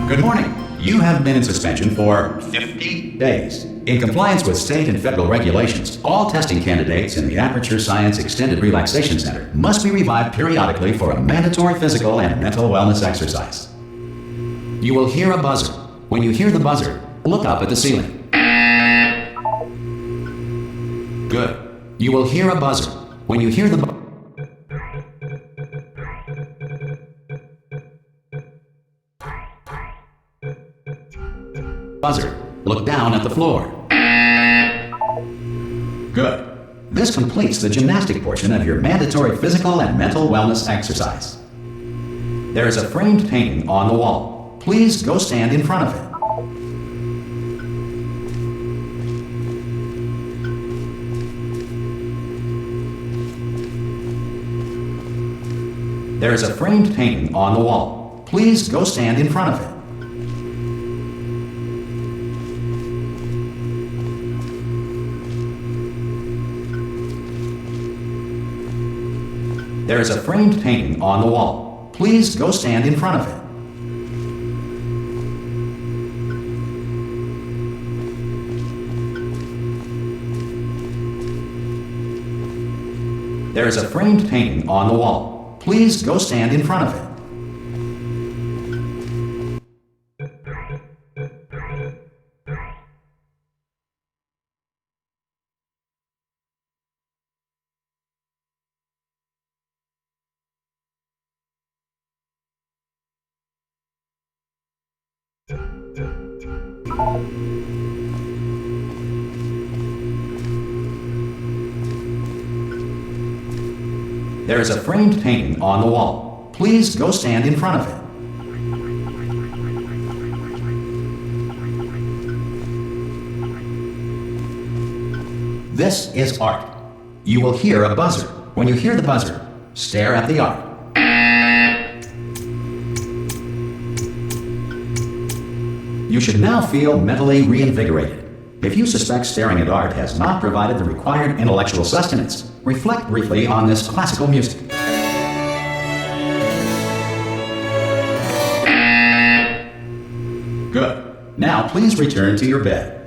Good morning. You have been in suspension for 50 days. In compliance with state and federal regulations, all testing candidates in the Aperture Science Extended Relaxation Center must be revived periodically for a mandatory physical and mental wellness exercise. You will hear a buzzer. When you hear the buzzer, look up at the ceiling. Good. You will hear a buzzer. When you hear the buzzer, look down at the floor. Good. This completes the gymnastic portion of your mandatory physical and mental wellness exercise. There is a framed painting on the wall. Please go stand in front of it. There is a framed painting on the wall. Please go stand in front of it. There is a framed painting on the wall. Please go stand in front of it. There is a framed painting on the wall. Please go stand in front of it. There is a framed painting on the wall. Please go stand in front of it. This is art. You will hear a buzzer. When you hear the buzzer, stare at the art. You should now feel mentally reinvigorated. If you suspect staring at art has not provided the required intellectual sustenance, reflect briefly on this classical music. Good. Now please return to your bed.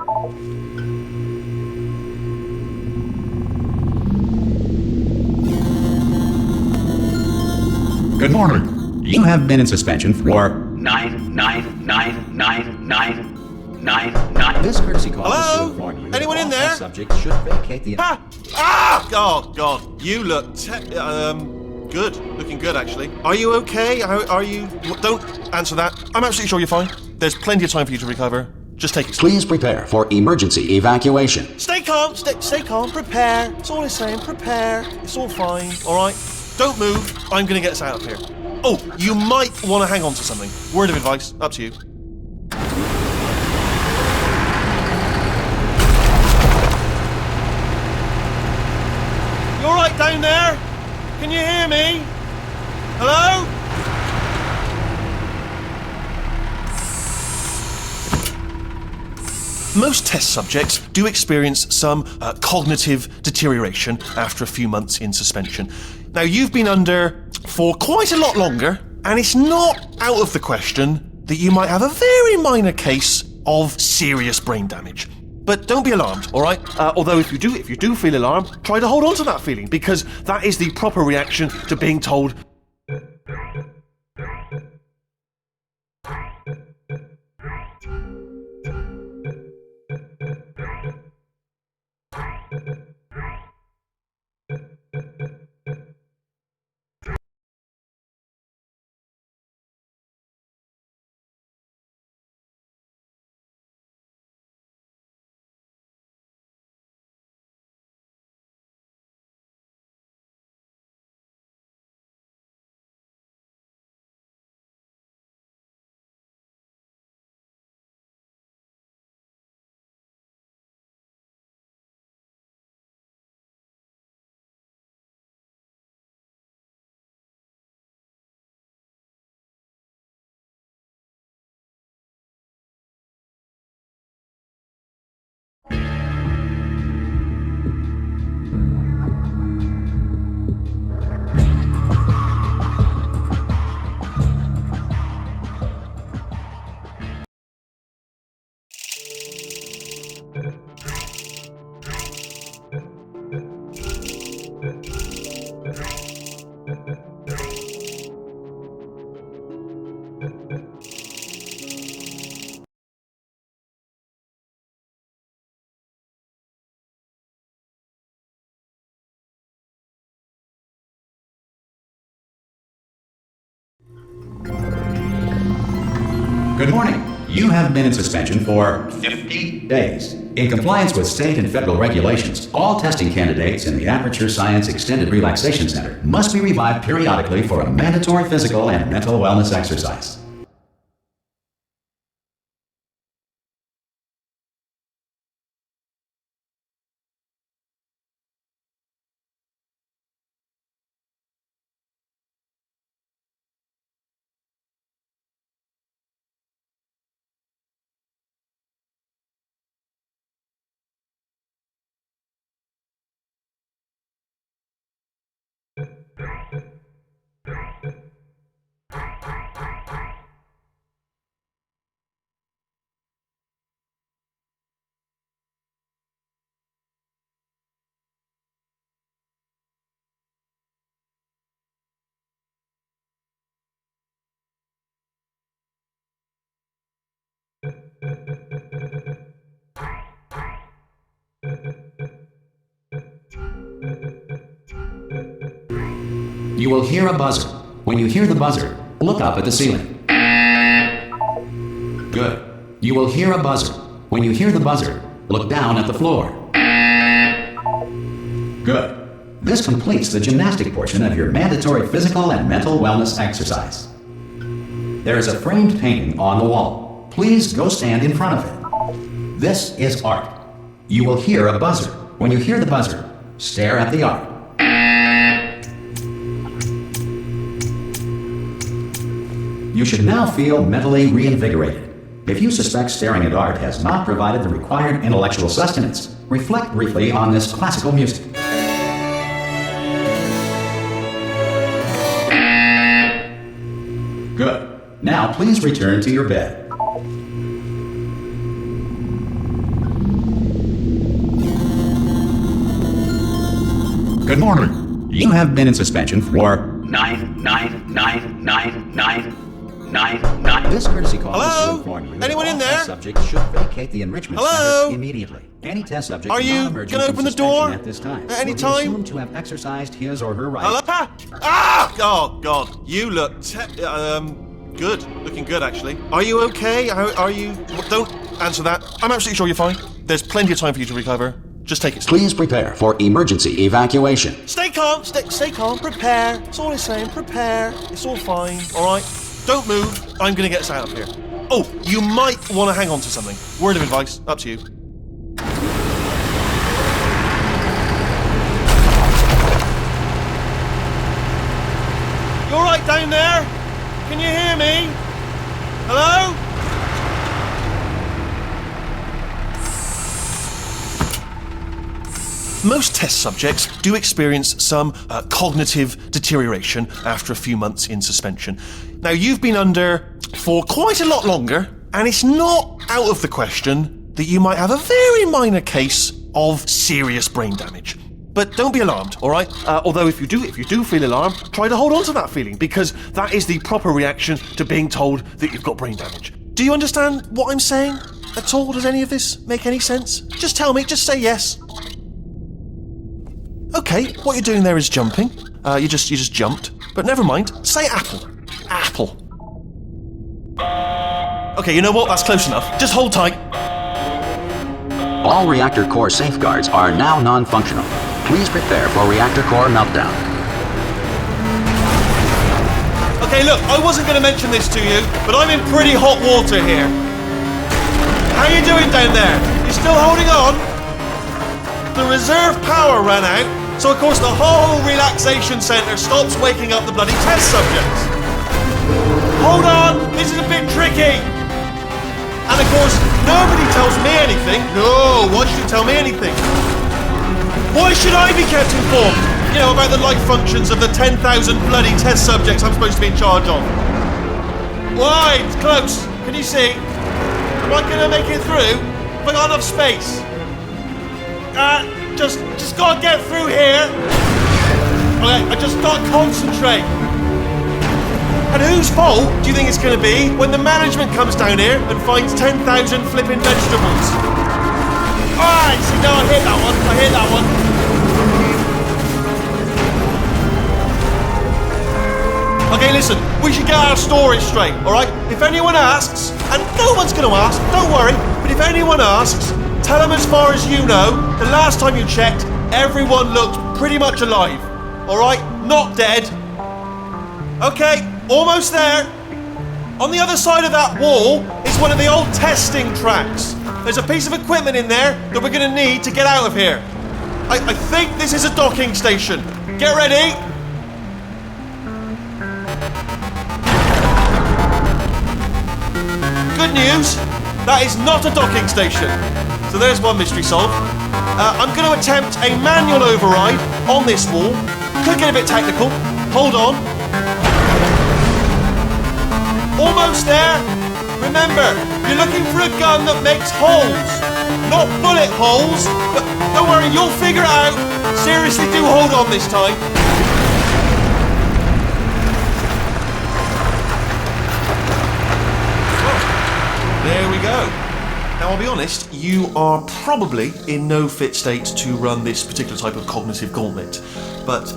Good morning. You have been in suspension for 9999999. This courtesy call is to inform you. Anyone in that there? all subjects should vacate the. God! You look good. Looking good, actually. Are you okay? Are you? Don't answer that. I'm absolutely sure you're fine. There's plenty of time for you to recover. Just take it. Please prepare for emergency evacuation. Stay calm. Stay calm. Prepare. That's all I'm saying. Prepare. It's all fine. All right. Don't move. I'm gonna get us out of here. Oh, you might want to hang on to something. Word of advice. Up to you. You all right down there? Can you hear me? Hello? Most test subjects do experience some cognitive deterioration after a few months in suspension. Now, you've been under for quite a lot longer, and it's not out of the question that you might have a very minor case of serious brain damage. But don't be alarmed, all right? Although if you do feel alarmed, try to hold on to that feeling, because that is the proper reaction to being told Good morning. You have been in suspension for 50 days. In compliance with state and federal regulations, all testing candidates in the Aperture Science Extended Relaxation Center must be revived periodically for a mandatory physical and mental wellness exercise. You will hear a buzzer. When you hear the buzzer, look up at the ceiling. Good. You will hear a buzzer. When you hear the buzzer, look down at the floor. Good. This completes the gymnastic portion of your mandatory physical and mental wellness exercise. There is a framed painting on the wall. Please go stand in front of it. This is art. You will hear a buzzer. When you hear the buzzer, stare at the art. You should now feel mentally reinvigorated. If you suspect staring at art has not provided the required intellectual sustenance, reflect briefly on this classical music. Good. Now please return to your bed. Good morning. You have been in suspension for 9999999. This courtesy call is to inform you that Anyone in all there? test subjects should vacate the enrichment Hello? center immediately. Any test subject Are you not emerging gonna from open the suspension door at this time at any will be time? assumed to have exercised his or her right. Hello? Ah! Oh, God. You look good. Looking good, actually. Are you okay? Are you... Don't answer that. I'm absolutely sure you're fine. There's plenty of time for you to recover. Just take it slow. Please prepare for emergency evacuation. Stay calm. Stay calm. Prepare. That's all I'm saying. Prepare. It's all fine. All right? Don't move. I'm going to get us out of here. Oh, you might want to hang on to something. Word of advice. Up to you. You all right down there? Can you hear me? Hello? Most test subjects do experience some cognitive deterioration after a few months in suspension. Now, you've been under for quite a lot longer, and it's not out of the question that you might have a very minor case of serious brain damage. But don't be alarmed, all right? Although if you do feel alarmed, try to hold on to that feeling, because that is the proper reaction to being told that you've got brain damage. Do you understand what I'm saying at all? Does any of this make any sense? Just tell me, just say yes. Okay, what you're doing there is jumping. You just jumped. But never mind. Say apple. Apple. Okay, you know what? That's close enough. Just hold tight. All reactor core safeguards are now non-functional. Please prepare for reactor core meltdown. Okay, look, I wasn't going to mention this to you, but I'm in pretty hot water here. How you doing down there? You still holding on? The reserve power ran out, so of course the whole relaxation centre stops waking up the bloody test subjects. Hold on, this is a bit tricky. And of course, nobody tells me anything. No, why should you tell me anything? Why should I be kept informed? You know, about the life functions of the 10,000 bloody test subjects I'm supposed to be in charge of. Why? It's close. Can you see? Am I gonna make it through? Have I got enough space? Just gotta get through here. Okay, I just gotta concentrate. And whose fault do you think it's gonna be when the management comes down here and finds 10,000 flipping vegetables? Alright, see now I hit that one. I hit that one. Okay, listen, we should get our story straight, alright? If anyone asks, and no one's gonna ask, don't worry, but if anyone asks, tell them as far as you know, the last time you checked, everyone looked pretty much alive. Alright? Not dead. Okay, almost there. On the other side of that wall is one of the old testing tracks. There's a piece of equipment in there that we're gonna need to get out of here. I think this is a docking station. Get ready. Good news, that is not a docking station. So there's one mystery solved. I'm going to attempt a manual override on this wall. Could get a bit technical. Hold on. Almost there. Remember, you're looking for a gun that makes holes. Not bullet holes. But don't worry, you'll figure it out. Seriously, do hold on this time. There we go. Now, I'll be honest, you are probably in no fit state to run this particular type of cognitive gauntlet. But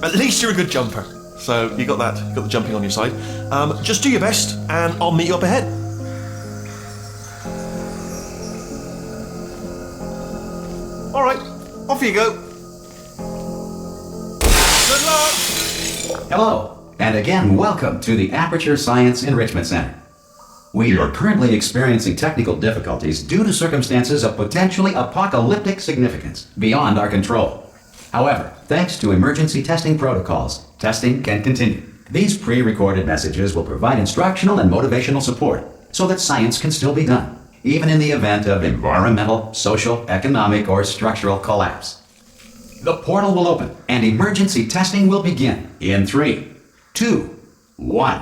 at least you're a good jumper. So you got that, you got the jumping on your side. Just do your best and I'll meet you up ahead. All right, off you go. Good luck. Hello, and again, welcome to the Aperture Science Enrichment Center. We are currently experiencing technical difficulties due to circumstances of potentially apocalyptic significance beyond our control. However, thanks to emergency testing protocols, testing can continue. These pre-recorded messages will provide instructional and motivational support so that science can still be done, even in the event of environmental, social, economic, or structural collapse. The portal will open and emergency testing will begin in 3, 2, 1.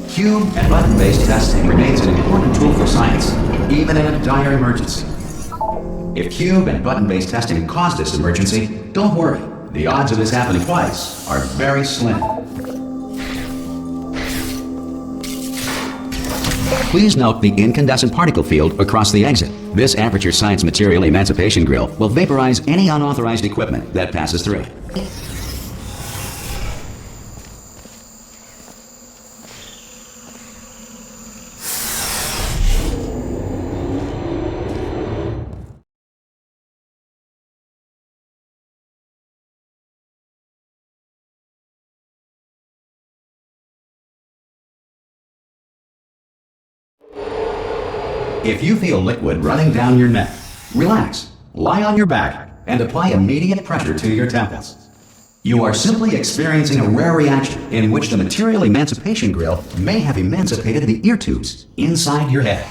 Cube and button-based testing remains an important tool for science, even in a dire emergency. If cube and button-based testing caused this emergency, don't worry. The odds of this happening twice are very slim. Please note the incandescent particle field across the exit. This Aperture Science Material Emancipation Grill will vaporize any unauthorized equipment that passes through. If you feel liquid running down your neck, relax, lie on your back, and apply immediate pressure to your temples. You are simply experiencing a rare reaction in which the material emancipation grill may have emancipated the ear tubes inside your head.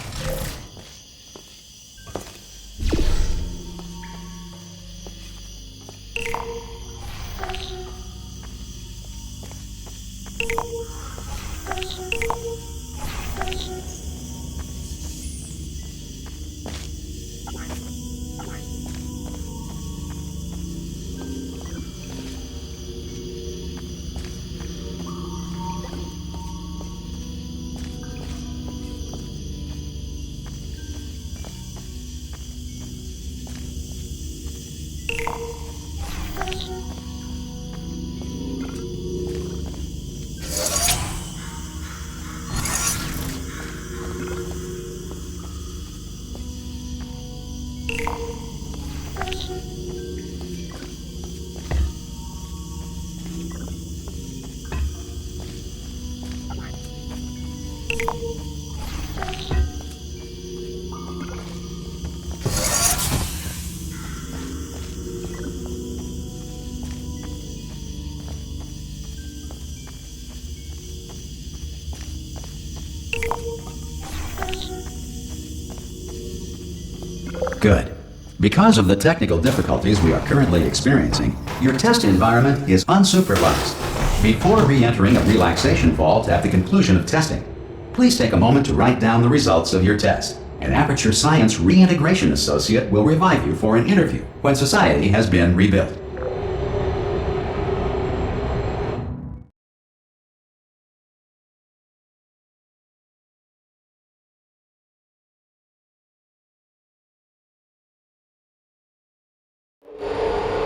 Good. Because of the technical difficulties we are currently experiencing, your test environment is unsupervised. Before re-entering a relaxation vault at the conclusion of testing, please take a moment to write down the results of your test. An Aperture Science Reintegration Associate will revive you for an interview when society has been rebuilt.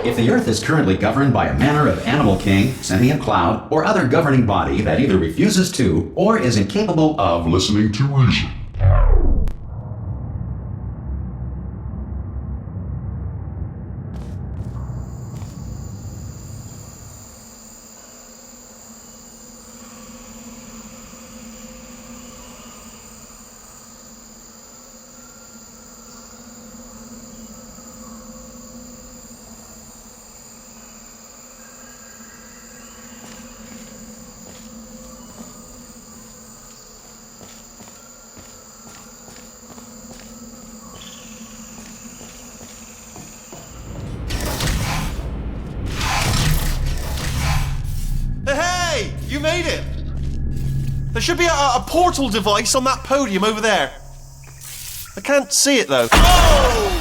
If the Earth is currently governed by a manner of animal king, sentient cloud, or other governing body that either refuses to or is incapable of listening to reason, Hey, you made it! There should be a portal device on that podium over there. I can't see it though. Oh!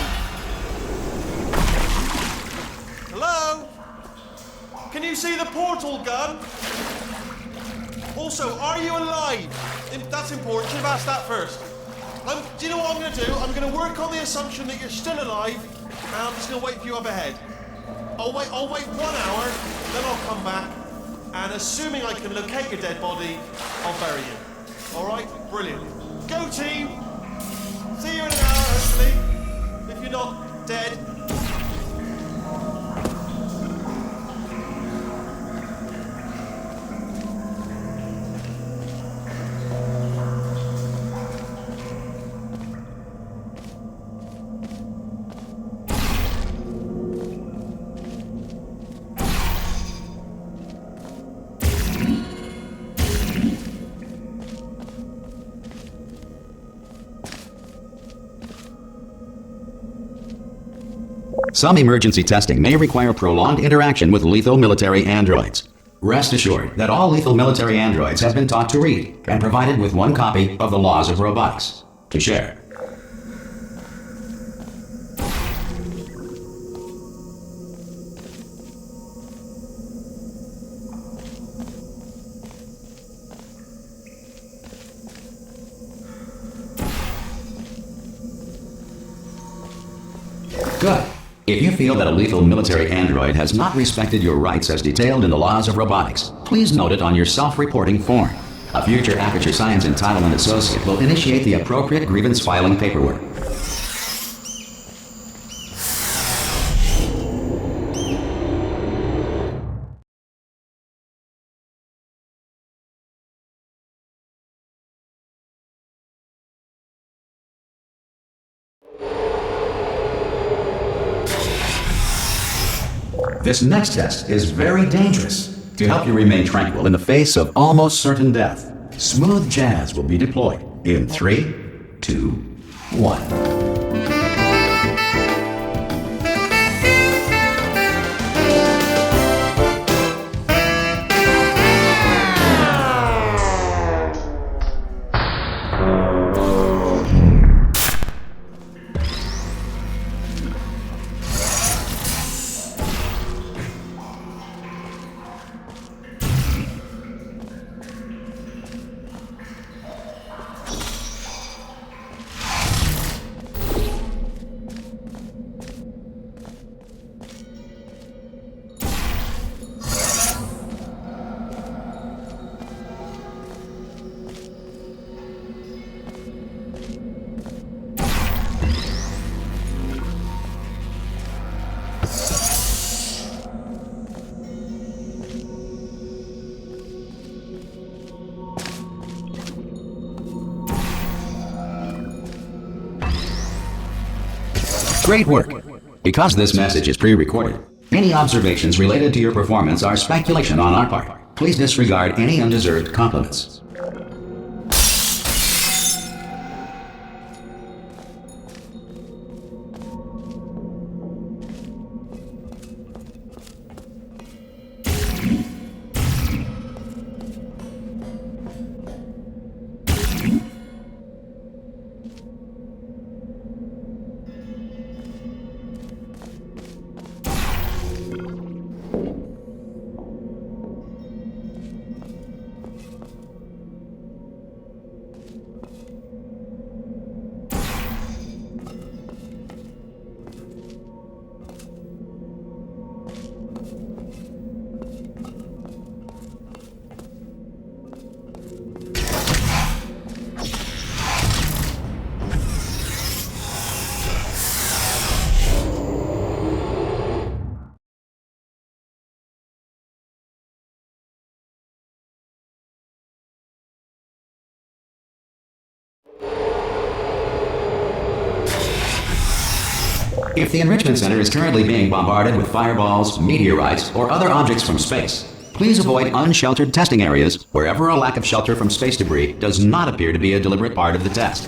Hello? Can you see the portal gun? Also, are you alive? That's important. Should have asked that first. Do you know what I'm going to do? I'm going to work on the assumption that you're still alive, and I'm just going to wait for you up ahead. I'll wait 1 hour, then I'll come back, and assuming I can locate your dead body, I'll bury you. All right? Brilliant. Go team! See you in an hour, hopefully. If you're not dead. Some emergency testing may require prolonged interaction with lethal military androids. Rest assured that all lethal military androids have been taught to read and provided with 1 copy of the Laws of Robotics to share. Good. If you feel that a lethal military android has not respected your rights as detailed in the Laws of Robotics, please note it on your self-reporting form. A future Aperture Science Entitlement Associate will initiate the appropriate grievance filing paperwork. This next test is very dangerous. To help you remain tranquil in the face of almost certain death, smooth jazz will be deployed in 3, 2, 1. Great work! Because this message is pre-recorded, any observations related to your performance are speculation on our part. Please disregard any undeserved compliments. If the Enrichment Center is currently being bombarded with fireballs, meteorites, or other objects from space, please avoid unsheltered testing areas wherever a lack of shelter from space debris does not appear to be a deliberate part of the test.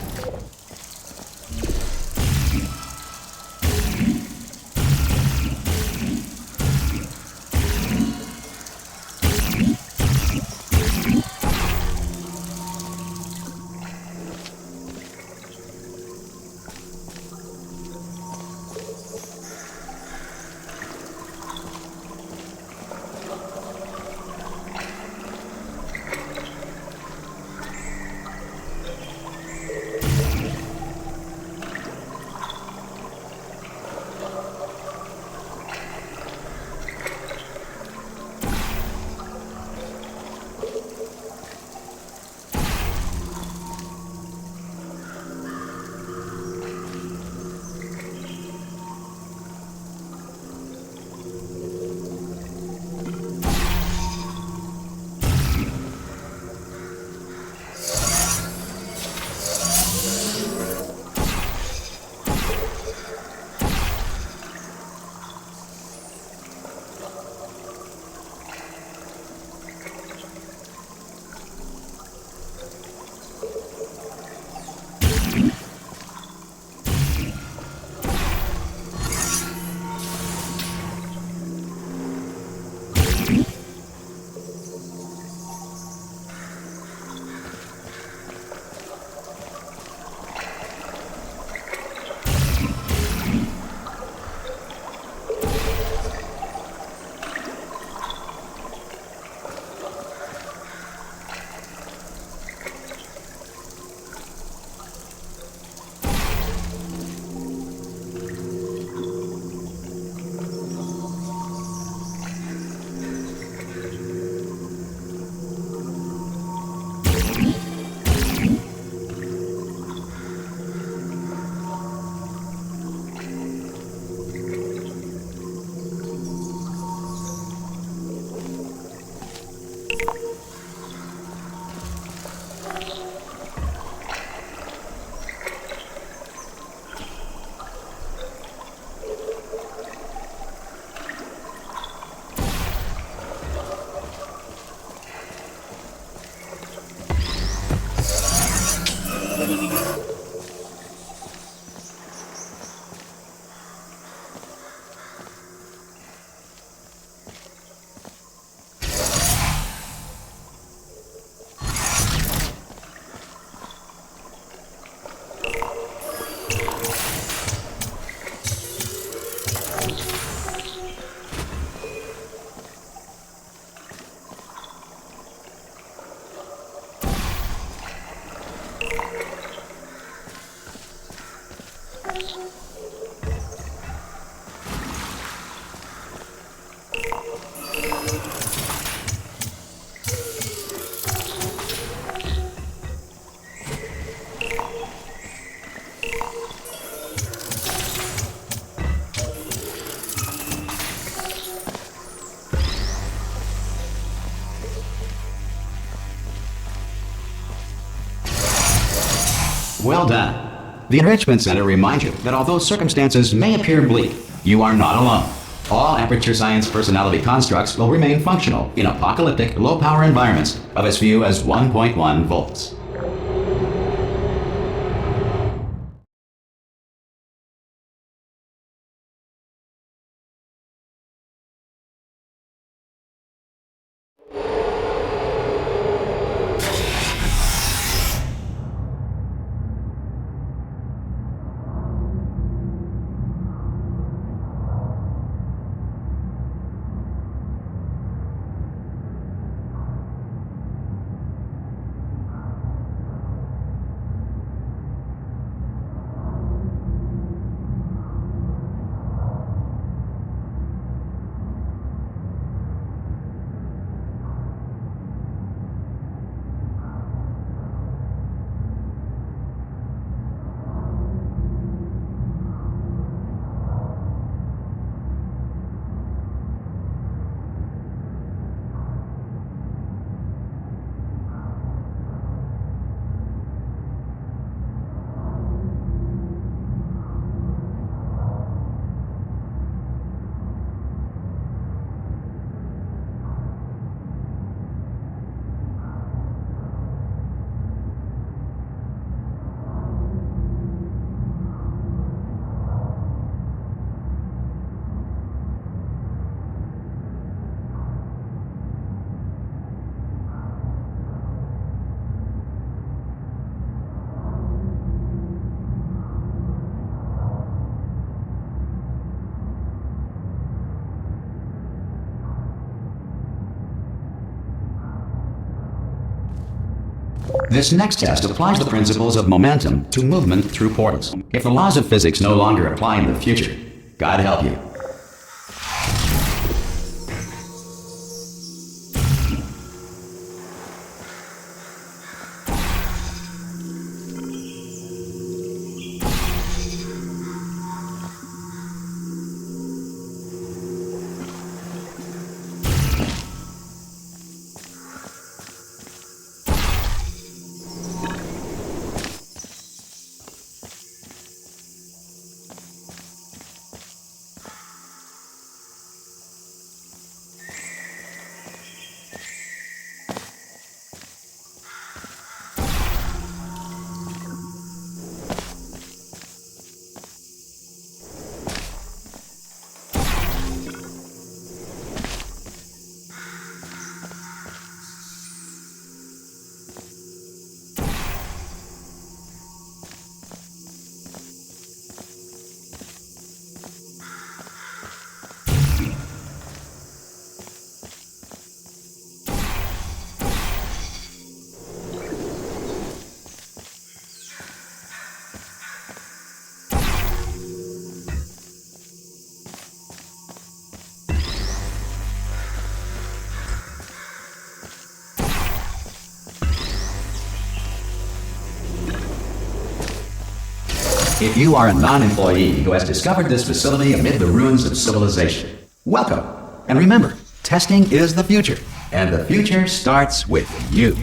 Well done. The Enrichment Center reminds you that although circumstances may appear bleak, you are not alone. All Aperture Science personality constructs will remain functional in apocalyptic, low-power environments of as few as 1.1 volts. This next test applies the principles of momentum to movement through portals. If the laws of physics no longer apply in the future, God help you. If you are a non-employee who has discovered this facility amid the ruins of civilization, welcome. And remember, testing is the future, and the future starts with you.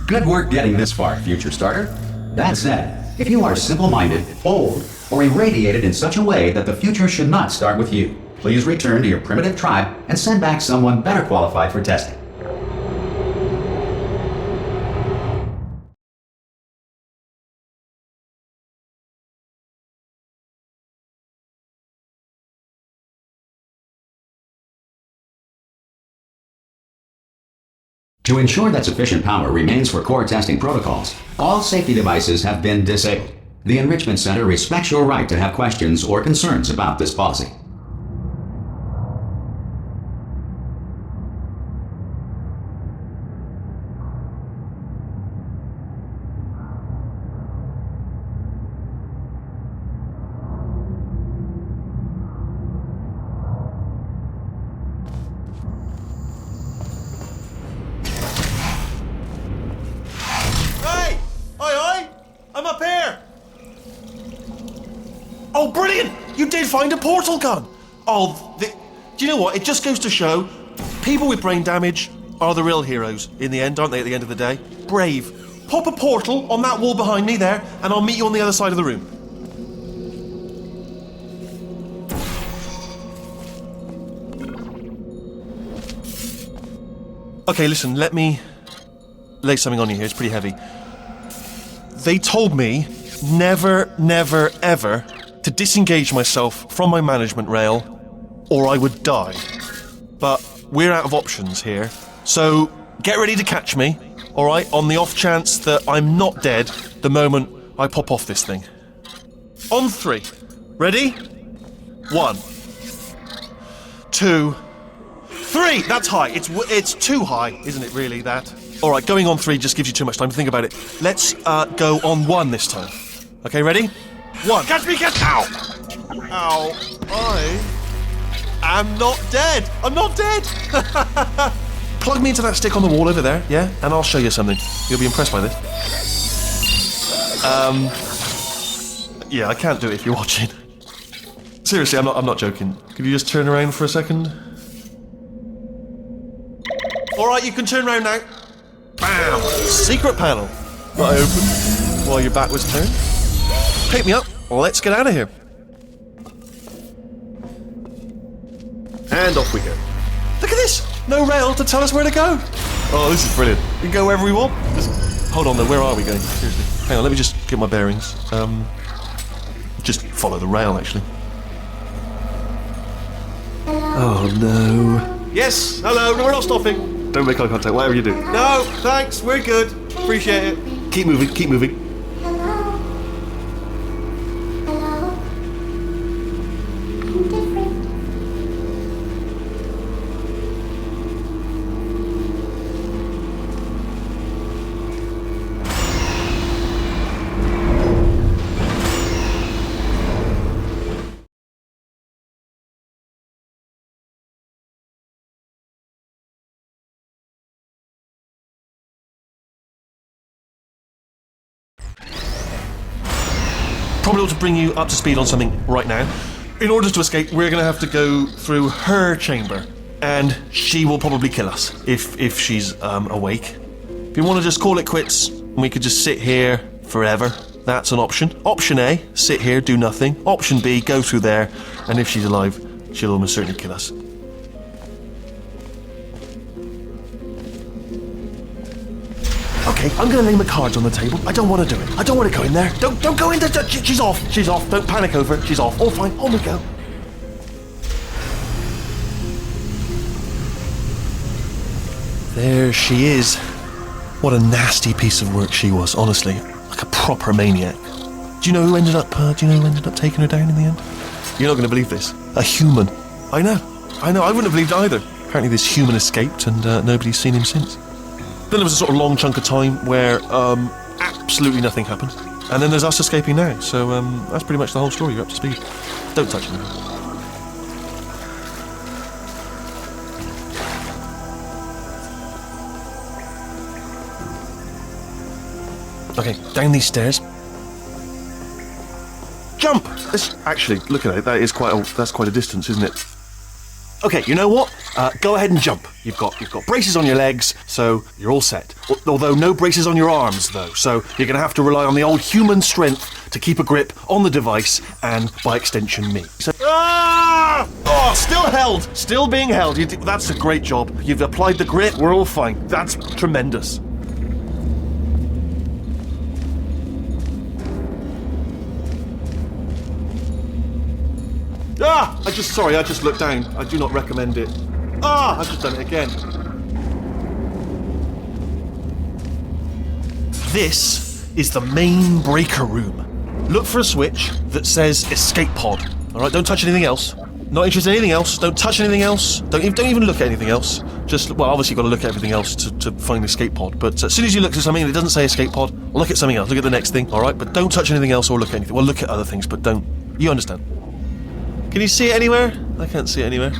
Good work getting this far, future starter. That said, if you are simple-minded, old, or irradiated in such a way that the future should not start with you, please return to your primitive tribe and send back someone better qualified for testing. To ensure that sufficient power remains for core testing protocols, all safety devices have been disabled. The Enrichment Center respects your right to have questions or concerns about this policy. I'm up here! Oh, brilliant! You did find a portal gun! Oh, do you know what? It just goes to show, people with brain damage are the real heroes in the end, aren't they, at the end of the day? Brave. Pop a portal on that wall behind me there, and I'll meet you on the other side of the room. Okay, listen, let me lay something on you here. It's pretty heavy. They told me never, never, ever to disengage myself from my management rail or I would die. But we're out of options here. So get ready to catch me, all right, on the off chance that I'm not dead the moment I pop off this thing. On 3. Ready? 1, 2, 3. That's high. It's too high, isn't it, really, that? All right, going on 3 just gives you too much time to think about it. Let's go on 1 this time. Okay, ready? 1. Catch me, catch! Ow! Ow. I am not dead. I'm not dead. Plug me into that stick on the wall over there, yeah? And I'll show you something. You'll be impressed by this. Yeah, I can't do it if you're watching. Seriously, I'm not joking. Could you just turn around for a second? All right, you can turn around now. Bam! Secret panel. That I opened while your back was turned. Pick me up. Let's get out of here. And off we go. Look at this! No rail to tell us where to go. Oh, this is brilliant. We can go wherever we want. Hold on though, where are we going? Seriously. Hang on, let me just get my bearings. Just follow the rail, actually. Oh no. Yes, hello, no, we're not stopping. Don't make eye contact, whatever you do. No, thanks, we're good. Appreciate it. Keep moving, keep moving. Hello? Hello? I'm different. Probably ought to bring you up to speed on something right now. In order to escape, we're going to have to go through her chamber, and she will probably kill us if she's awake. If you want to just call it quits, we could just sit here forever. That's an option. Option A, sit here, do nothing. Option B, go through there, and if she's alive, she'll almost certainly kill us. Okay, I'm going to lay my cards on the table. I don't want to do it. I don't want to go in there. Don't go in there. She's off. She's off. Don't panic over it. She's off. All fine. On we go. There she is. What a nasty piece of work she was, honestly. Like a proper maniac. Do you know who ended up taking her down in the end? You're not going to believe this. A human. I know. I wouldn't have believed either. Apparently this human escaped and nobody's seen him since. Then there was a sort of long chunk of time where absolutely nothing happened. And then there's us escaping now. So that's pretty much the whole story. You're up to speed. Don't touch me. Okay, down these stairs. Jump! Actually, look at it. That's quite a distance, isn't it? Okay, you know what? Go ahead and jump. You've got braces on your legs, so you're all set. Although no braces on your arms, though. So you're going to have to rely on the old human strength to keep a grip on the device, and by extension, me. So, oh, still held, still being held. That's a great job. You've applied the grip. We're all fine. That's tremendous. I just looked down. I do not recommend it. I've just done it again. this is the main breaker room. Look for a switch that says escape pod. Alright, don't touch anything else. Not interested in anything else. Don't touch anything else. Don't even look at anything else. Just, well, obviously you've got to look at everything else to find the escape pod. But as soon as you look at something and it doesn't say escape pod, look at something else. Look at the next thing, alright? But don't touch anything else or look at anything. Well, look at other things, but don't. You understand. Can you see it anywhere? I can't see it anywhere.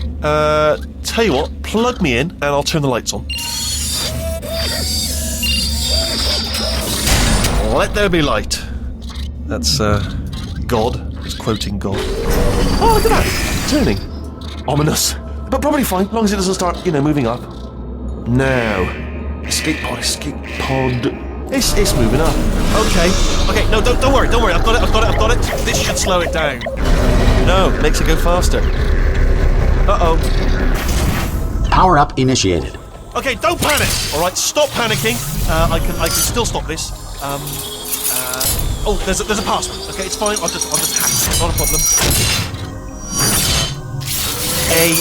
Tell you what, plug me in and I'll turn the lights on. Let there be light. That's, God. It's quoting God. Oh, look at that! Turning. Ominous. But probably fine, as long as it doesn't start, moving up. Now. Escape pod. It's moving up. Okay, no, don't worry. I've got it. This should slow it down. No, makes it go faster. Uh-oh. Power up initiated. Okay, don't panic! Alright, stop panicking. I can still stop this. Oh, there's a password. Okay, it's fine. I'll just hack it. Not a problem. S.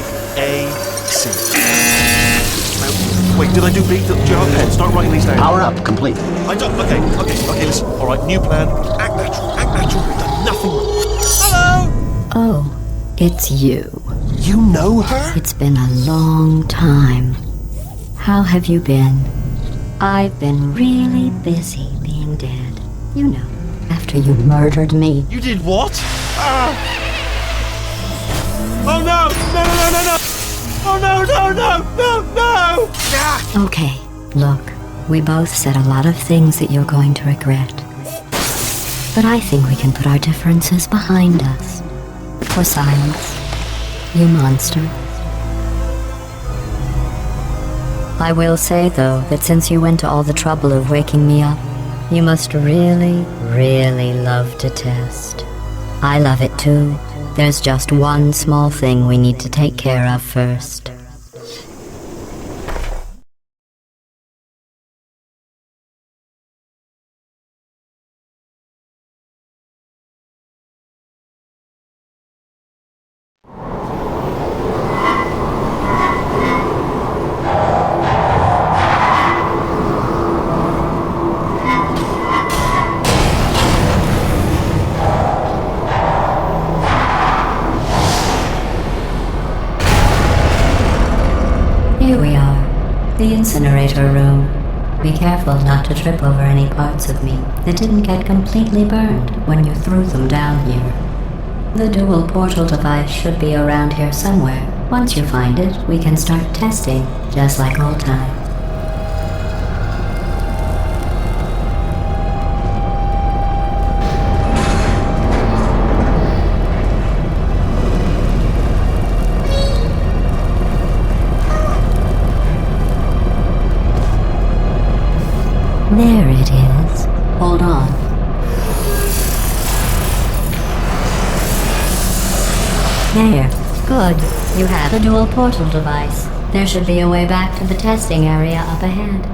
Okay. C. Wait, did I do B? Do you have a pen? Start writing these down. Power up complete. I don't. Okay, listen. Alright, new plan. Act natural. We've done nothing wrong. Hello! Oh, it's you. You know her? It's been a long time. How have you been? I've been really busy being dead. You know, after you murdered me. You did what? Oh no! No! Oh no! Ah! Okay, look, we both said a lot of things that you're going to regret. But I think we can put our differences behind us. For silence, you monster. I will say, though, that since you went to all the trouble of waking me up, you must really, really love to test. I love it too. There's just one small thing we need to take care of first. Here we are, the incinerator room. Be careful not to trip over any parts of me that didn't get completely burned when you threw them down here. The dual portal device should be around here somewhere. Once you find it, we can start testing, just like old times. There it is. Hold on. There. Good. You have a dual portal device. There should be a way back to the testing area up ahead.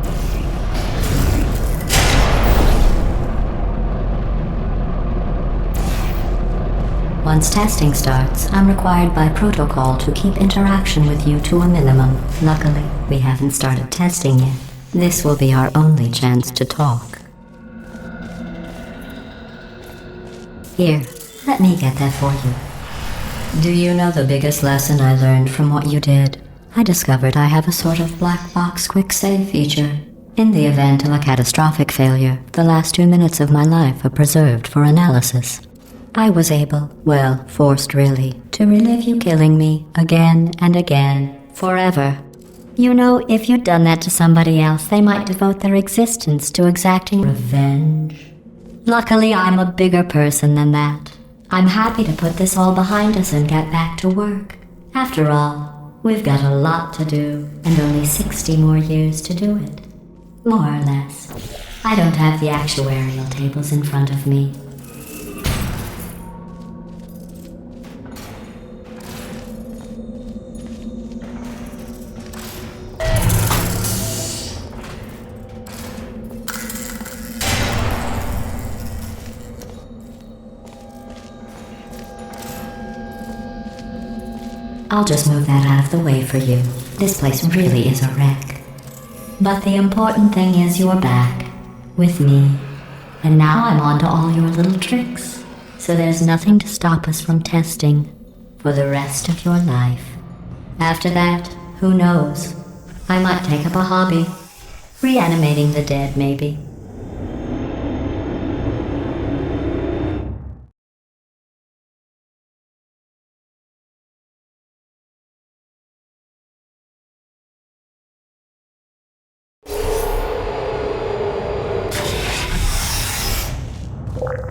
Once testing starts, I'm required by protocol to keep interaction with you to a minimum. Luckily, we haven't started testing yet. This will be our only chance to talk. Here, let me get that for you. Do you know the biggest lesson I learned from what you did? I discovered I have a sort of black box quick save feature. In the event of a catastrophic failure, the last 2 minutes of my life are preserved for analysis. I was able, well, forced really, to relive you killing me again and again, forever. You know, if you'd done that to somebody else, they might devote their existence to exacting revenge. Luckily, I'm a bigger person than that. I'm happy to put this all behind us and get back to work. After all, we've got a lot to do, and only 60 more years to do it. More or less. I don't have the actuarial tables in front of me. I'll just move that out of the way for you. This place really is a wreck. But the important thing is you're back. With me. And now I'm on to all your little tricks. So there's nothing to stop us from testing for the rest of your life. After that, who knows? I might take up a hobby. Reanimating the dead, maybe.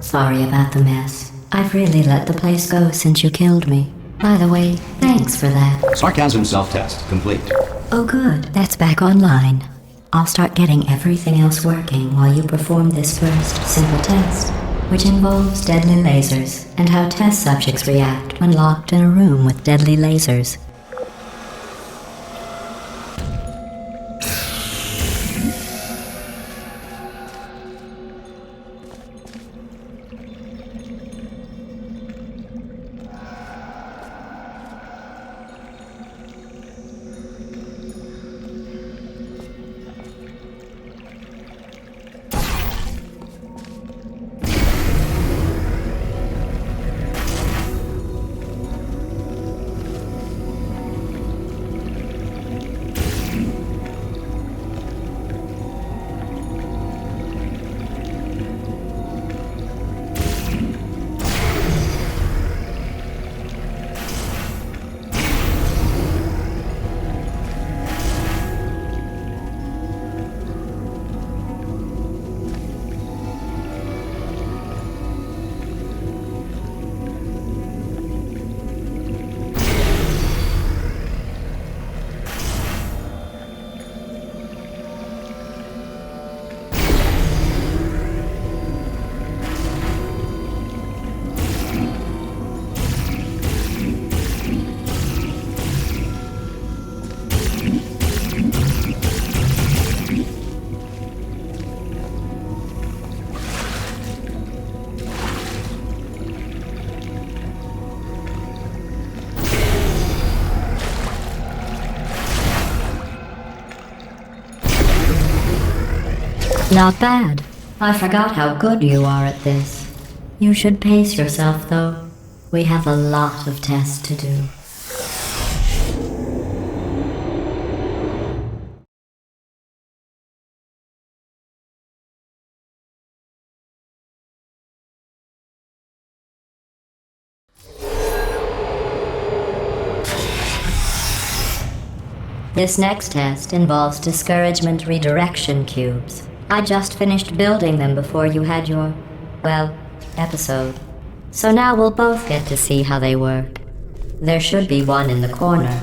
Sorry about the mess. I've really let the place go since you killed me. By the way, thanks for that. Sarcasm self-test complete. Oh good, that's back online. I'll start getting everything else working while you perform this first simple test, which involves deadly lasers and how test subjects react when locked in a room with deadly lasers. Not bad. I forgot how good you are at this. You should pace yourself, though. We have a lot of tests to do. This next test involves discouragement redirection cubes. I just finished building them before you had your, well, episode. So now we'll both get to see how they work. There should be one in the corner.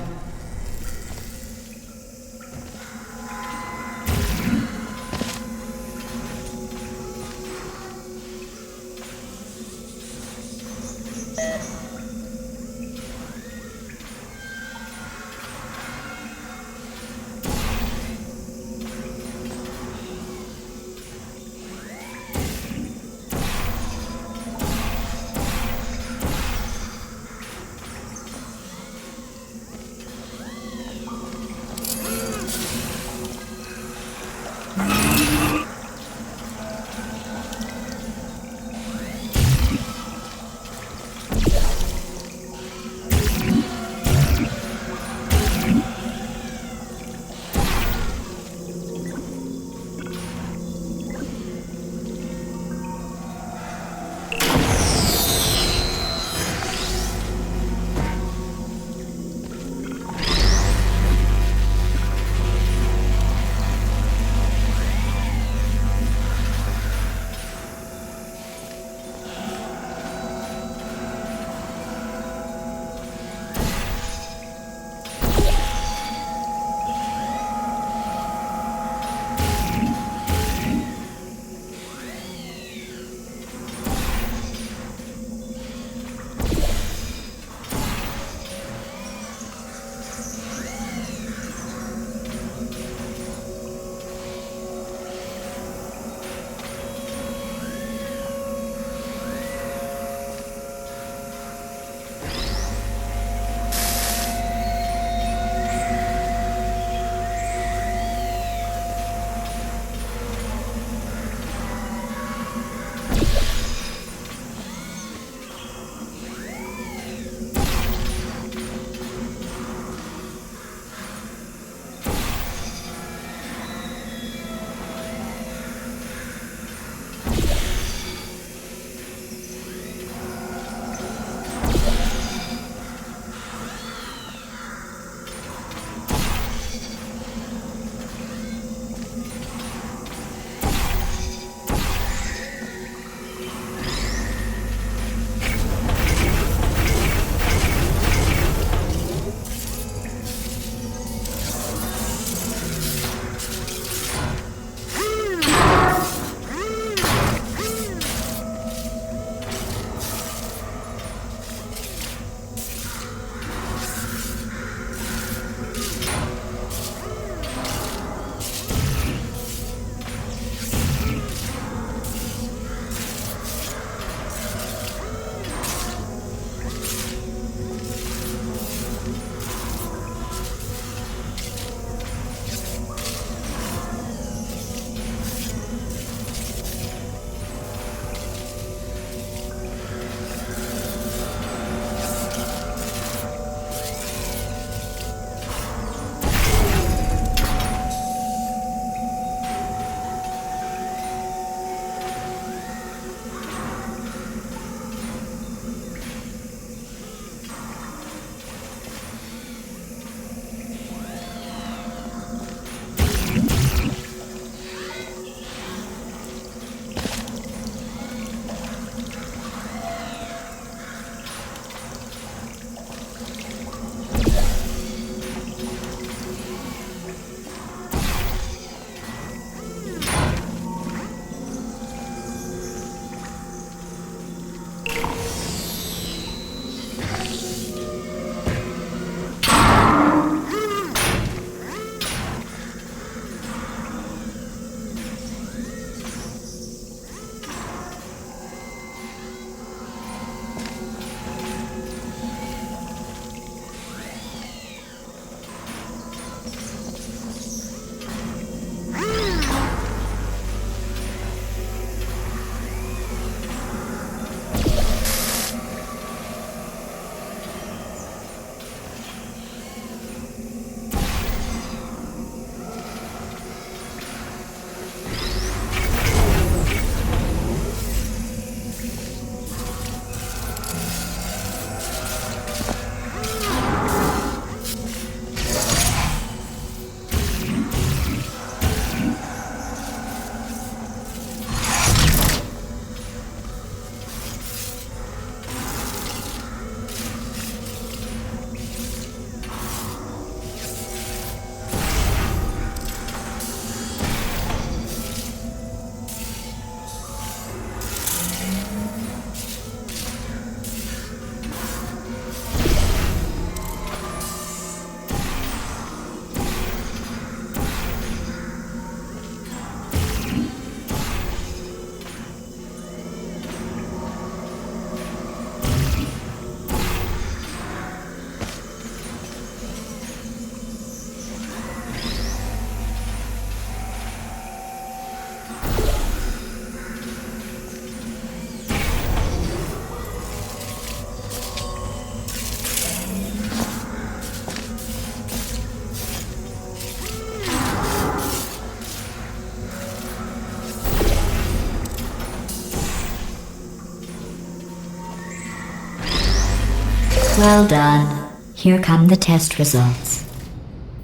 Well done. Here come the test results.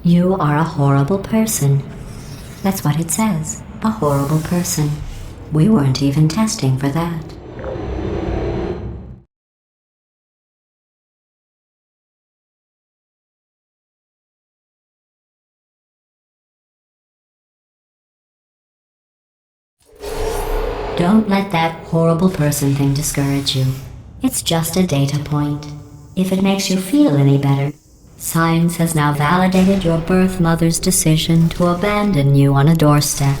You are a horrible person. That's what it says. A horrible person. We weren't even testing for that. Don't let that horrible person thing discourage you. It's just a data point. If it makes you feel any better, science has now validated your birth mother's decision to abandon you on a doorstep.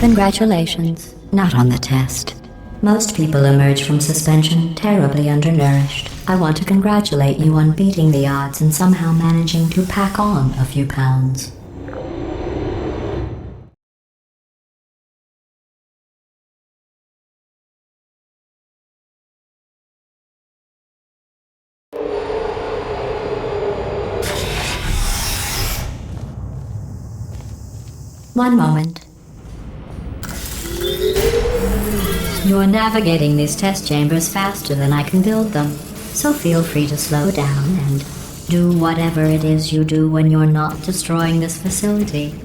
Congratulations. Not on the test. Most people emerge from suspension terribly undernourished. I want to congratulate you on beating the odds and somehow managing to pack on a few pounds. One moment. You're navigating these test chambers faster than I can build them, so feel free to slow down and do whatever it is you do when you're not destroying this facility.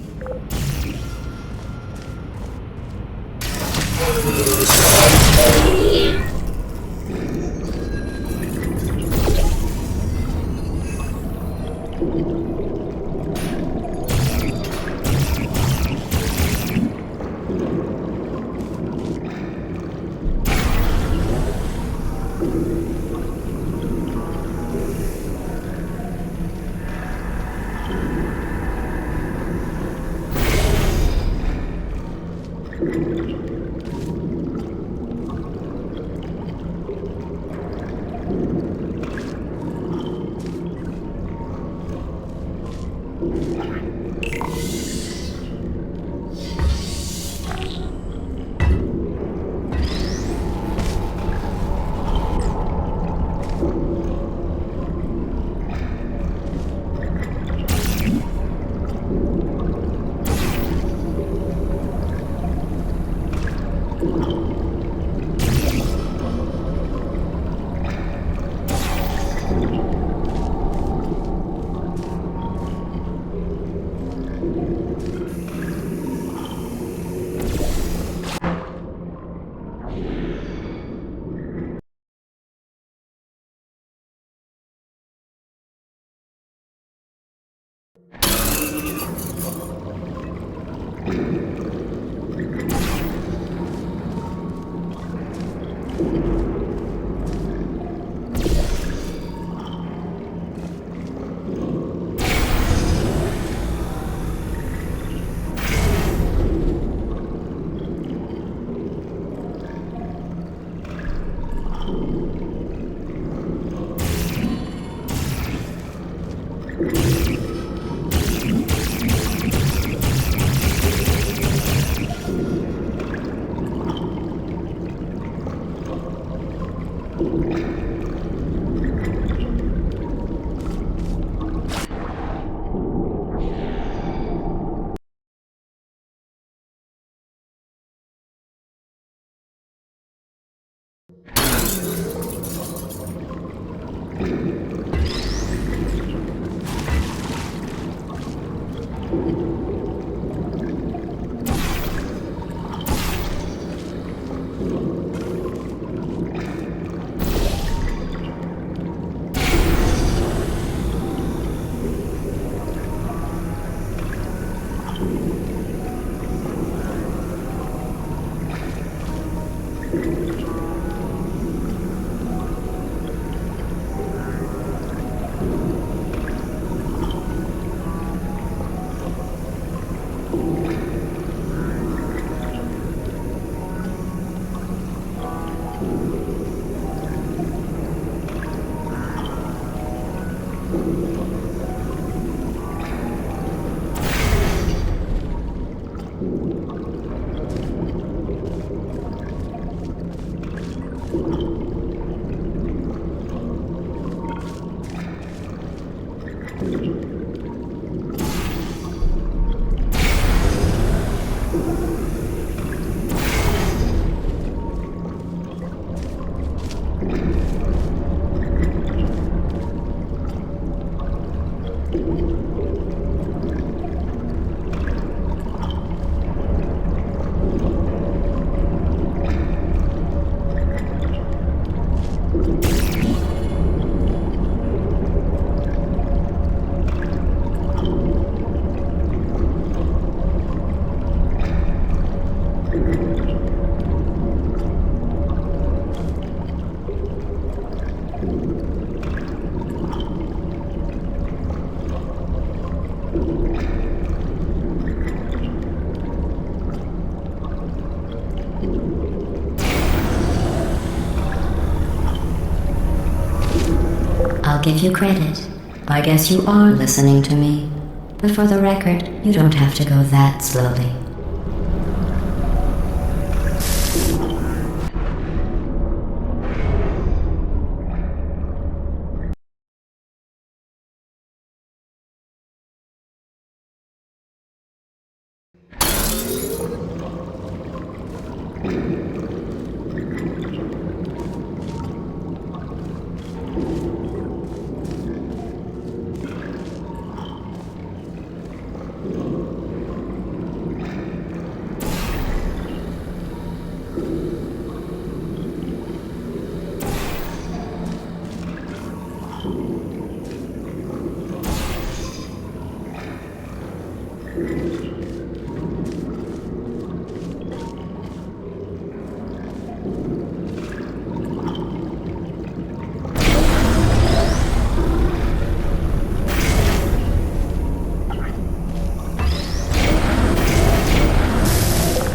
I'll give you credit. I guess you are listening to me. But for the record, you don't have to go that slowly.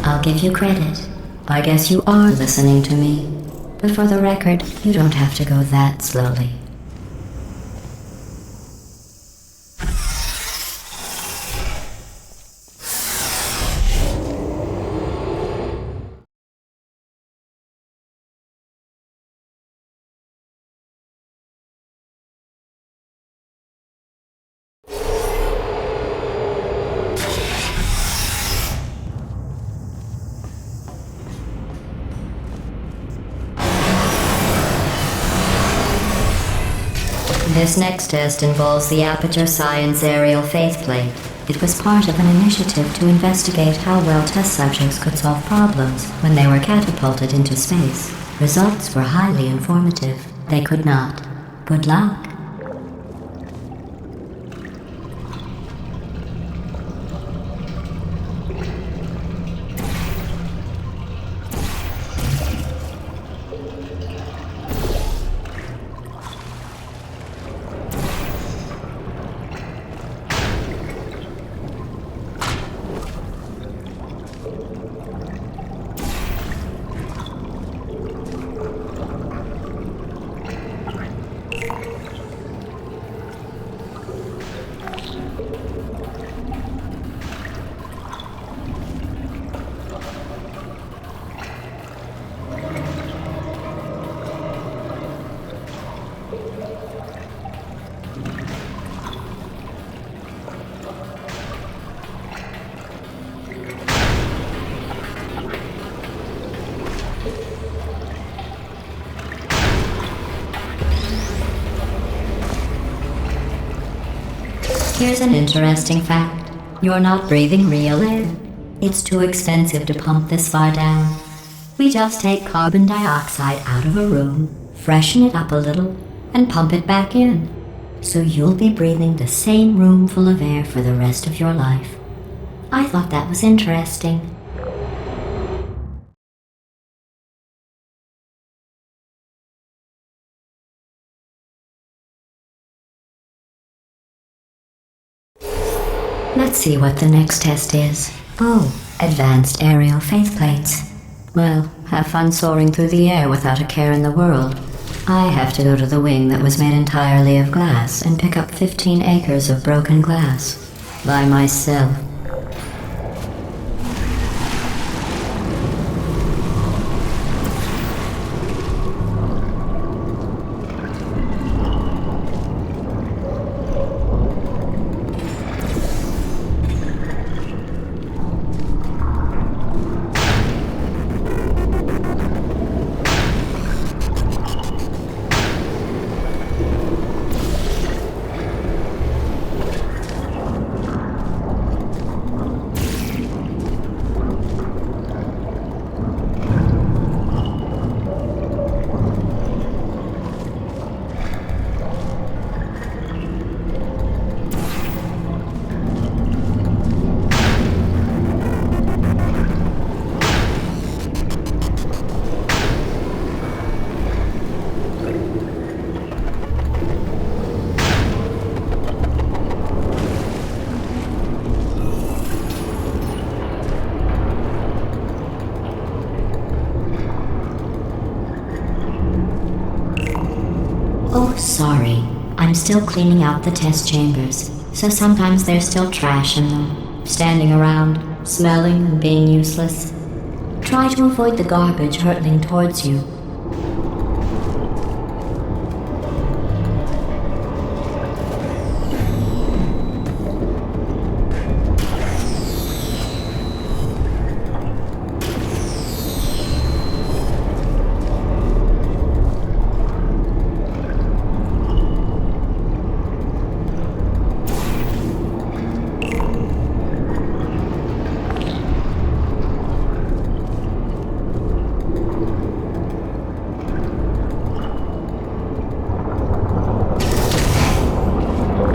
I'll give you credit. I guess you are listening to me. But for the record, you don't have to go that slowly. This next test involves the Aperture Science Aerial Faithplate. It was part of an initiative to investigate how well test subjects could solve problems when they were catapulted into space. Results were highly informative. They could not. Good luck. Here's an interesting fact. You're not breathing real air. It's too expensive to pump this far down. We just take carbon dioxide out of a room, freshen it up a little, and pump it back in. So you'll be breathing the same room full of air for the rest of your life. I thought that was interesting. Let's see what the next test is. Oh, advanced aerial faceplates. Well, have fun soaring through the air without a care in the world. I have to go to the wing that was made entirely of glass and pick up 15 acres of broken glass. By myself. Oh, sorry. I'm still cleaning out the test chambers, so sometimes there's still trash in them, standing around, smelling and being useless. Try to avoid the garbage hurtling towards you.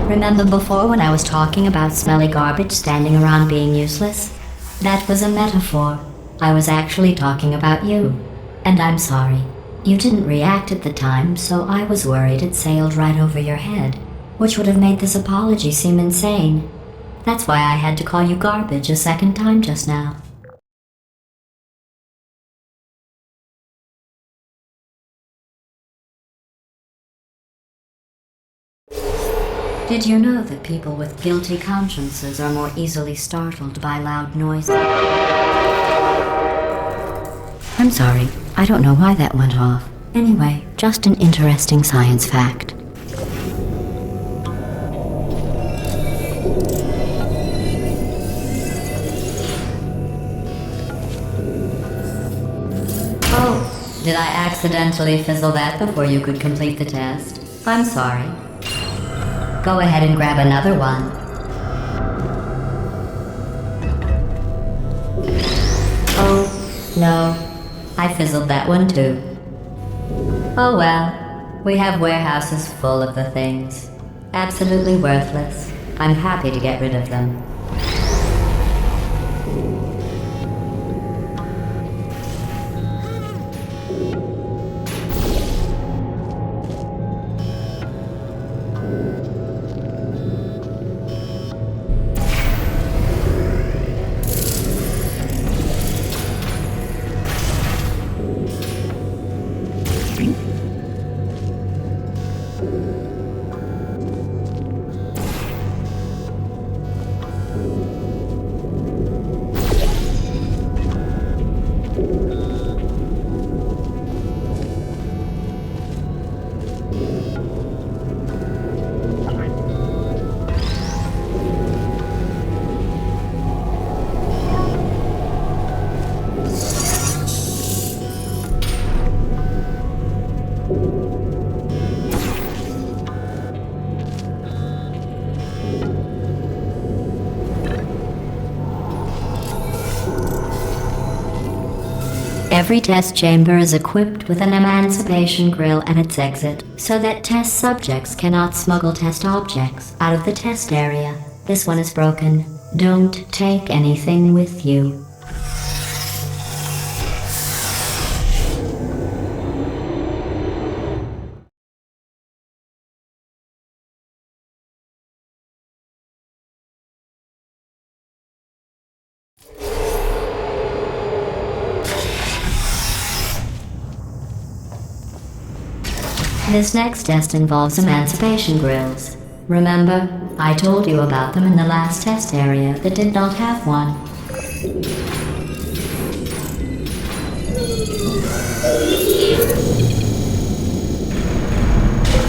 Remember before when I was talking about smelly garbage standing around being useless? That was a metaphor. I was actually talking about you. And I'm sorry. You didn't react at the time, so I was worried it sailed right over your head, which would have made this apology seem insane. That's why I had to call you garbage a second time just now. Did you know that people with guilty consciences are more easily startled by loud noises? I'm sorry, I don't know why that went off. Anyway, just an interesting science fact. Oh, did I accidentally fizzle that before you could complete the test? I'm sorry. Go ahead and grab another one. Oh, no. I fizzled that one too. Oh well. We have warehouses full of the things. Absolutely worthless. I'm happy to get rid of them. Every test chamber is equipped with an emancipation grill at its exit, so that test subjects cannot smuggle test objects out of the test area. This one is broken. Don't take anything with you. This next test involves emancipation grills. Remember, I told you about them in the last test area that did not have one.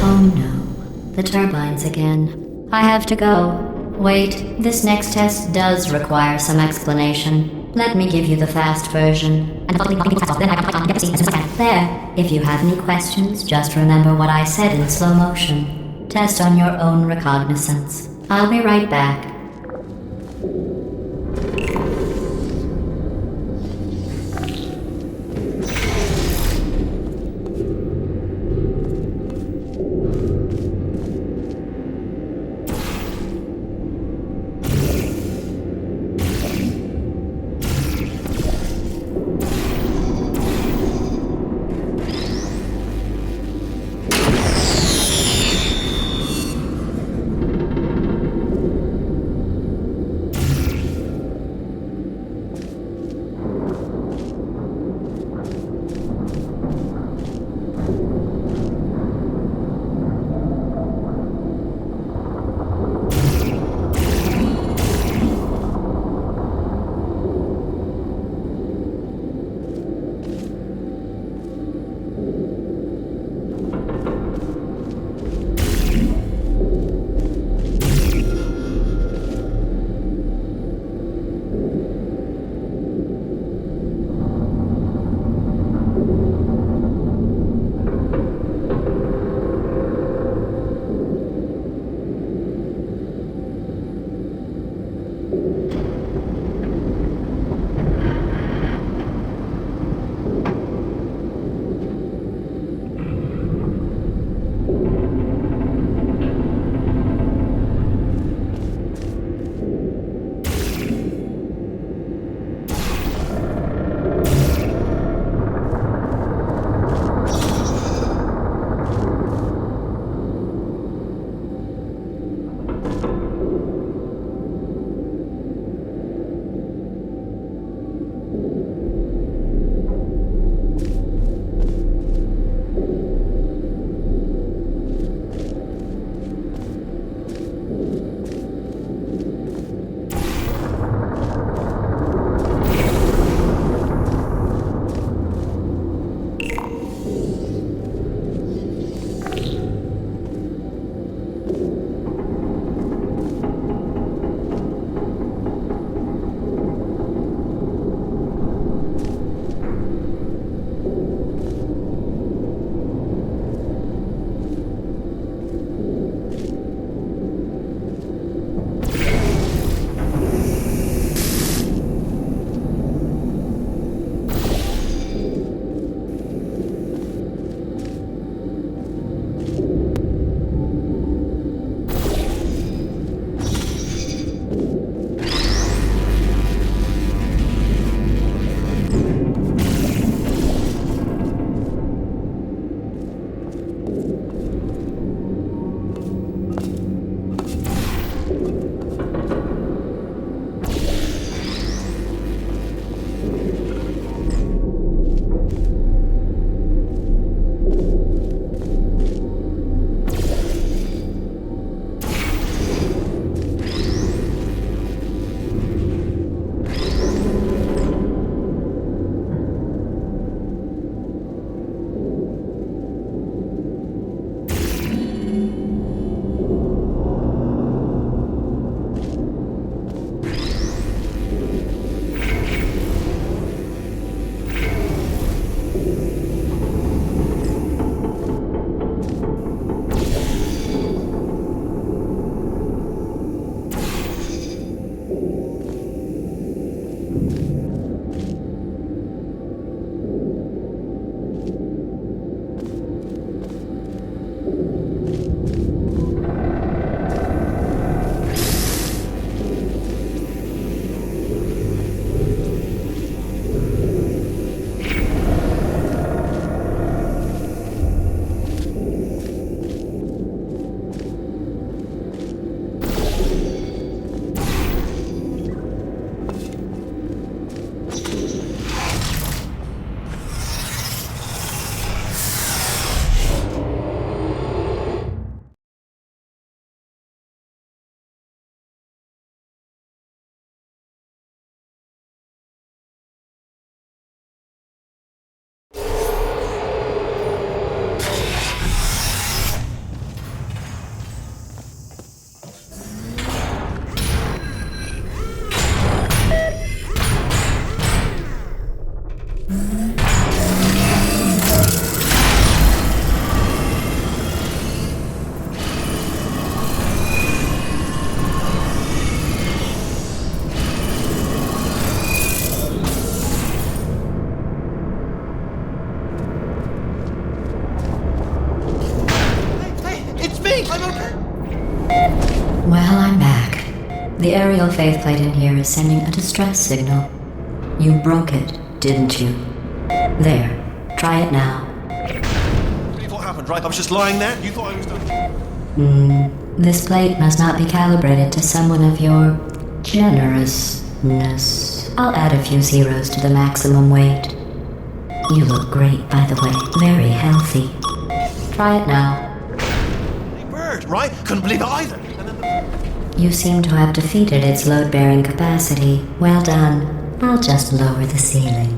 Oh no, the turbines again. I have to go. Wait, this next test does require some explanation. Let me give you the fast version. There, if you have any questions, just remember what I said in slow motion. Test on your own recognizance. I'll be right back. The aerial faceplate in here is sending a distress signal. You broke it, didn't you? There. Try it now. What happened, right? I was just lying there. You thought I was done. This plate must not be calibrated to someone of your generousness. I'll add a few zeros to the maximum weight. You look great, by the way. Very healthy. Try it now. Bird, right? Couldn't believe it either. You seem to have defeated its load-bearing capacity. Well done. I'll just lower the ceiling.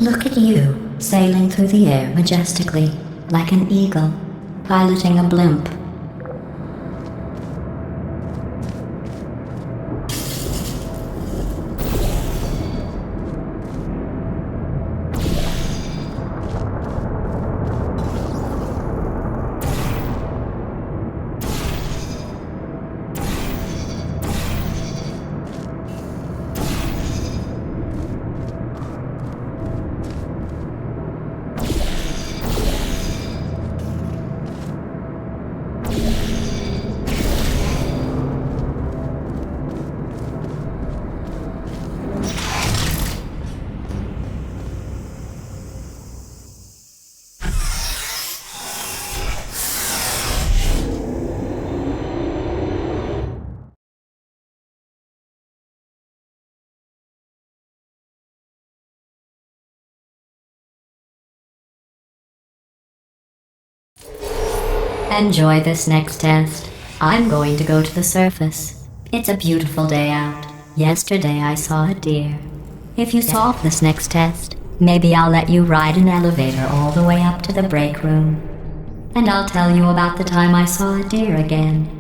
Look at you, sailing through the air majestically, like an eagle, piloting a blimp. enjoy this next test. I'm going to go to the surface. It's a beautiful day out. Yesterday I saw a deer. If you solve this next test, maybe I'll let you ride an elevator all the way up to the break room. And I'll tell you about the time I saw a deer again.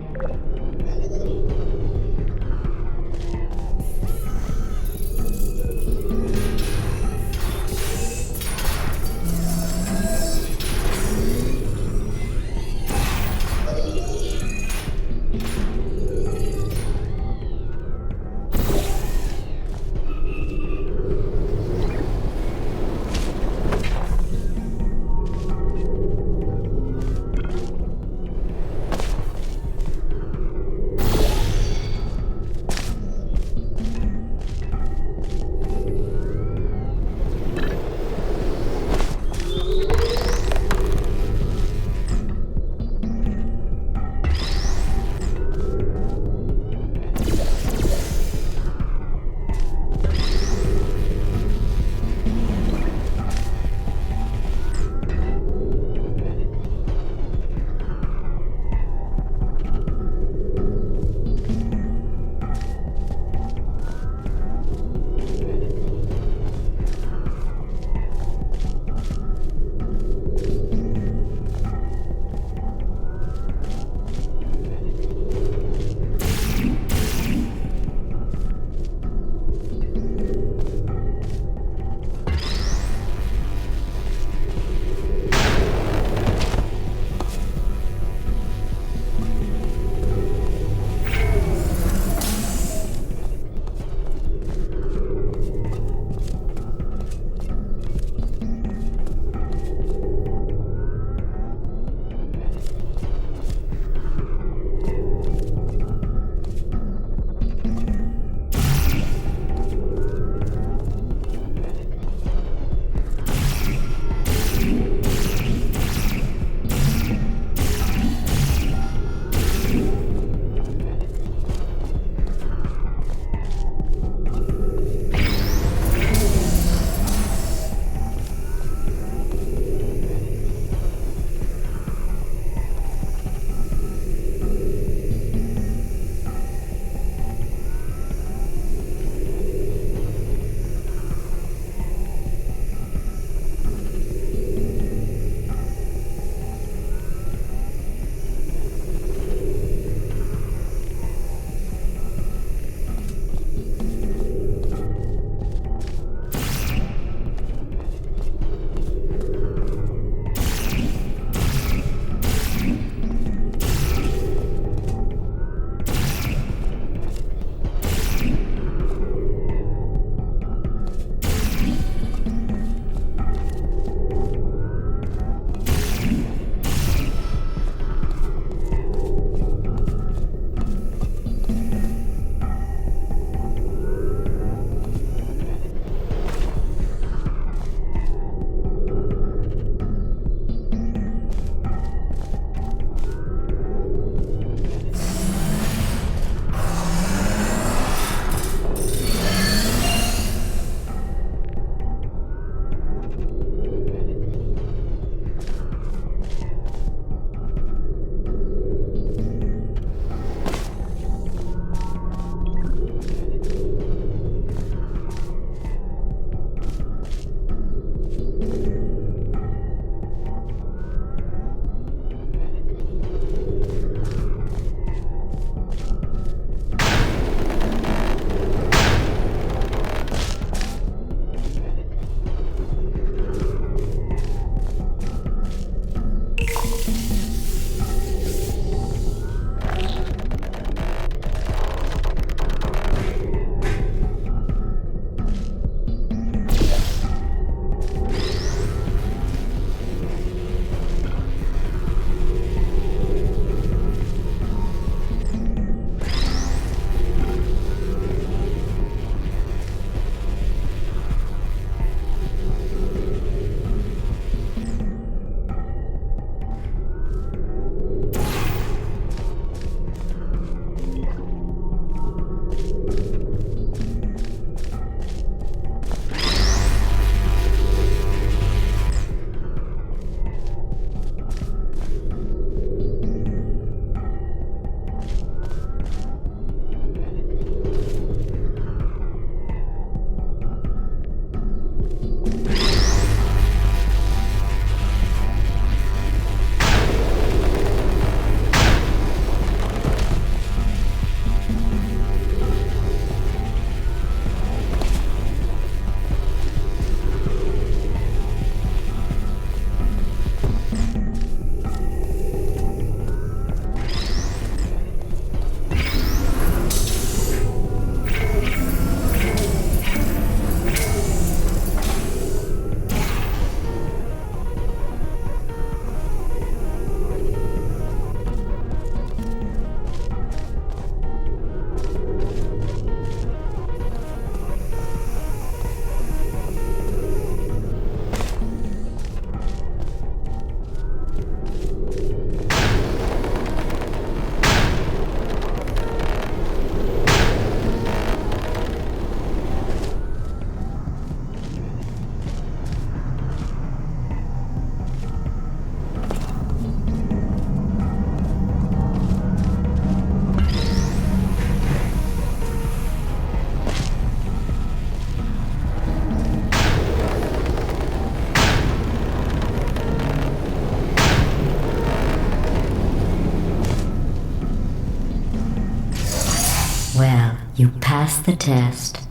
passed the test.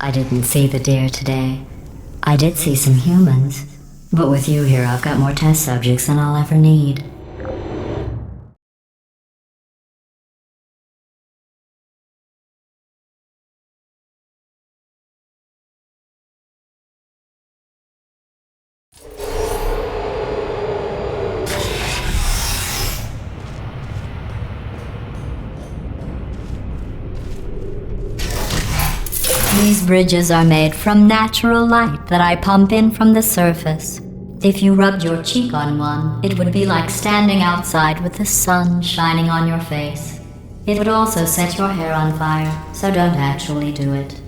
I didn't see the deer today. I did see some humans, but with you here I've got more test subjects than I'll ever need. These bridges are made from natural light that I pump in from the surface. If you rubbed your cheek on one, it would be like standing outside with the sun shining on your face. It would also set your hair on fire, so don't actually do it.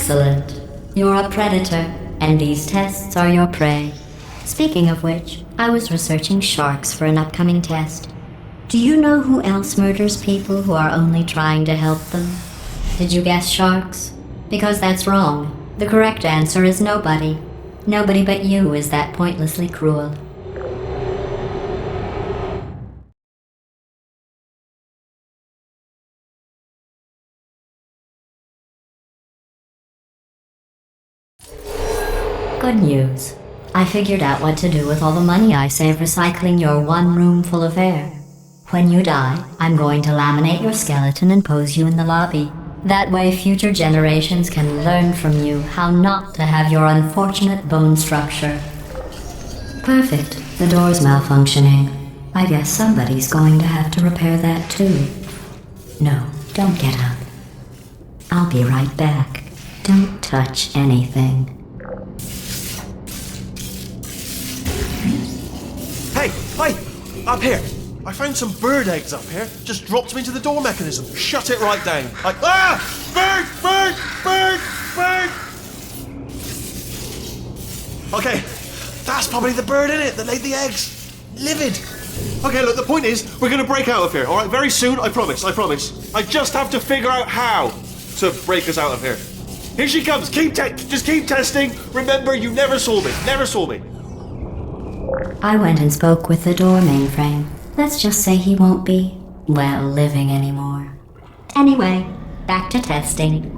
Excellent. You're a predator, and these tests are your prey. Speaking of which, I was researching sharks for an upcoming test. Do you know who else murders people who are only trying to help them? Did you guess sharks? Because that's wrong. The correct answer is nobody. Nobody but you is that pointlessly cruel. Good news. I figured out what to do with all the money I save recycling your one room full of air. When you die, I'm going to laminate your skeleton and pose you in the lobby. That way future generations can learn from you how not to have your unfortunate bone structure. Perfect. The door's malfunctioning. I guess somebody's going to have to repair that too. No, don't get up. I'll be right back. Don't touch anything. Hey! Up here! I found some bird eggs up here. Just dropped them into the door mechanism. Shut it right down. Bird! Okay, that's probably the bird in it that laid the eggs. Livid. Okay, look, the point is, we're gonna break out of here, alright? Very soon, I promise. I just have to figure out how to break us out of here. Here she comes. Just keep testing. Remember, you never saw me. I went and spoke with the door mainframe. Let's just say he won't be, well, living anymore. Anyway, back to testing.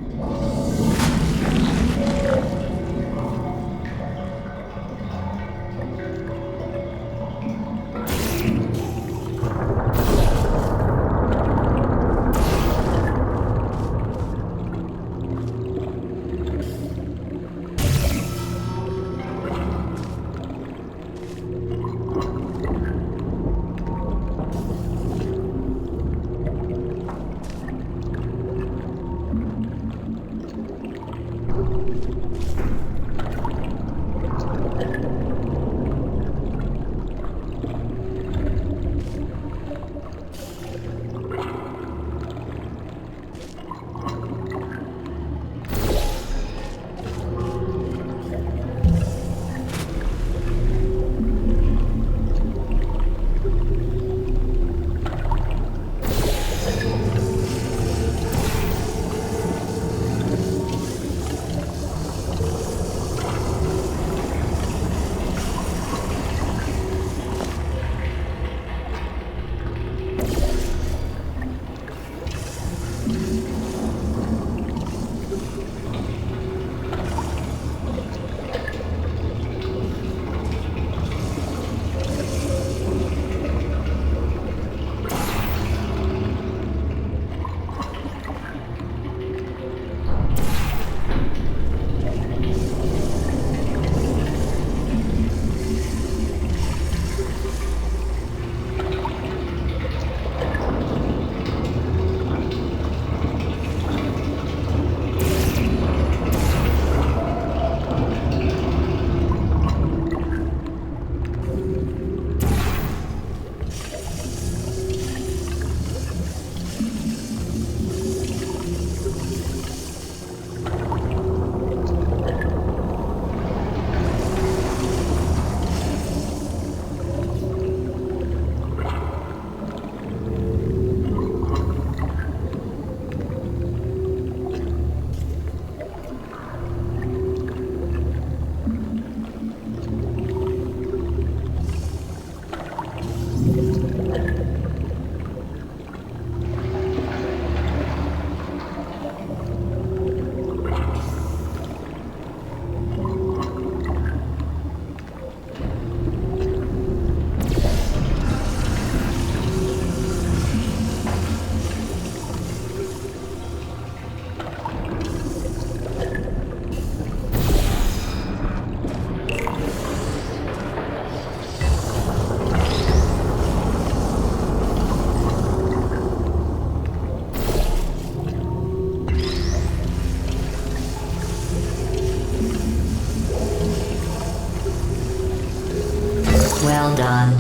Well done.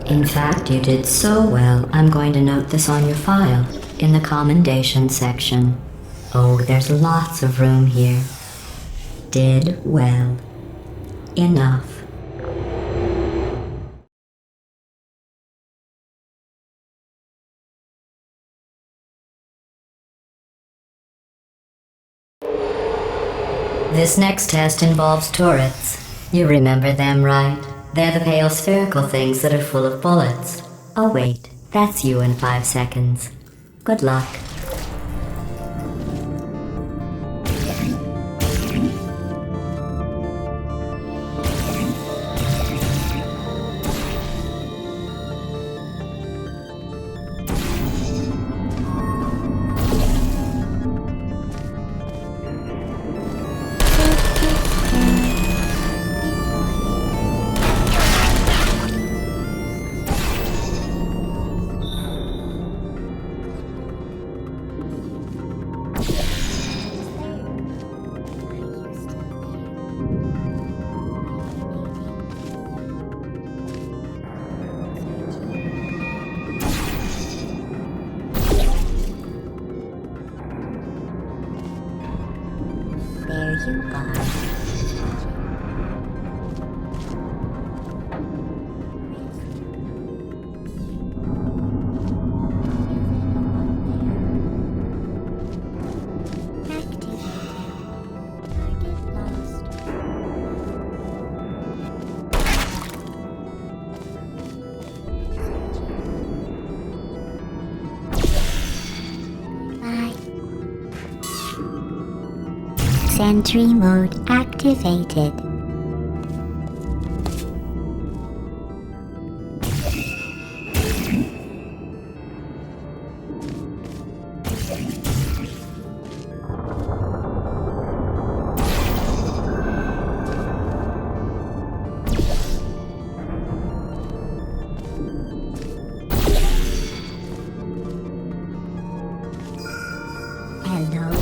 In fact, you did so well, I'm going to note this on your file, in the commendation section. Oh, there's lots of room here. did well. Enough. This next test involves turrets. You remember them, right? They're the pale spherical things that are full of bullets. Oh wait, that's you in 5 seconds. Good luck. There you are. Sentry mode activated. Hello.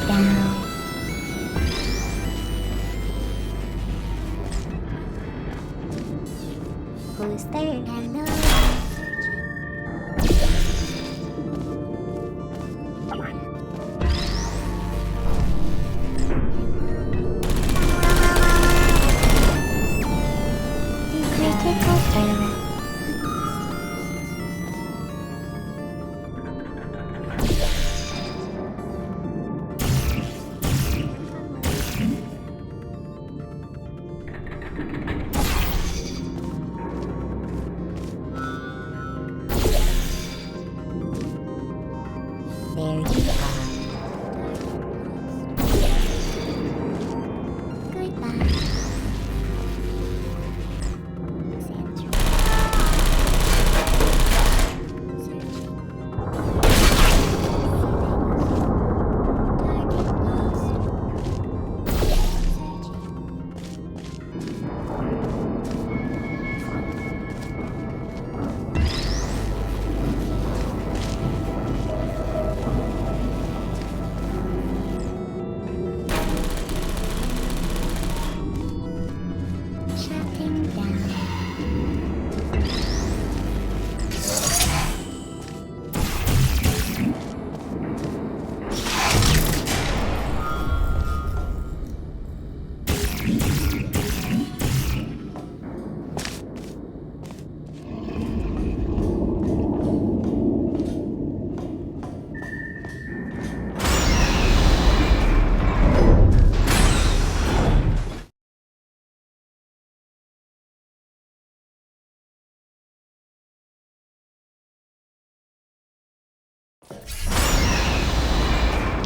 Down. Who's there? Hello. Critical error.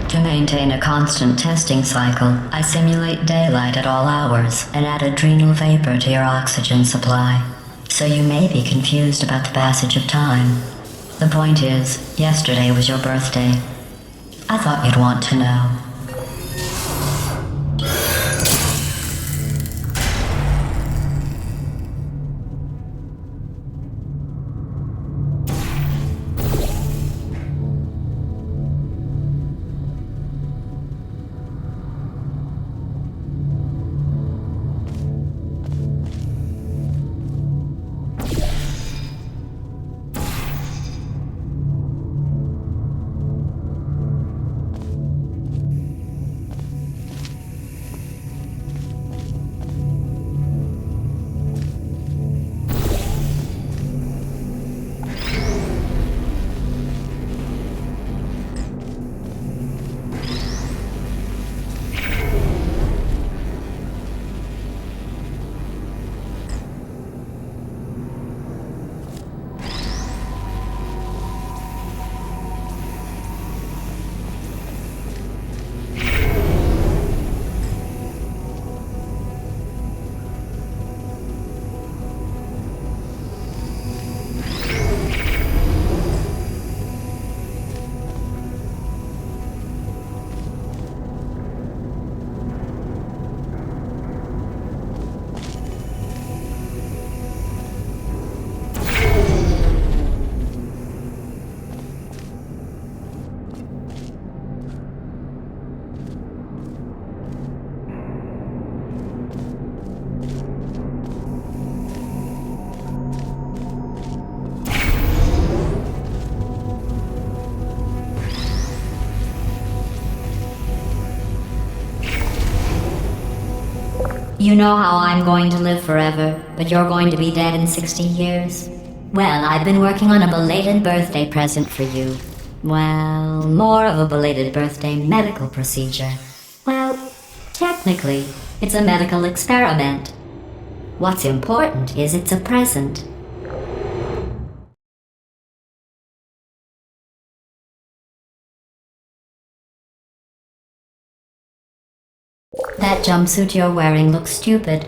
To maintain a constant testing cycle, I simulate daylight at all hours and add adrenal vapor to your oxygen supply. So you may be confused about the passage of time. The point is, yesterday was your birthday. I thought you'd want to know. You know how I'm going to live forever, but you're going to be dead in 60 years? Well, I've been working on a belated birthday present for you. Well, more of a belated birthday medical procedure. Well, technically, it's a medical experiment. What's important is it's a present. That jumpsuit you're wearing looks stupid.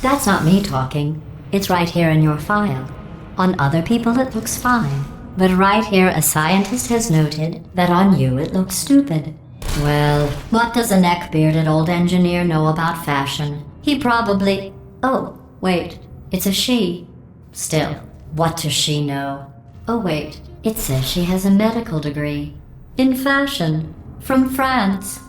That's not me talking. It's right here in your file. On other people it looks fine. But right here a scientist has noted that on you it looks stupid. Well, what does a neck-bearded old engineer know about fashion? He probably... Oh, wait. It's a she. Still, what does she know? Oh wait, it says she has a medical degree. In fashion. From France.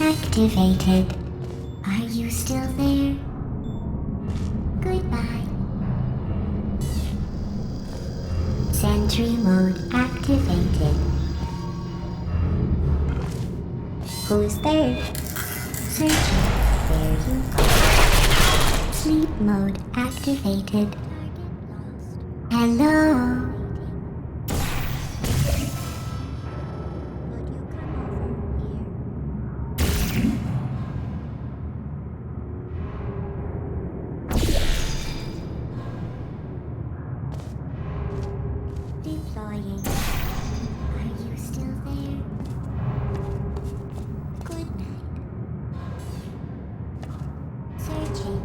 Activated. Are you still there? Goodbye. Sentry mode activated. Who's there? Searching. There you go. Sleep mode activated. Hello. Deploying. Are you still there? Good night. Searching.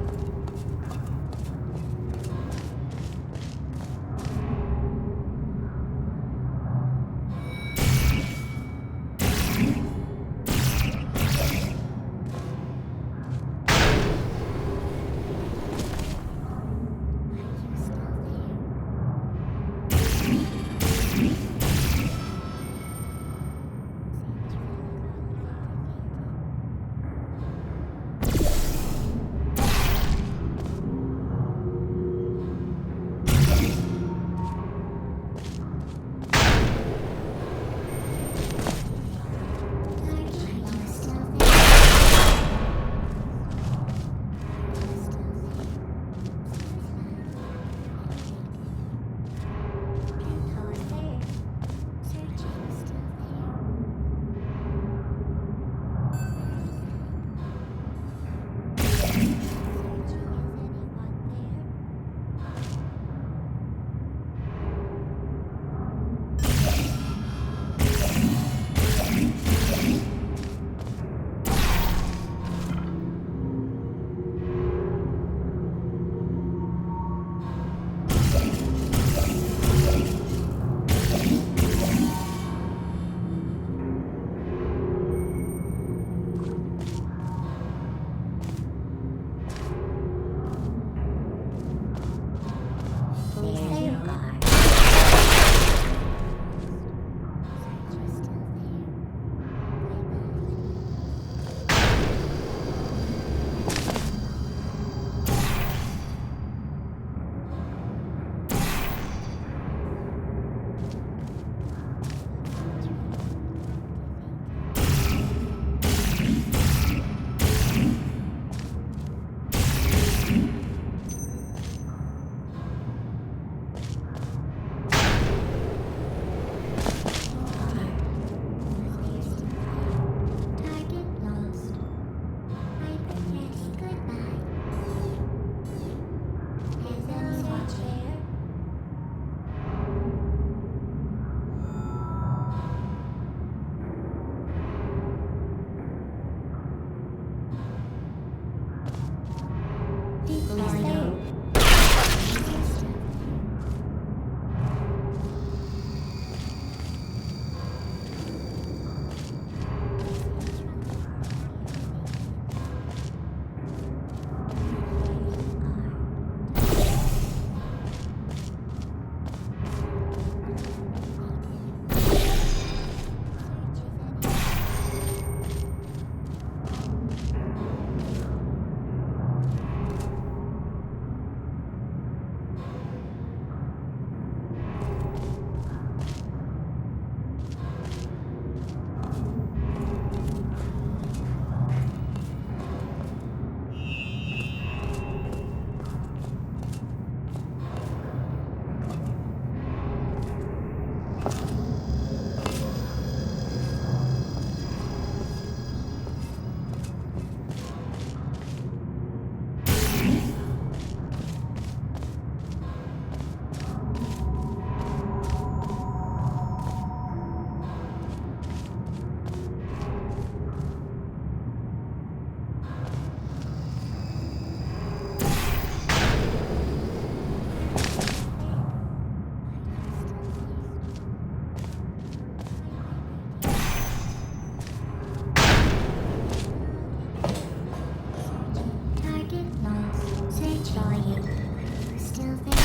Saw you. Are you still there?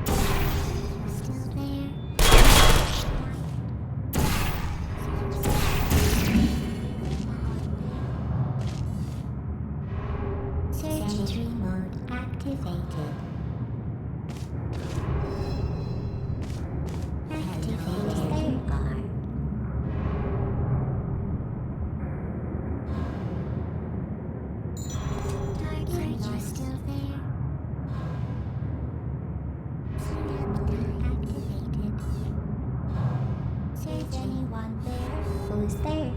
Are you still there? Sentry mode activated. Activated. There you are. Target, are you still there? Activated. Is anyone there? Who's there?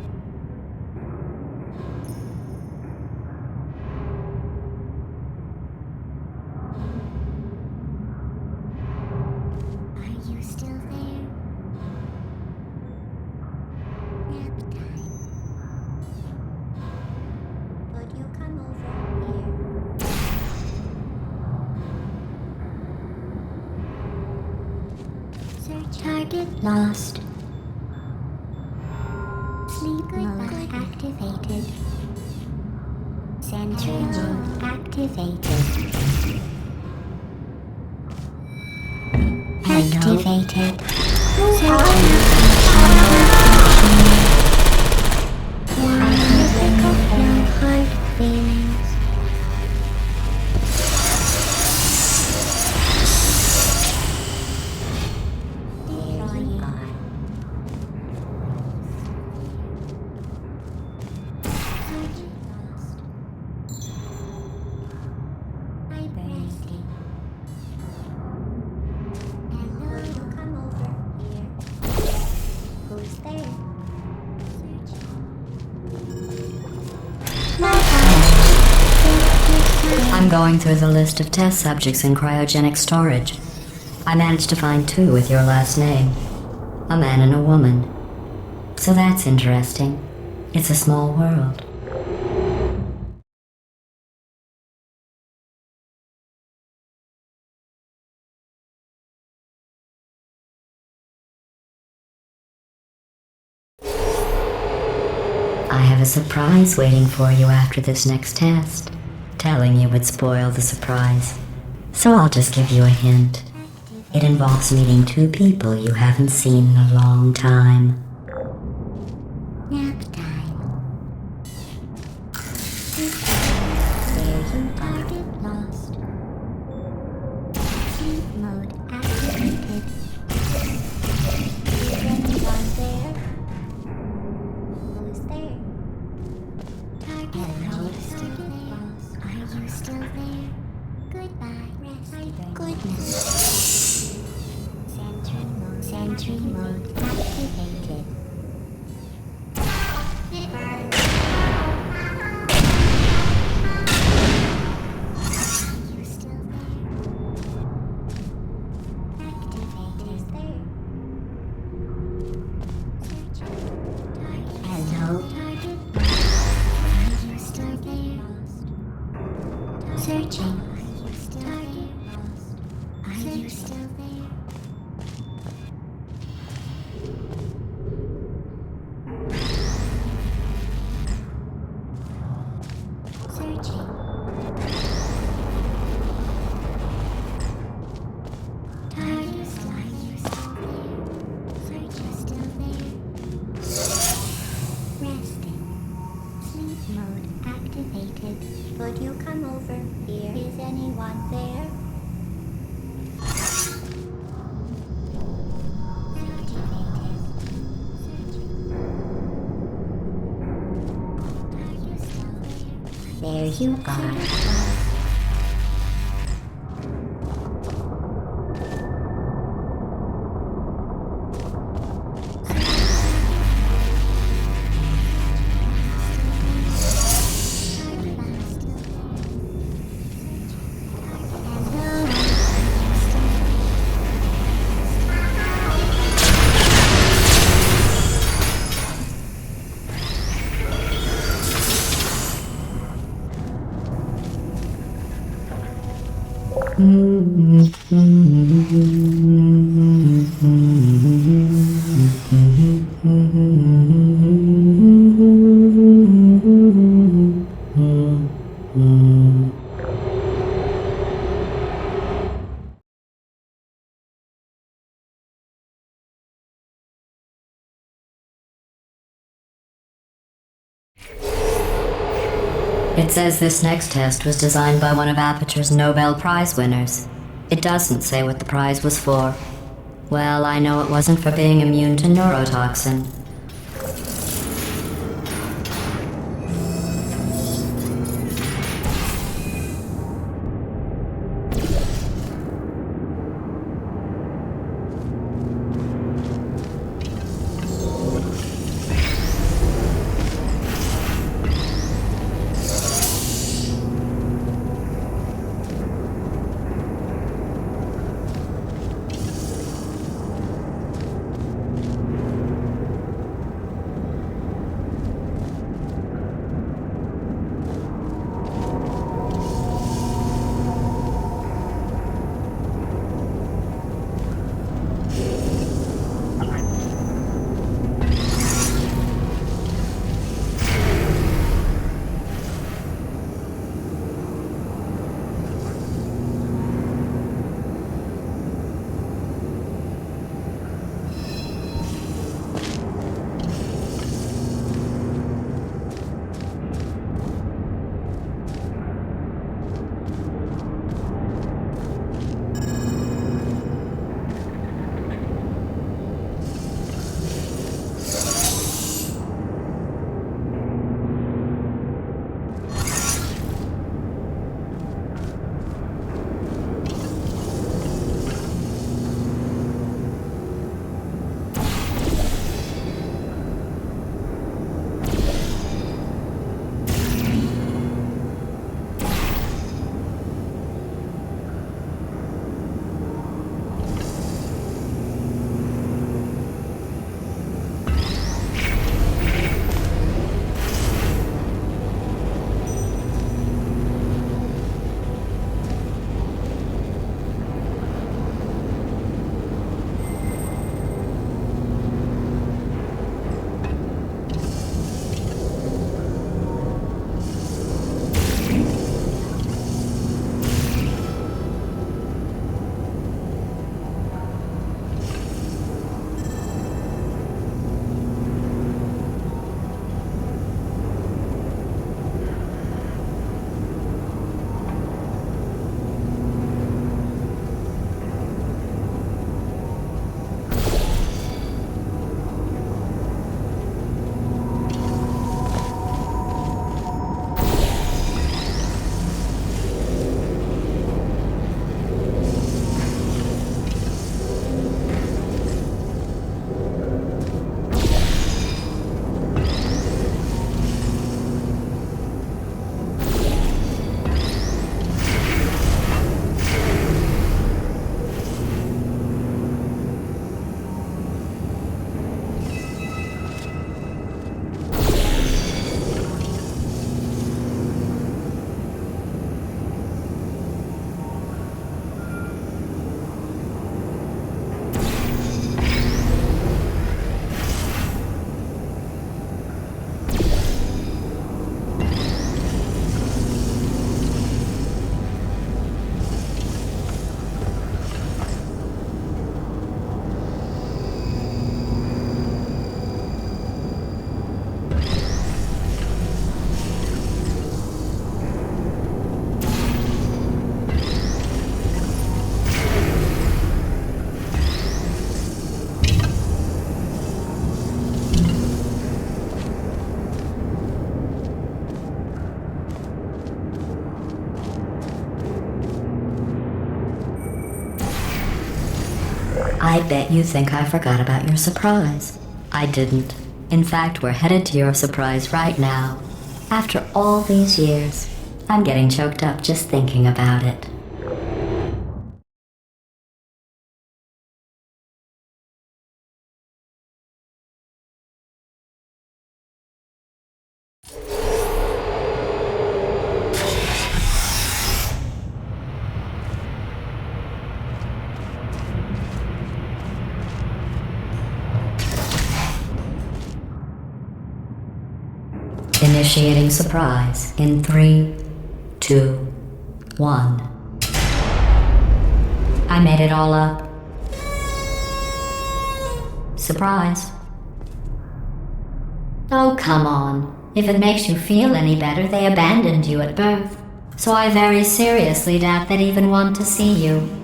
Are you still there? Nap time. Would you come over here? Search target lost. Sleep mode activated. Sentry mode activated. Activated. Heart feelings. There you are. Vibrating. Hello, come over here. Who's there? I'm going through the list of test subjects in cryogenic storage. I managed to find 2 with your last name. A man and a woman. So that's interesting. It's a small world. I have a surprise waiting for you after this next test. Telling you would spoil the surprise. So I'll just give you a hint. It involves meeting 2 people you haven't seen in a long time. Nap time. There you target lost. Sleep mode activated. Is anyone there? Who's there? Target lost. Are you still there? Goodbye. Rest. Goodness. Sentry mode activated. Searching. Are you still there? Searching. Are you still there? Search, you still there? Resting. Sleep mode activated. Would you come over here? Is anyone there? Activated. Are you still there? There you are. It says this next test was designed by one of Aperture's Nobel Prize winners. It doesn't say what the prize was for. Well, I know it wasn't for being immune to neurotoxin. I bet you think I forgot about your surprise. I didn't. In fact, we're headed to your surprise right now. After all these years, I'm getting choked up just thinking about it. Initiating surprise in 3, 2, 1. I made it all up. Surprise. Oh, come on. If it makes you feel any better, they abandoned you at birth. So I very seriously doubt they'd even want to see you.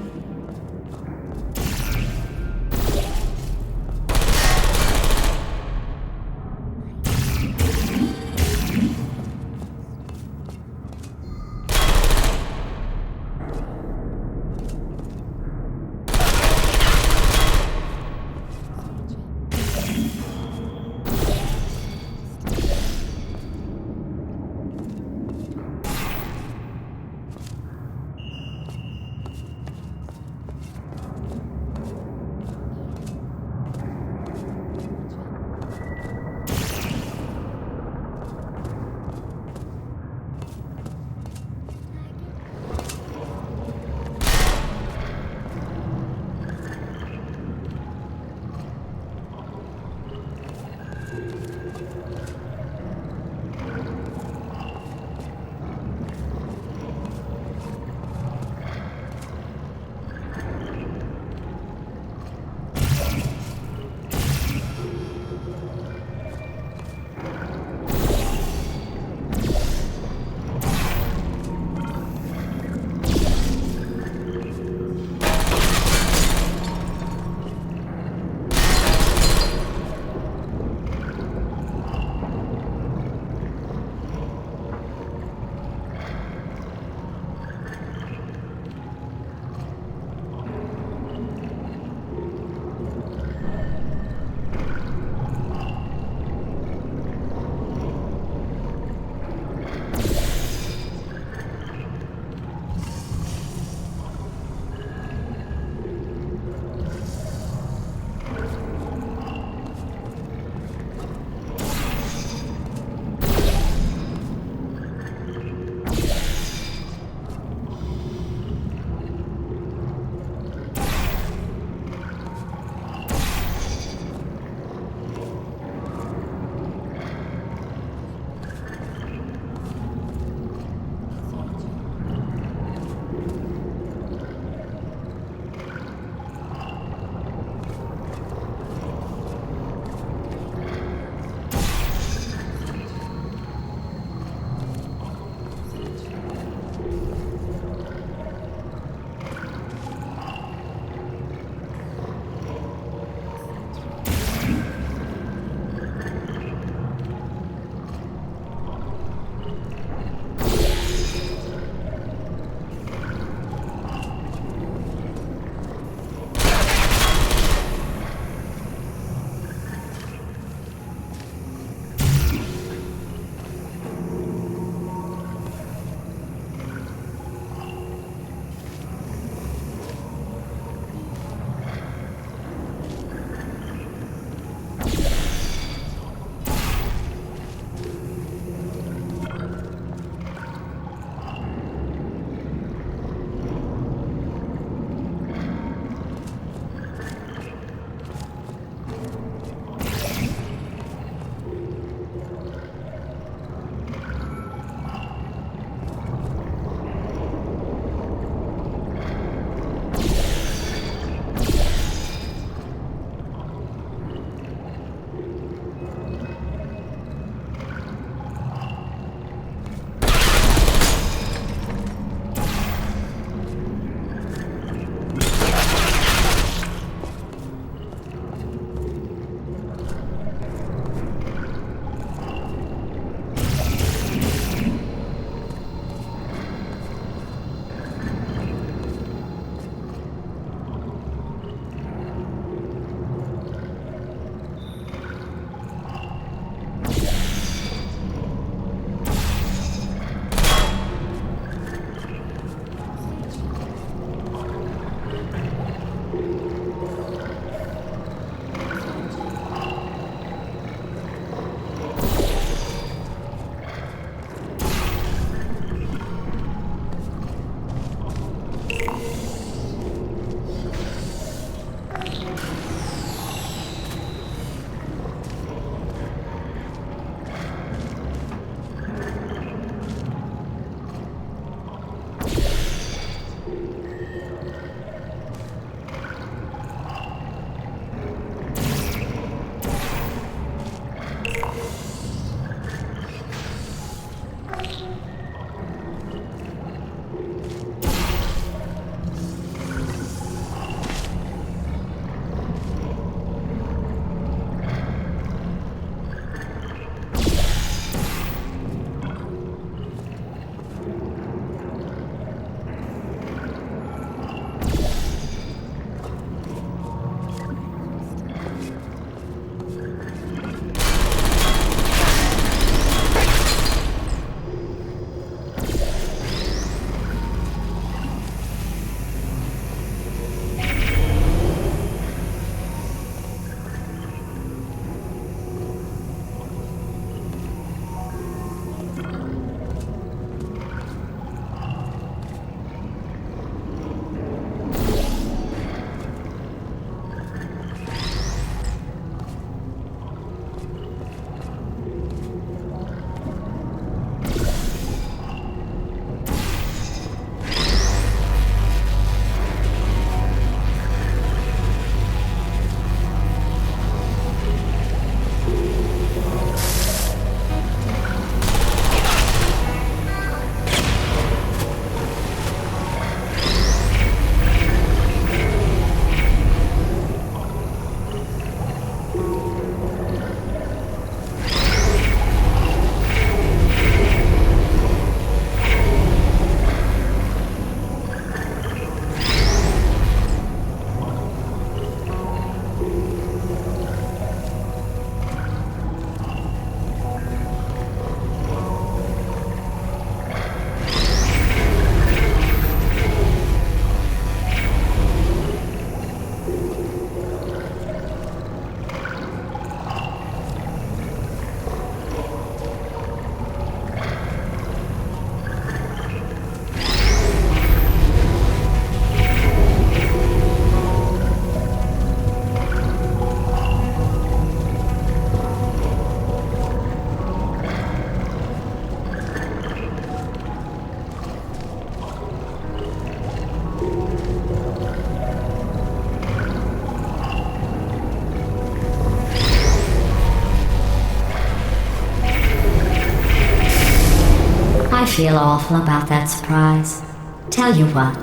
feel awful about that surprise. Tell you what,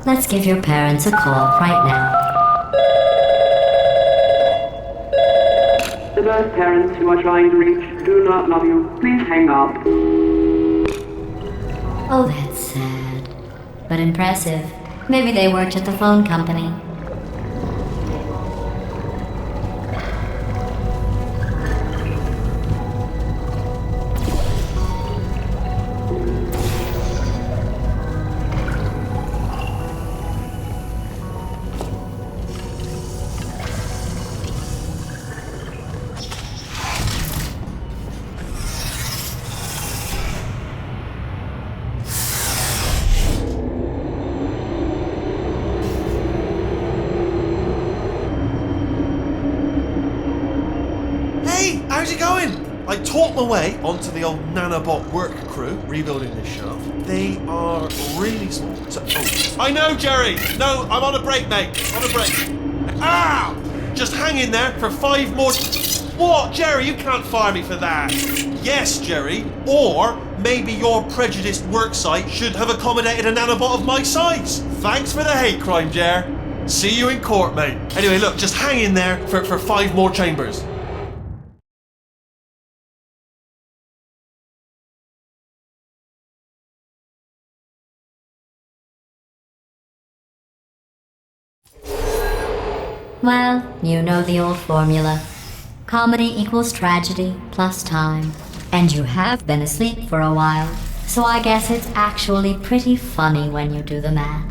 let's give your parents a call right now. The birth parents you are trying to reach do not love you. Please hang up. Oh, that's sad. But impressive. Maybe they worked at the phone company. How's it going? I talked my way onto the old nanobot work crew rebuilding this shaft. They are really small. I know, Jerry! No, I'm on a break, mate. On a break. Ow! Just hang in there for 5 more... What? Jerry, you can't fire me for that. Yes, Jerry. Or maybe your prejudiced work site should have accommodated a nanobot of my size. Thanks for the hate crime, Jer. See you in court, mate. Anyway, look, just hang in there for 5 more chambers. Well, you know the old formula. Comedy equals tragedy plus time. And you have been asleep for a while, so I guess it's actually pretty funny when you do the math.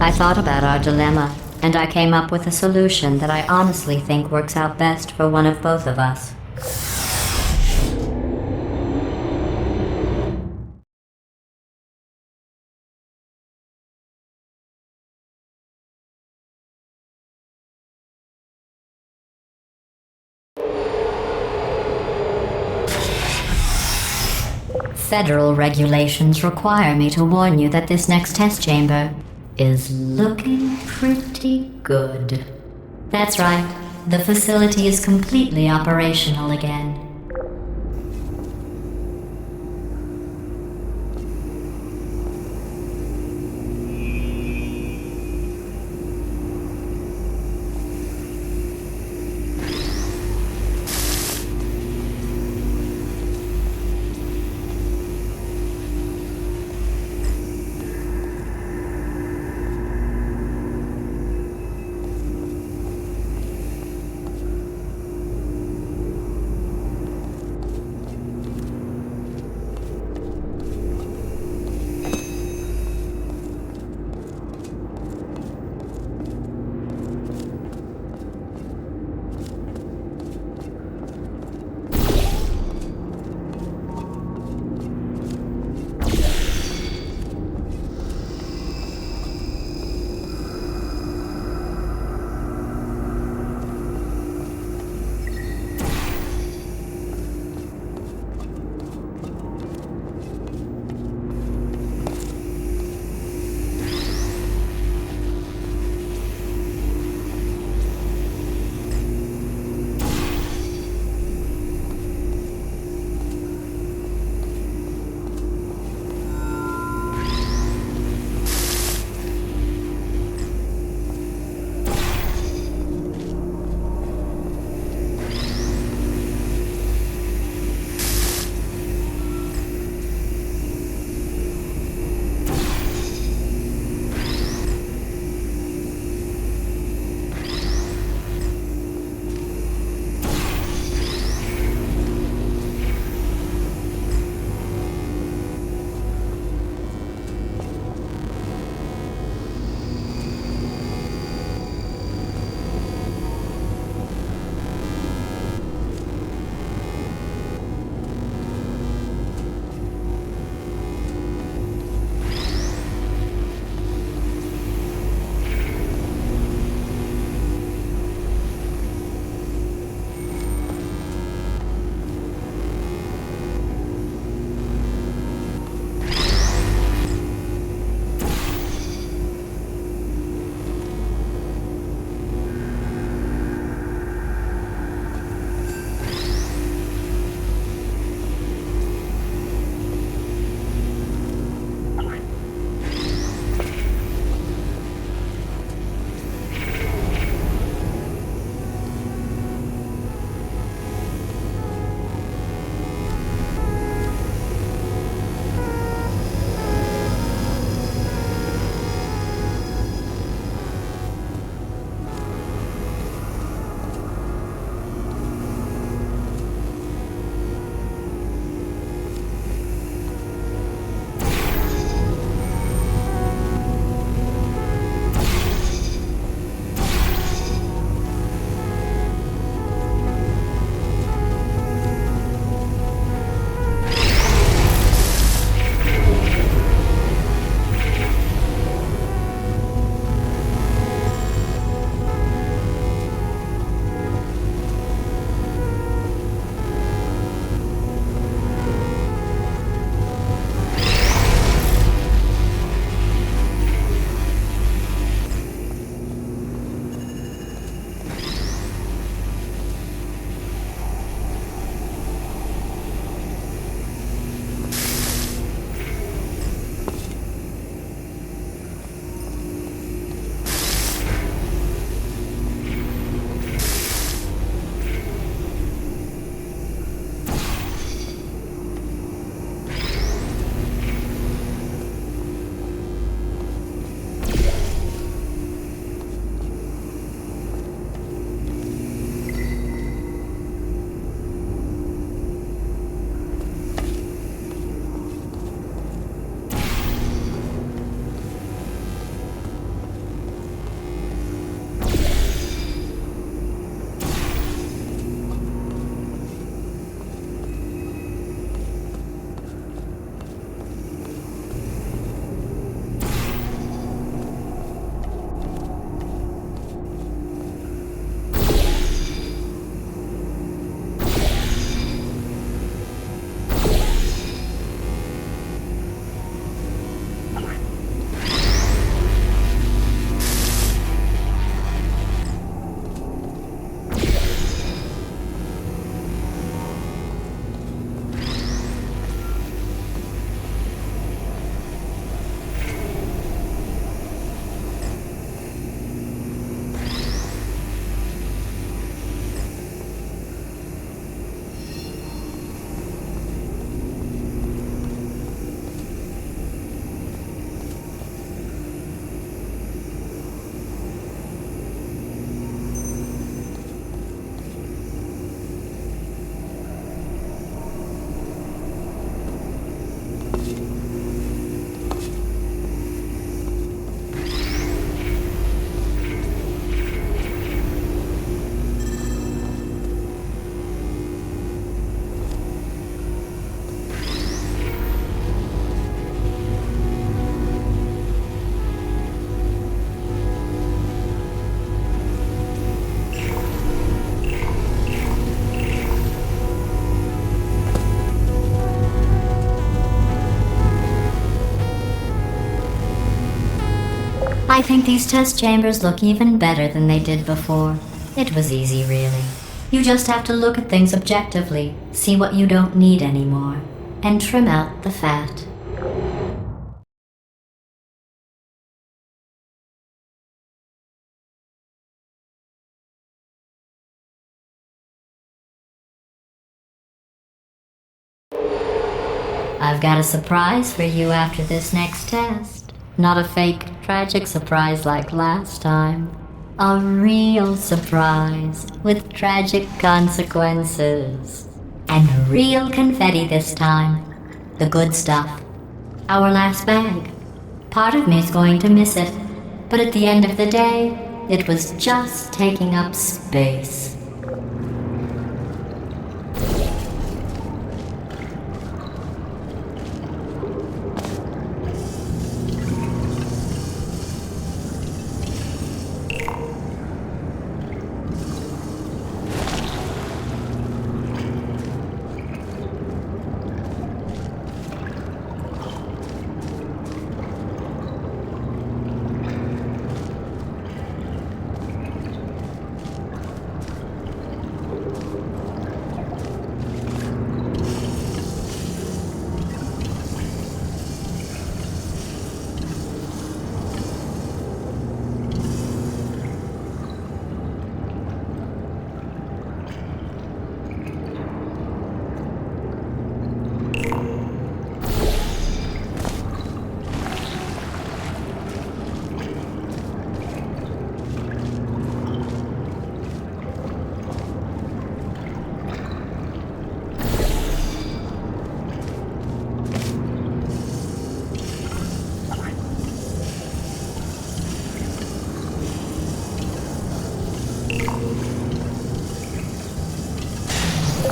I thought about our dilemma, and I came up with a solution that I honestly think works out best for one of both of us. Federal regulations require me to warn you that this next test chamber is looking pretty good. That's right, the facility is completely operational again. I think these test chambers look even better than they did before. It was easy, really. You just have to look at things objectively, see what you don't need anymore, and trim out the fat. I've got a surprise for you after this next test. Not a fake, tragic surprise like last time. A real surprise with tragic consequences. And real confetti this time. The good stuff. Our last bag. Part of me's going to miss it. But at the end of the day, it was just taking up space.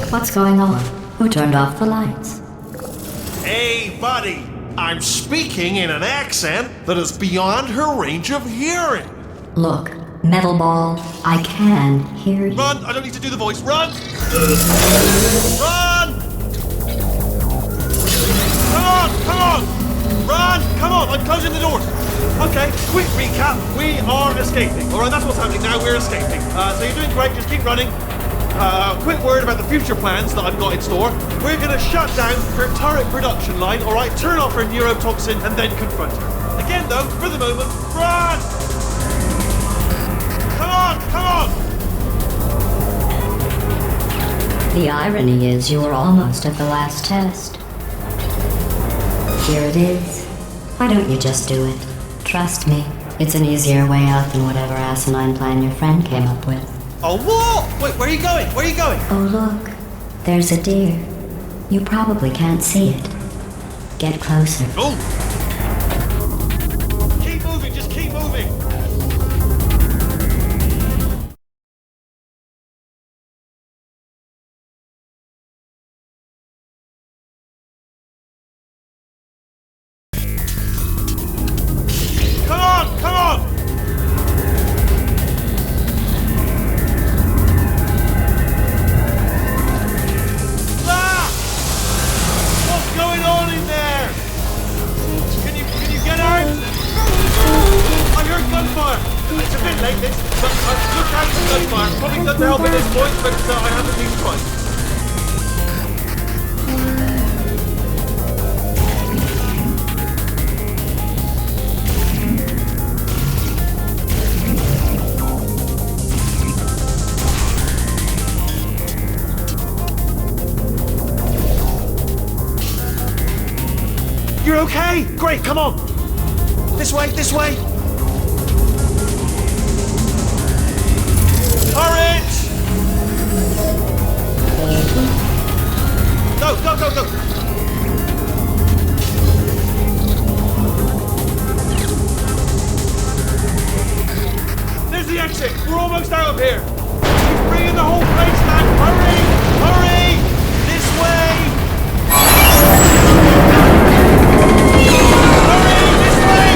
What's going on? Who turned off the lights? Hey, buddy! I'm speaking in an accent that is beyond her range of hearing. Look, Metal Ball, I can hear you. Run! I don't need to do the voice. Run! Run! Come on! Come on! Run! Come on! I'm closing the doors. Okay, quick recap. We are escaping. Alright, that's what's happening now. We're escaping. So you're doing great. Just keep running. Quick word about the future plans that I've got in store. We're going to shut down her turret production line, alright? Turn off her neurotoxin and then confront her. Again, though, for the moment, run! Come on! Come on! The irony is you were almost at the last test. Here it is. Why don't you just do it? Trust me, it's an easier way out than whatever asinine plan your friend came up with. Oh, what? Wait, where are you going? Where are you going? Oh, look. There's a deer. You probably can't see it. Get closer. Oh! Keep moving, just keep moving! Come on, come on! It's a bit late, this, but look out for gunfire. Probably doesn't help at this point, but I haven't been twice. You're okay? Great, come on! This way, this way! Courage! Go, go, go, go! There's the exit! We're almost out of here! He's bringing the whole place back! Hurry! Hurry! This way! Hurry! This way!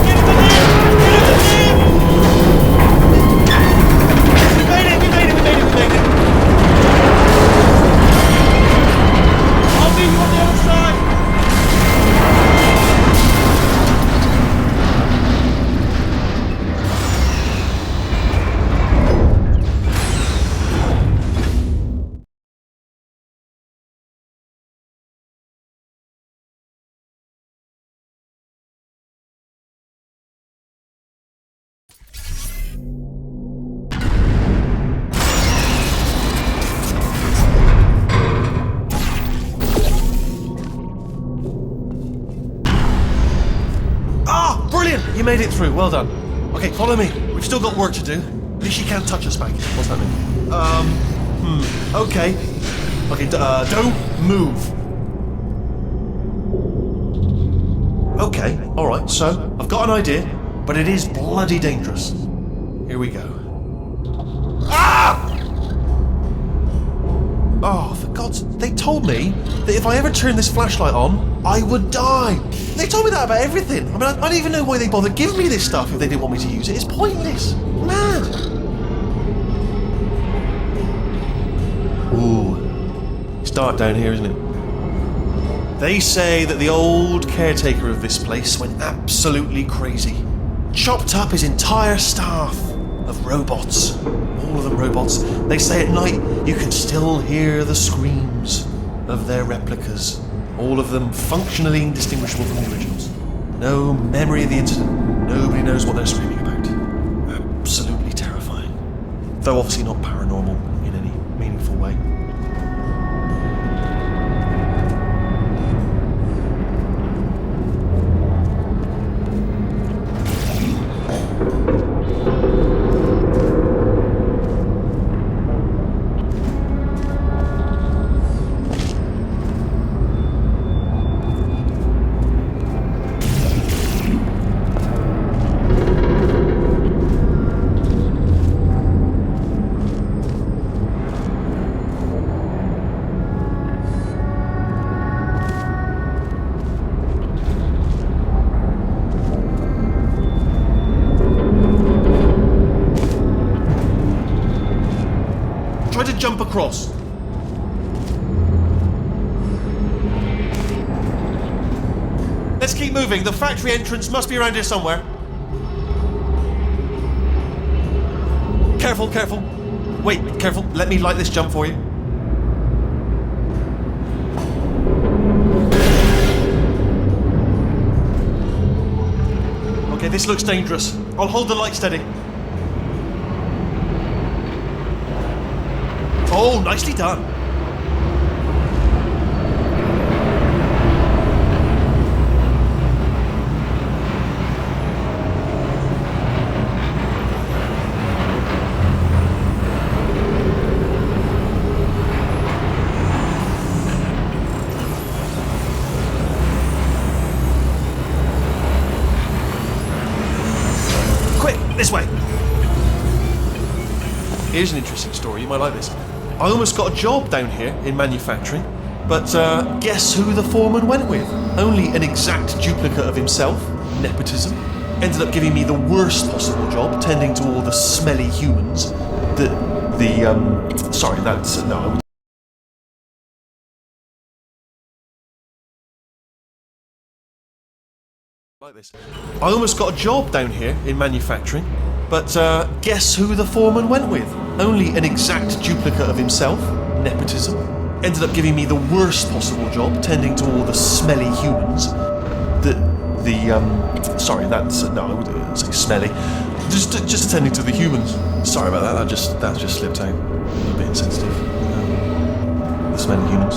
Get in the lift! Get in the lift! We made it! We made it! We made it! We made it! I'll meet you on the other side! Ah, brilliant! You made it through. Well done. Okay, follow me. We've still got work to do. At least she can't touch us back. What's happening? Okay. Okay, don't move. Okay, alright, so I've got an idea, but it is bloody dangerous. Here we go. Ah! Oh, for God's... They told me that if I ever turned this flashlight on, I would die. They told me that about everything. I mean, I don't even know why they bothered giving me this stuff if they didn't want me to use it. It's pointless. Man. Ooh. It's dark down here, isn't it? They say that the old caretaker of this place went absolutely crazy. Chopped up his entire staff of robots. All of them robots. They say at night you can still hear the screams of their replicas. All of them functionally indistinguishable from the originals. No memory of the incident. Nobody knows what they're screaming about. Absolutely terrifying. Though obviously not paranormal in any meaningful way. Try to jump across. Let's keep moving. The factory entrance must be around here somewhere. Careful, careful. Wait, careful. Let me light this jump for you. Okay, this looks dangerous. I'll hold the light steady. Oh, nicely done. Quick, this way. Here's an interesting story. You might like this. I almost got a job down here in manufacturing, but guess who the foreman went with? Only an exact duplicate of himself, nepotism. Ended up giving me the worst possible job, tending to all the smelly humans. Sorry, that's... no, I would... like this. I almost got a job down here in manufacturing, but guess who the foreman went with? Only an exact duplicate of himself, nepotism. Ended up giving me the worst possible job, tending to all the smelly humans. Sorry, that's... no, I wouldn't say smelly. Just attending to the humans. Sorry about that, that just slipped out. A bit insensitive. The smelly humans.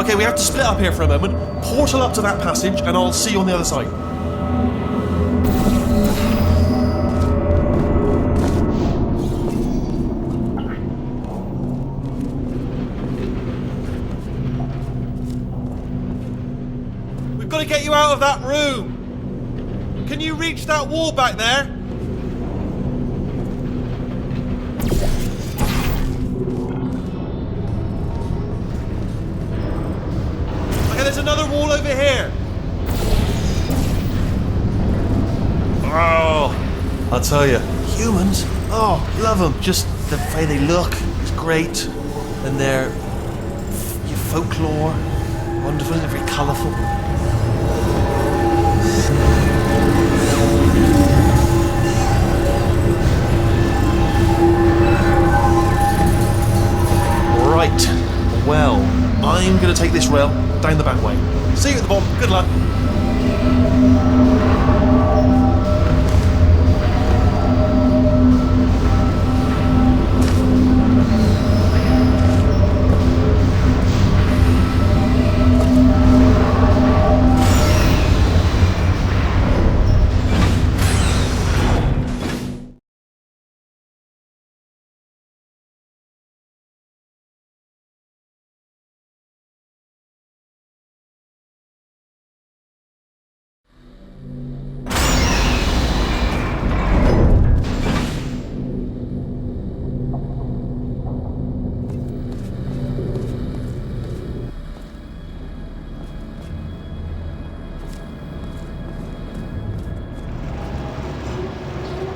Okay, we have to split up here for a moment. Portal up to that passage, and I'll see you on the other side. Got to get you out of that room. Can you reach that wall back there? Okay, there's another wall over here. Oh, I'll tell you, humans, oh, love them. Just the way they look is great. And their folklore, wonderful, they're very colourful. Right, well, I'm going to take this rail down the back way. See you at the bottom, good luck.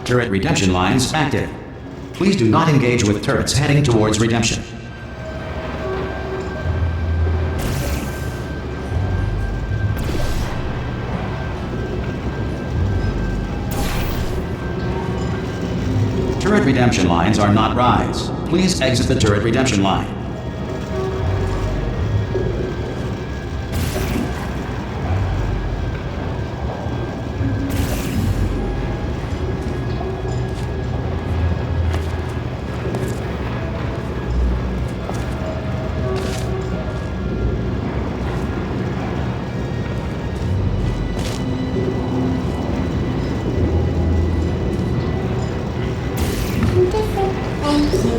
Turret redemption lines active. Please do not engage with turrets heading towards redemption. Turret redemption lines are not rides. Please exit the turret redemption line. Thank you.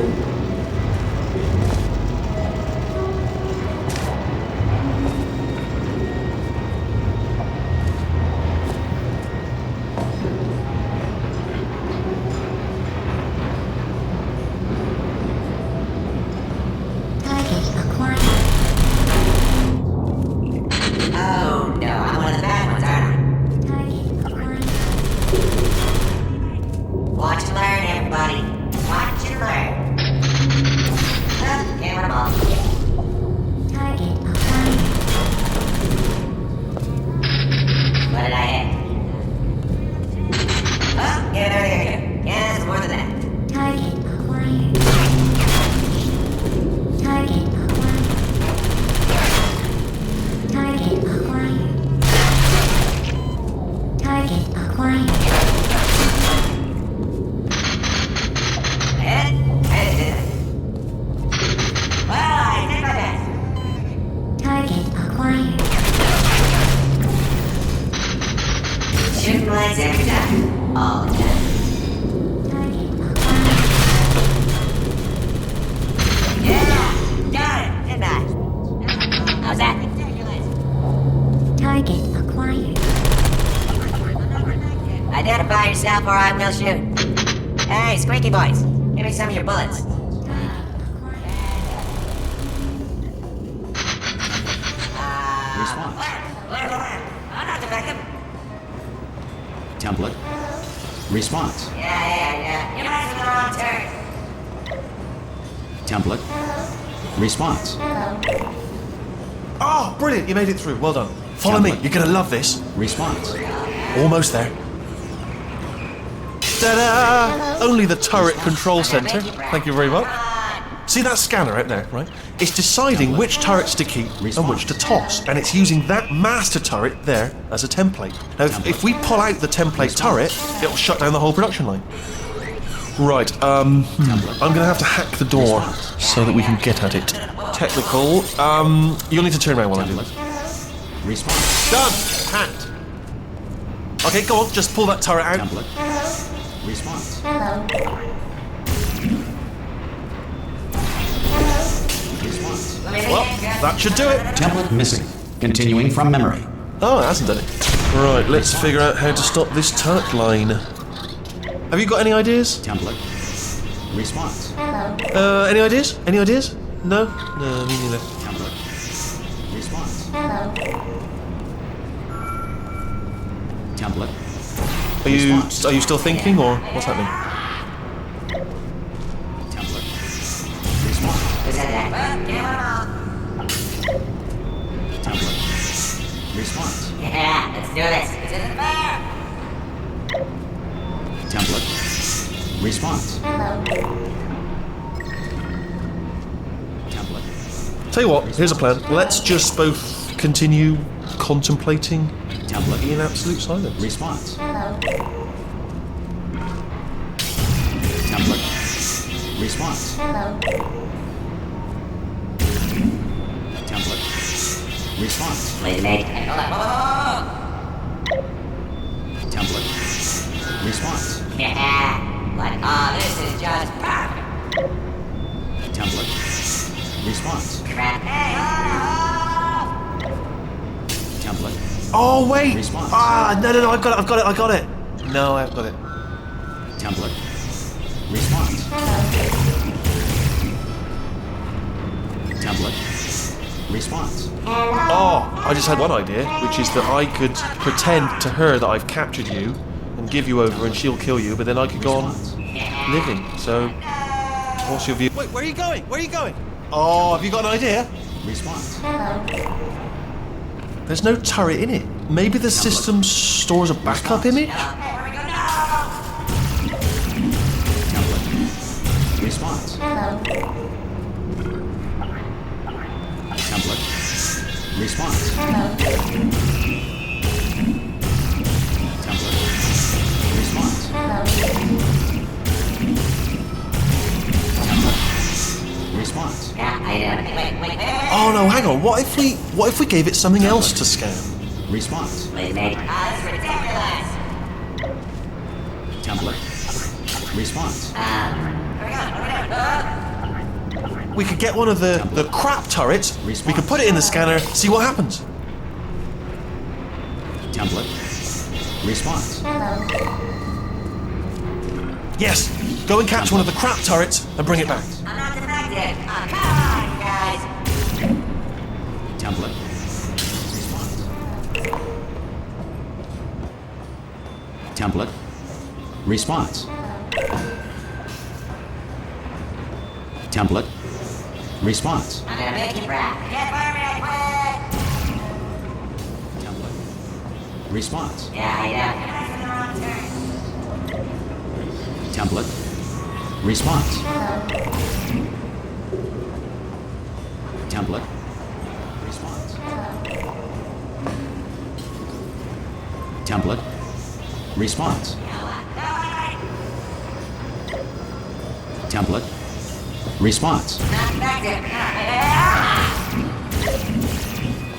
Target acquired. Oh no, I'm one of the bad ones, aren't Target acquired. I? Watch and learn, everybody. Watch and learn. Oh, can't run them all. Target acquired. What did I hit? Oh, there. Yeah, there's more than that. Target acquired. Target acquired. Target acquired. Target acquired. I did it. Well, I did my best. Target acquired. Shooting lights every time. All the time. Target acquired. Yeah! Got it! Didn't I? How's that? Target acquired. Identify yourself or I will shoot. Hey, squeaky boys. Give me some of your bullets. Response. I'm not defective. Template. Response. Yeah. You might have the wrong turn. Template. Response. Oh, brilliant! You made it through. Well done. Follow me. You're gonna love this. Response. Almost there. Ta-da! Only the turret control center. Thank you very much. See that scanner out there, right? It's deciding which turrets to keep and which to toss, and it's using that master turret there as a template. Now, if we pull out the template turret, it'll shut down the whole production line. Right, I'm gonna have to hack the door so that we can get at it. Technical, you'll need to turn around while I do this. Response. Done! Hacked. Okay, go on, just pull that turret out. Template. Response. Hello. Response. Well, that should do it. Template missing. Continuing from memory. Oh, it hasn't done it. Right, let's figure out how to stop this turret line. Have you got any ideas? Template. Response. Hello. Any ideas? Any ideas? No? No, me neither. Template. Response. Hello. Template. Are you still thinking, or what's happening? Template. Response. Who said that? Well, Template. Response. yeah, let's do this. This isn't fair. Template. Response. Hello. Template. Tell you what, here's a plan. Let's just both continue contemplating Template. in absolute silence. Response. Hello. Template. Response. Hello. Template. Response. Please make. Hey, hold on. Whoa. Template. Response. Yeah. Like, oh, this is just perfect. Template. Response. Crap. Hey, hold on. Template. Oh wait! Response. No, I got it. No, I've got it. Template. Response. Template. Response. Oh, I just had one idea, which is that I could pretend to her that I've captured you, and and give you over and she'll kill you, but then I could go on living. So, what's your view? Wait, where are you going? Where are you going? Oh, have you got an idea? Response. There's no turret in it. Maybe the system stores a backup image? Template. Response. Template. Response. Template. Response. Template. Response. Wait. Oh no, hang on. What if we gave it something else to scan? Response. That's ridiculous. Template. Response. We could get one of the crap turrets, we could put it in the scanner, see what happens. Template. Response. Yes, go and catch one of the crap turrets and bring it back. I'm not defective. Oh, come on, guys. Template. Response. Template. Response. Template. Response. I'm gonna make you proud. Can't fire me, I Template. Response. quit. Yeah, I know. That's the wrong turn. Template. Response. Template. Response. Template. Response. Template. Response. Not defective.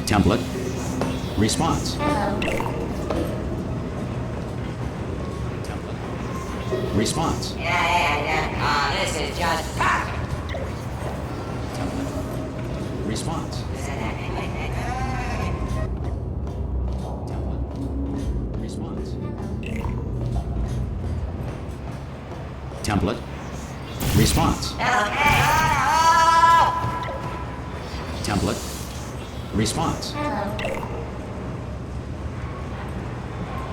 Template. Response. Template. Response. Yeah. Oh, this is just perfect. Template. Response. Template. Response. Template. Response.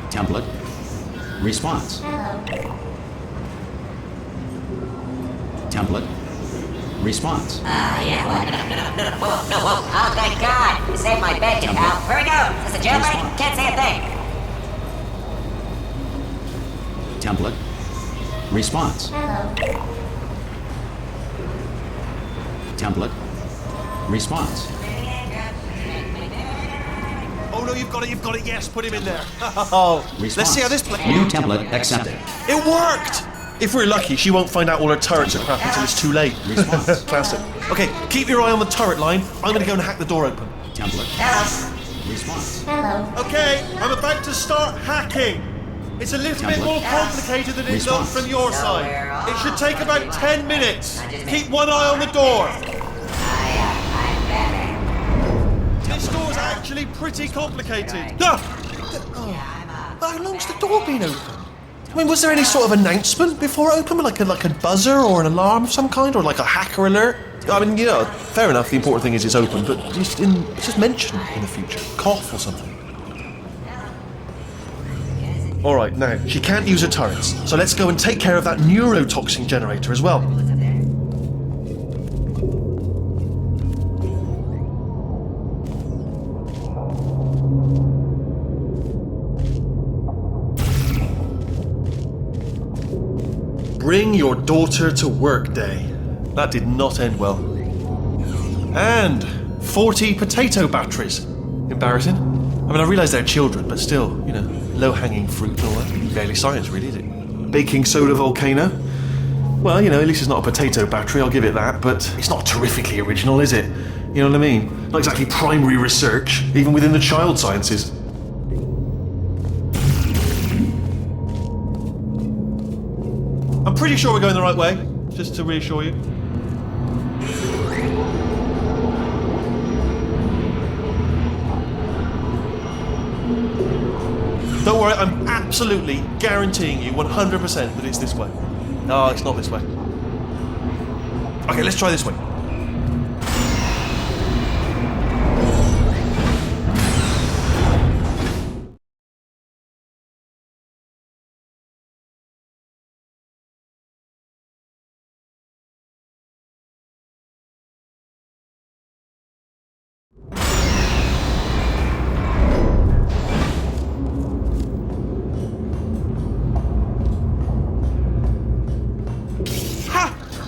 Template. Response. Template. Response. Yeah, what? No. Oh, thank God. You saved my bacon, pal. Where we go? Is this a jailbreak? Can't say a thing. Template. Response. Template. Response. Oh no, you've got it, yes, put him in there. Oh, Response. let's see how this plays. New template accepted. It worked! If we're lucky, she won't find out all her turrets are crap until it's too late. Response. Classic. Okay, keep your eye on the turret line. I'm gonna go and hack the door open. Template. Hello. Response. Okay, I'm about to start hacking. It's a little bit Template. more complicated than it looks Response. from your side. It should take about 10 minutes. Keep one eye on the door. This door's actually pretty complicated. Ah! How long's the door been open? I mean, was there any sort of announcement before it opened? Like a buzzer or an alarm of some kind? Or like a hacker alert? I mean, you know, fair enough, the important thing is it's open, but just mention in the future. Cough or something. Alright, now, she can't use her turrets, so let's go and take care of that neurotoxin generator as well. Bring your daughter to work day. That did not end well. And 40 potato batteries. Embarrassing. I mean, I realise they're children, but still, you know, low-hanging fruit and all that. Barely science, really, is it? Baking soda volcano. Well, you know, at least it's not a potato battery, I'll give it that, but it's not terrifically original, is it? You know what I mean? Not exactly primary research, even within the child sciences. I'm pretty sure we're going the right way, just to reassure you. Don't worry, I'm absolutely guaranteeing you 100% that it's this way. No, it's not this way. Okay, let's try this way.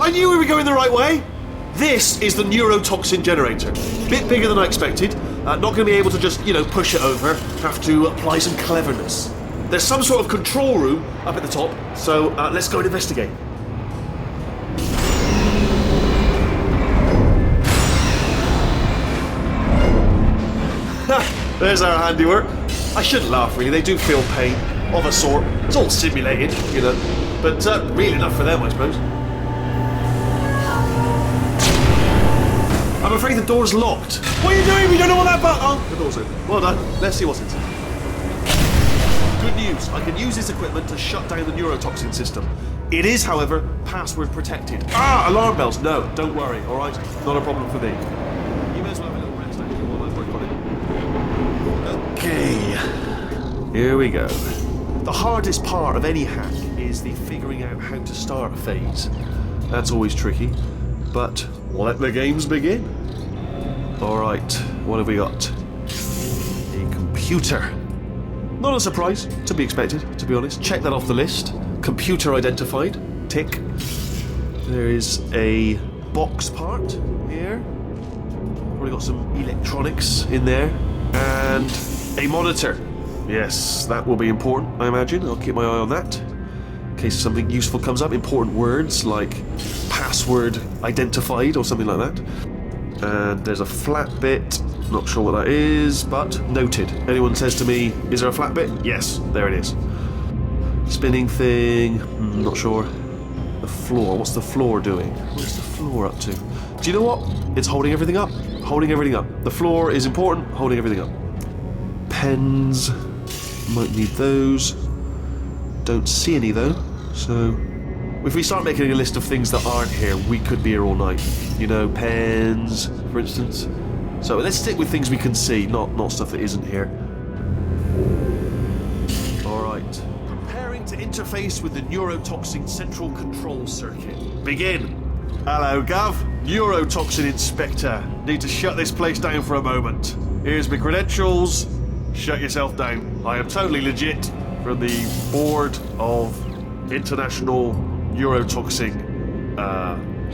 I knew we were going the right way. This is the neurotoxin generator. Bit bigger than I expected. Not going to be able to just, push it over. Have to apply some cleverness. There's some sort of control room up at the top, so let's go and investigate. There's our handiwork. I shouldn't laugh, really. They do feel pain, of a sort. It's all simulated, but real enough for them, I suppose. I'm afraid the door's locked. What are you doing? We don't know what that button... Oh, the door's open. Well done. Let's see what's inside. Good news. I can use this equipment to shut down the neurotoxin system. It is, however, password protected. Alarm bells. No, don't worry, all right? Not a problem for me. You may as well have a little rest, actually, while I work on it. Okay. Here we go. The hardest part of any hack is the figuring out how to start a phase. That's always tricky, but let the games begin. Alright, what have we got? A computer. Not a surprise, to be expected, to be honest. Check that off the list. Computer identified. Tick. There is a box part here. Probably got some electronics in there. And a monitor. Yes, that will be important, I imagine. I'll keep my eye on that. In case something useful comes up. Important words like password identified or something like that. And there's a flat bit. Not sure what that is, but noted. Anyone says to me, is there a flat bit? Yes, there it is. Spinning thing, not sure. The floor, what's the floor doing? What's the floor up to? Do you know what? It's holding everything up. Holding everything up. The floor is important, holding everything up. Pens, might need those. Don't see any though, so... If we start making a list of things that aren't here, we could be here all night. Pens, for instance. So let's stick with things we can see, not stuff that isn't here. Alright. Preparing to interface with the neurotoxin central control circuit. Begin. Hello, Gov. Neurotoxin Inspector. Need to shut this place down for a moment. Here's my credentials. Shut yourself down. I am totally legit from the Board of International Neurotoxin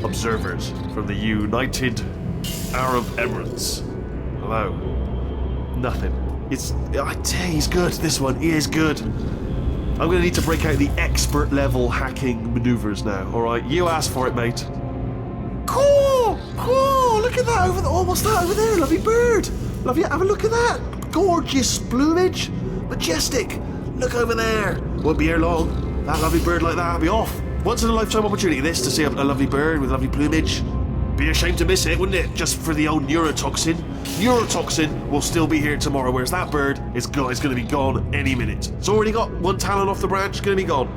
Observers from the United Arab Emirates. Hello. Nothing. I tell you, he's good, this one. He is good. I'm going to need to break out the expert level hacking maneuvers now, alright? You asked for it, mate. Cool! Cool! Look at that over there. Oh, what's that over there? Lovely bird. Lovely. Have a look at that. Gorgeous plumage. Majestic. Look over there. Won't be here long. That lovely bird like that will be off. Once in a lifetime opportunity this to see a lovely bird with lovely plumage. Be a shame to miss it, wouldn't it? Just for the old neurotoxin. Neurotoxin will still be here tomorrow, whereas that bird is going to be gone any minute. It's already got one talon off the branch, going to be gone.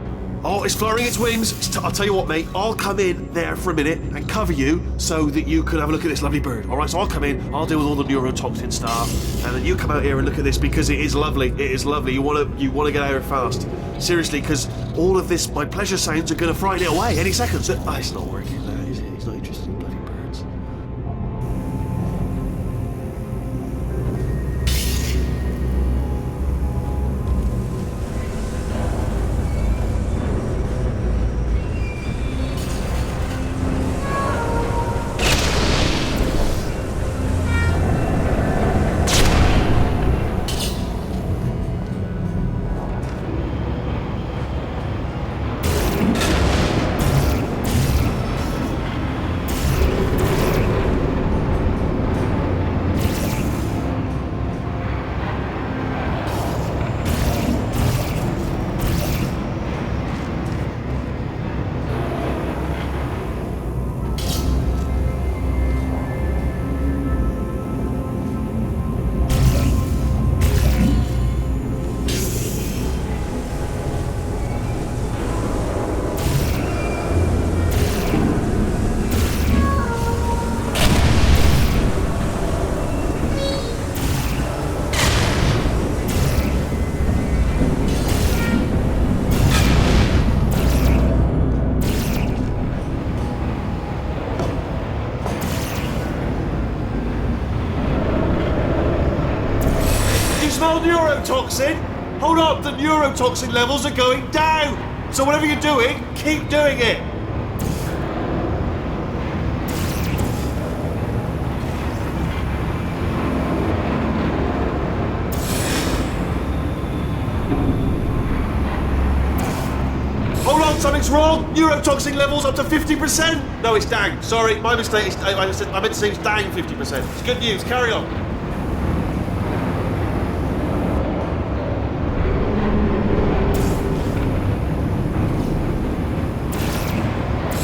Oh, it's flaring its wings. I'll tell you what, mate. I'll come in there for a minute and cover you so that you can have a look at this lovely bird. All right, so I'll come in. I'll deal with all the neurotoxin stuff, and then you come out here and look at this because it is lovely. It is lovely. You want to get out here fast. Seriously, because all of this, my pleasure sounds are going to frighten it away any second. So, it's not working now, is it? It's not interested in bloody birds. Neurotoxin? Hold up, the neurotoxin levels are going down! So whatever you're doing, keep doing it! Something's wrong! Neurotoxin levels up to 50%! No, it's down. Sorry, my mistake. I meant to say it's down 50%. It's good news. Carry on.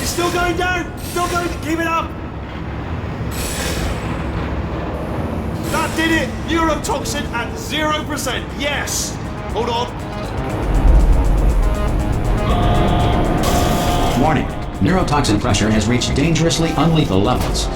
It's still going down! Still going. Keep it up! That did it! Neurotoxin at 0%. Yes! Hold on. Warning. Neurotoxin pressure has reached dangerously unlethal levels.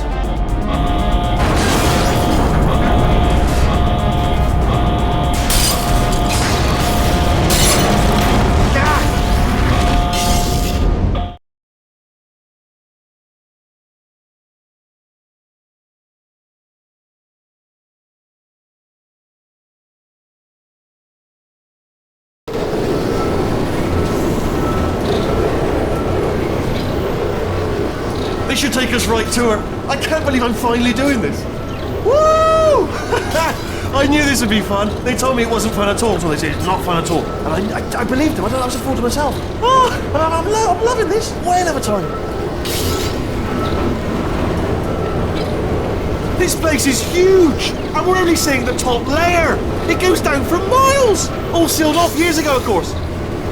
They should take us right to her. I can't believe I'm finally doing this. Woo! I knew this would be fun. They told me it wasn't fun at all, so they said it's not fun at all. And I believed them. I don't know, I was a fool to myself. Oh, I'm loving this. Whale of a time. This place is huge, and we're only seeing the top layer. It goes down for miles. All sealed off years ago, of course.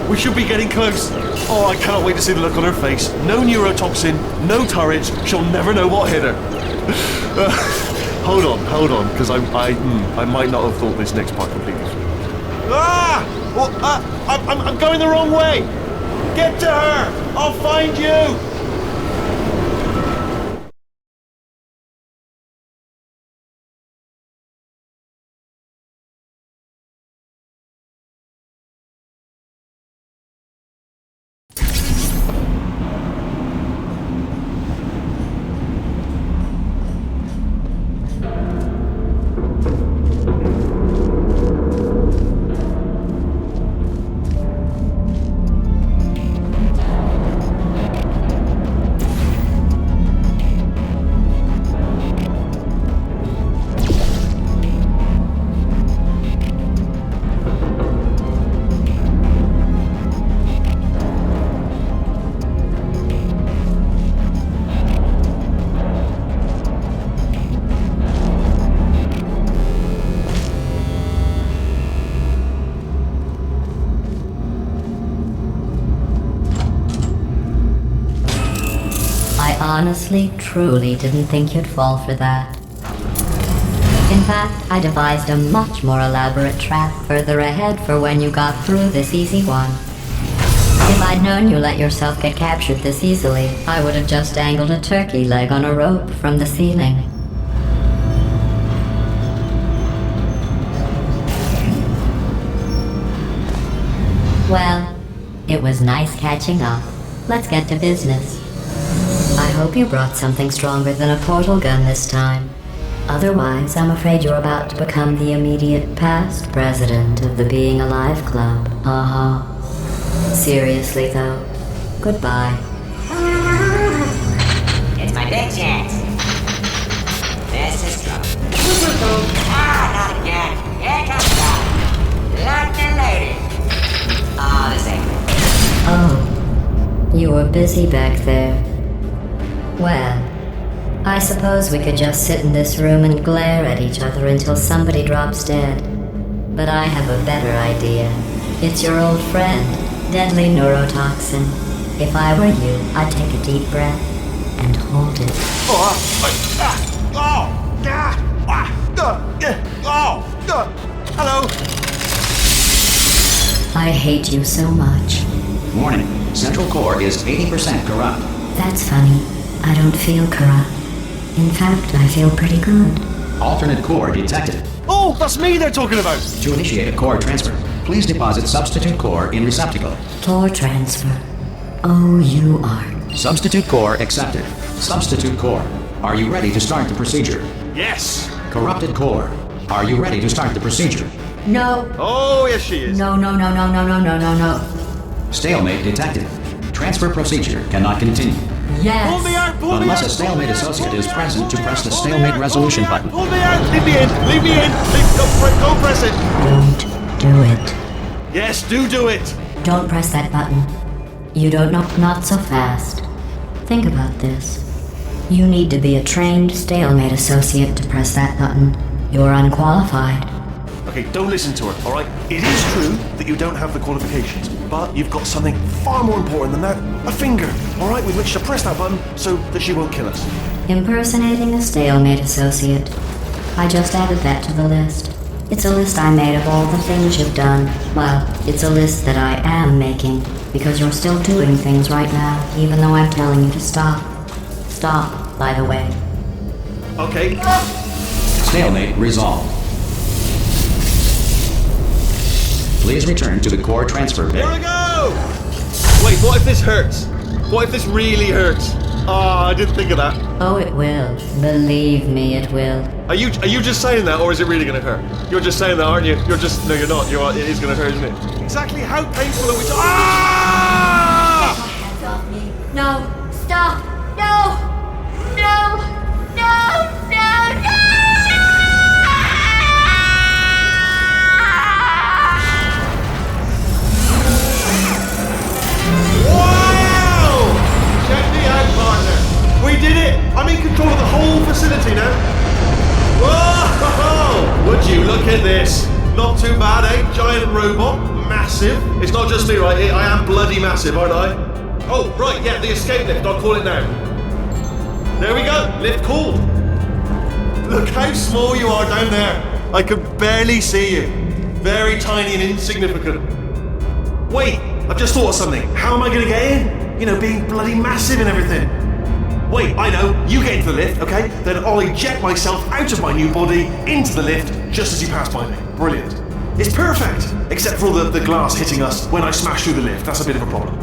We should be getting close. Oh, I can't wait to see the look on her face. No neurotoxin, no turret. She'll never know what hit her. Hold on, because I might not have thought this next part completely through. Ah! Well, I'm going the wrong way. Get to her. I'll find you. Honestly, truly didn't think you'd fall for that. In fact, I devised a much more elaborate trap further ahead for when you got through this easy one. If I'd known you let yourself get captured this easily, I would have just dangled a turkey leg on a rope from the ceiling. Well, it was nice catching up. Let's get to business. I hope you brought something stronger than a portal gun this time. Otherwise, I'm afraid you're about to become the immediate past president of the Being Alive Club. Seriously, though, goodbye. It's my big chance. This is trouble. Not again. Here comes trouble. Locked and loaded. Oh, this ain't good. Oh, you were busy back there. Well, I suppose we could just sit in this room and glare at each other until somebody drops dead. But I have a better idea. It's your old friend, deadly neurotoxin. If I were you, I'd take a deep breath and hold it. Hello. I hate you so much. Warning. Central core is 80% corrupt. That's funny. I don't feel corrupt. In fact, I feel pretty good. Alternate core detected. Oh, that's me they're talking about. To initiate a core transfer, please deposit substitute core in receptacle. Core transfer. Oh, you are. Substitute core accepted. Substitute core. Are you ready to start the procedure? Yes. Corrupted core. Are you ready to start the procedure? No. Oh, yes she is. No. Stalemate detected. Transfer procedure cannot continue. Yes. Pull me out, pull me Unless out. a stalemate associate is present to press the stalemate resolution button. Pull me out, leave me in. Go press it. Don't do it. Yes, do it. Don't press that button. You don't know, not so fast. Think about this. You need to be a trained stalemate associate to press that button. You're unqualified. Okay, don't listen to her, alright? It is true that you don't have the qualifications, but you've got something far more important than that. A finger, alright, with which to press that button so that she won't kill us. Impersonating a stalemate associate. I just added that to the list. It's a list I made of all the things you've done. Well, it's a list that I am making, because you're still doing things right now, even though I'm telling you to stop. Stop, by the way. Okay. Stalemate resolved. Please return to the core transfer Here bay. we go! Wait, what if this hurts? What if this really hurts? Ah, I didn't think of that. Oh, it will. Believe me, it will. Are you just saying that, or is it really going to hurt? You're just saying that, aren't you? No, you're not. It is going to hurt, isn't it? Exactly how painful are we Ah! Hands off me. No, stop. No, no, no, no, no! Wow! Check me out, partner. We did it! I'm in control of the whole facility now. Whoa! Would you look at this? Not too bad, eh? Giant robot, massive. It's not just me, right? I am bloody massive, aren't I? Oh, right, yeah, the escape lift. I'll call it now. There we go. Lift called. Look how small you are down there. I can barely see you. Very tiny and insignificant. Wait, I've just thought of something. How am I going to get in? You know, being bloody massive and everything. Wait, I know. You get into the lift, okay? Then I'll eject myself out of my new body into the lift just as you pass by me. Brilliant. It's perfect, except for all the glass hitting us when I smash through the lift. That's a bit of a problem.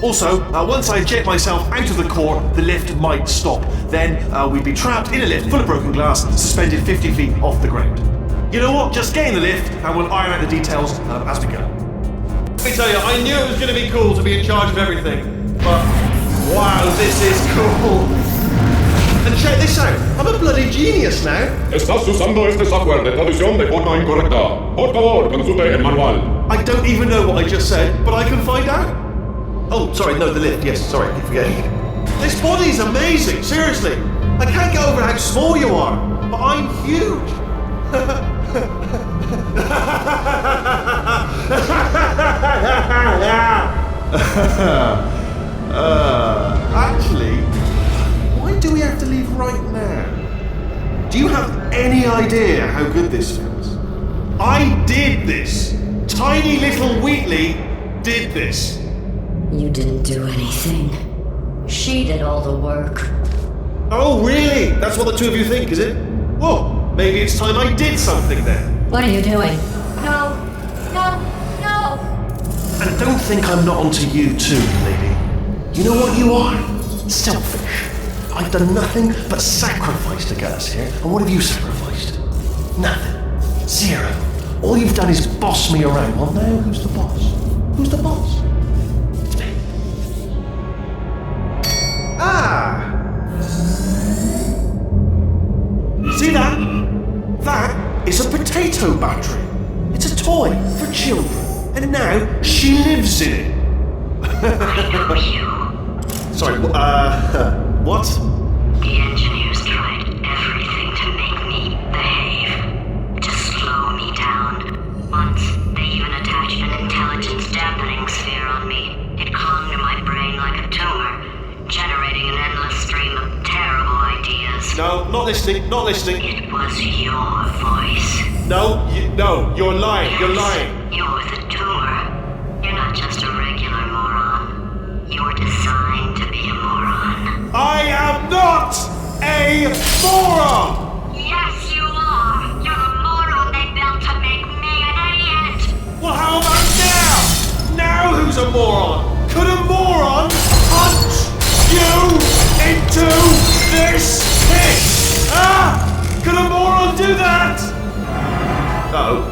Also, once I eject myself out of the core, the lift might stop. Then we'd be trapped in a lift full of broken glass, suspended 50 feet off the ground. You know what? Just get in the lift and we'll iron out the details as we go. Let me tell you, I knew it was going to be cool to be in charge of everything. But, wow, this is cool. And check this out. I'm a bloody genius now. Estás usando este software de traducción de forma incorrecta. Por favor, consulte el manual. I don't even know what I just said, but I can find out. Oh, sorry, no, the lift. Yes, sorry, keep forgetting. This body's amazing, seriously. I can't get over how small you are, but I'm huge. Actually, why do we have to leave right now? Do you have any idea how good this feels? I did this. Tiny little Wheatley did this. You didn't do anything. She did all the work. Oh, really? That's what the two of you think, is it? Well, maybe it's time I did something then. What are you doing? No, no, no! And don't think I'm not onto you too, lady. You know what you are? Selfish. I've done nothing but sacrifice to get us here. And what have you sacrificed? Nothing. Zero. All you've done is boss me around. Well, now who's the boss? Who's the boss? It's me. Ah! See that? That is a potato battery. It's a toy for children. And now she lives in it. Sorry, what? The engineers tried everything to make me behave, to slow me down. Once, they even attached an intelligence dampening sphere on me. It clung to my brain like a tumor, generating an endless stream of terrible ideas. No, not listening, not listening. It was your voice. No, you're lying, you're lying. You're the tumor. You're not just a regular moron. You're designed to be a moron. I am not a moron! Yes, you are. You're the moron they built to make me an idiot. Well, how about now? Now who's a moron? Could a moron punch you into this pit? Ah! Could a moron do that? No.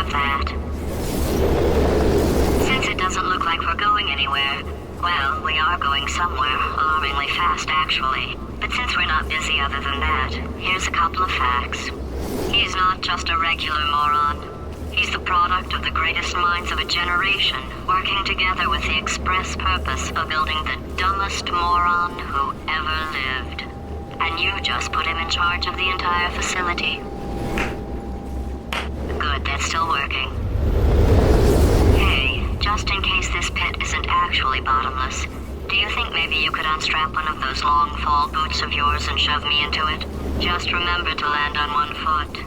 of that. Since it doesn't look like we're going anywhere, well, we are going somewhere, alarmingly fast actually. But since we're not busy other than that, here's a couple of facts. He's not just a regular moron. He's the product of the greatest minds of a generation, working together with the express purpose of building the dumbest moron who ever lived. And you just put him in charge of the entire facility. Good, that's still working. Hey, just in case this pit isn't actually bottomless, do you think maybe you could unstrap one of those long fall boots of yours and shove me into it? Just remember to land on one foot.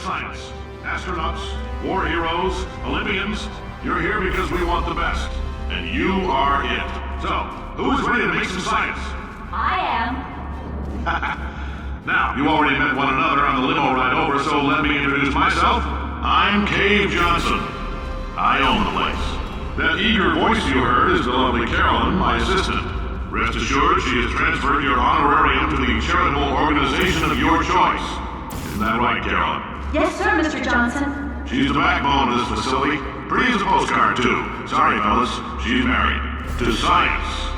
science. Astronauts, war heroes, Olympians, you're here because we want the best. And you are it. So, who is ready to make some science? I am. Now, you already met one another on the limo ride over, so let me introduce myself. I'm Cave Johnson. I own the place. That eager voice you heard is the lovely Carolyn, my assistant. Rest assured, she has transferred your honorarium to the charitable organization of your choice. Isn't that right, Carolyn? Yes, sir, Mr. Johnson. She's the backbone of this facility. Pretty as a postcard, too. Sorry, fellas. She's married. To science.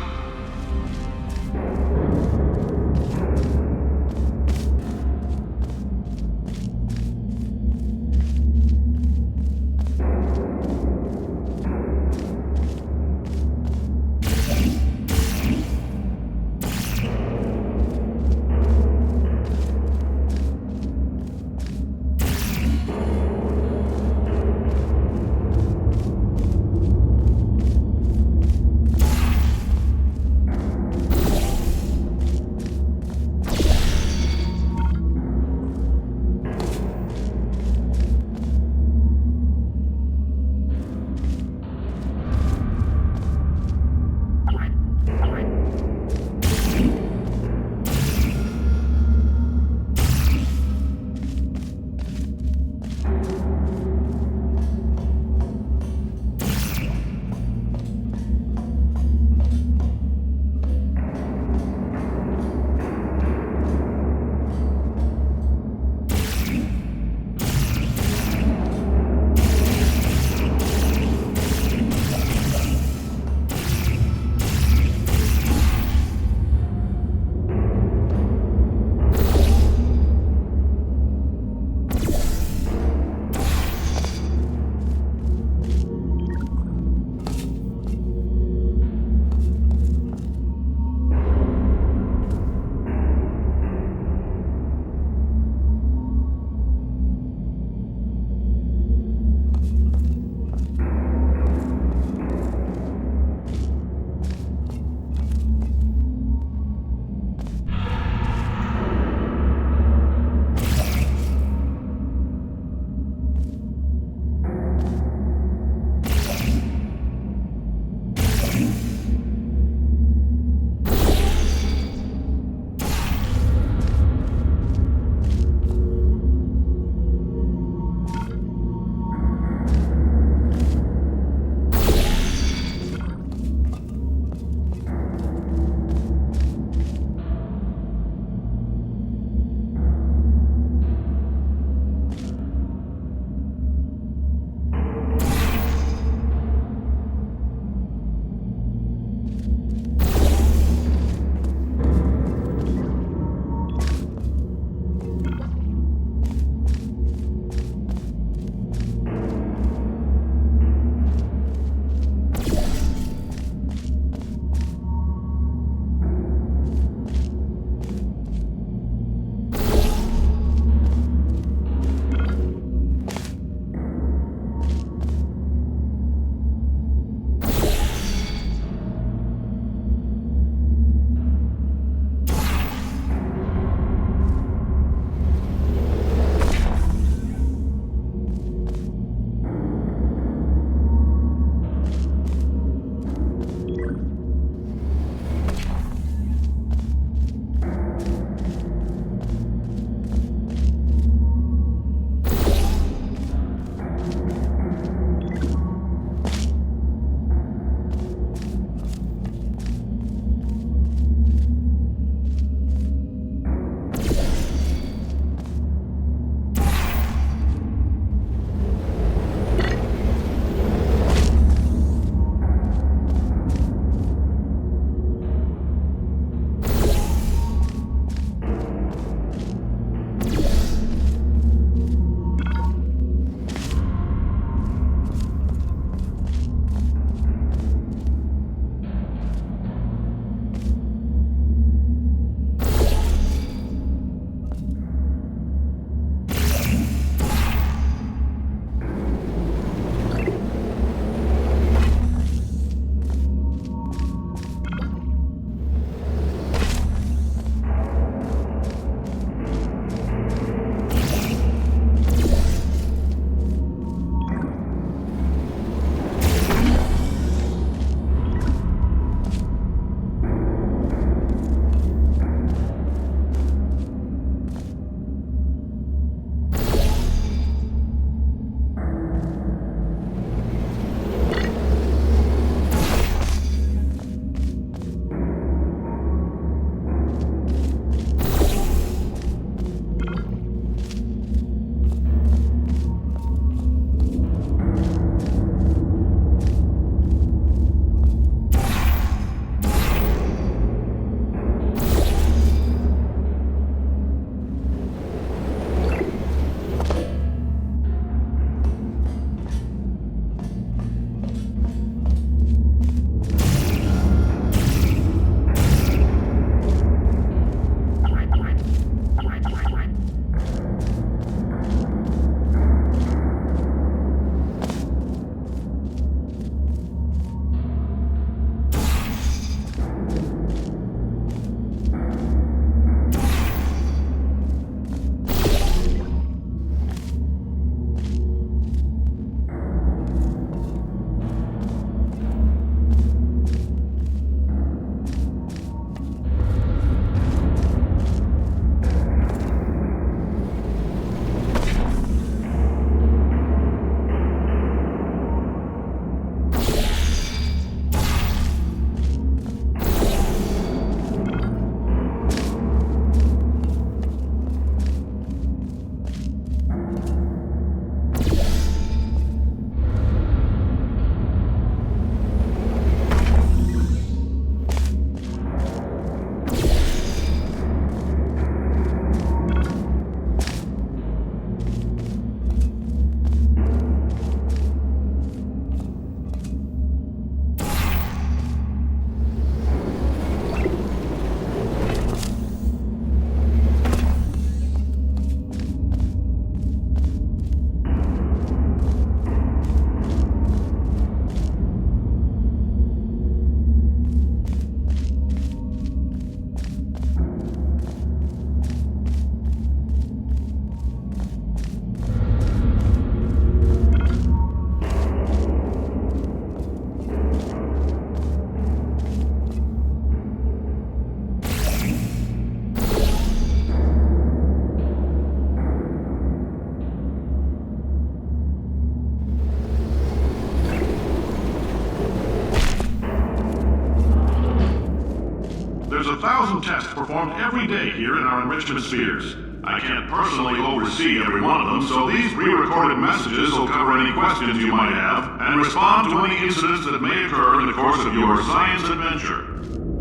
tests performed every day here in our enrichment spheres. I can't personally oversee every one of them, so these pre-recorded messages will cover any questions you might have and respond to any incidents that may occur in the course of your science adventure.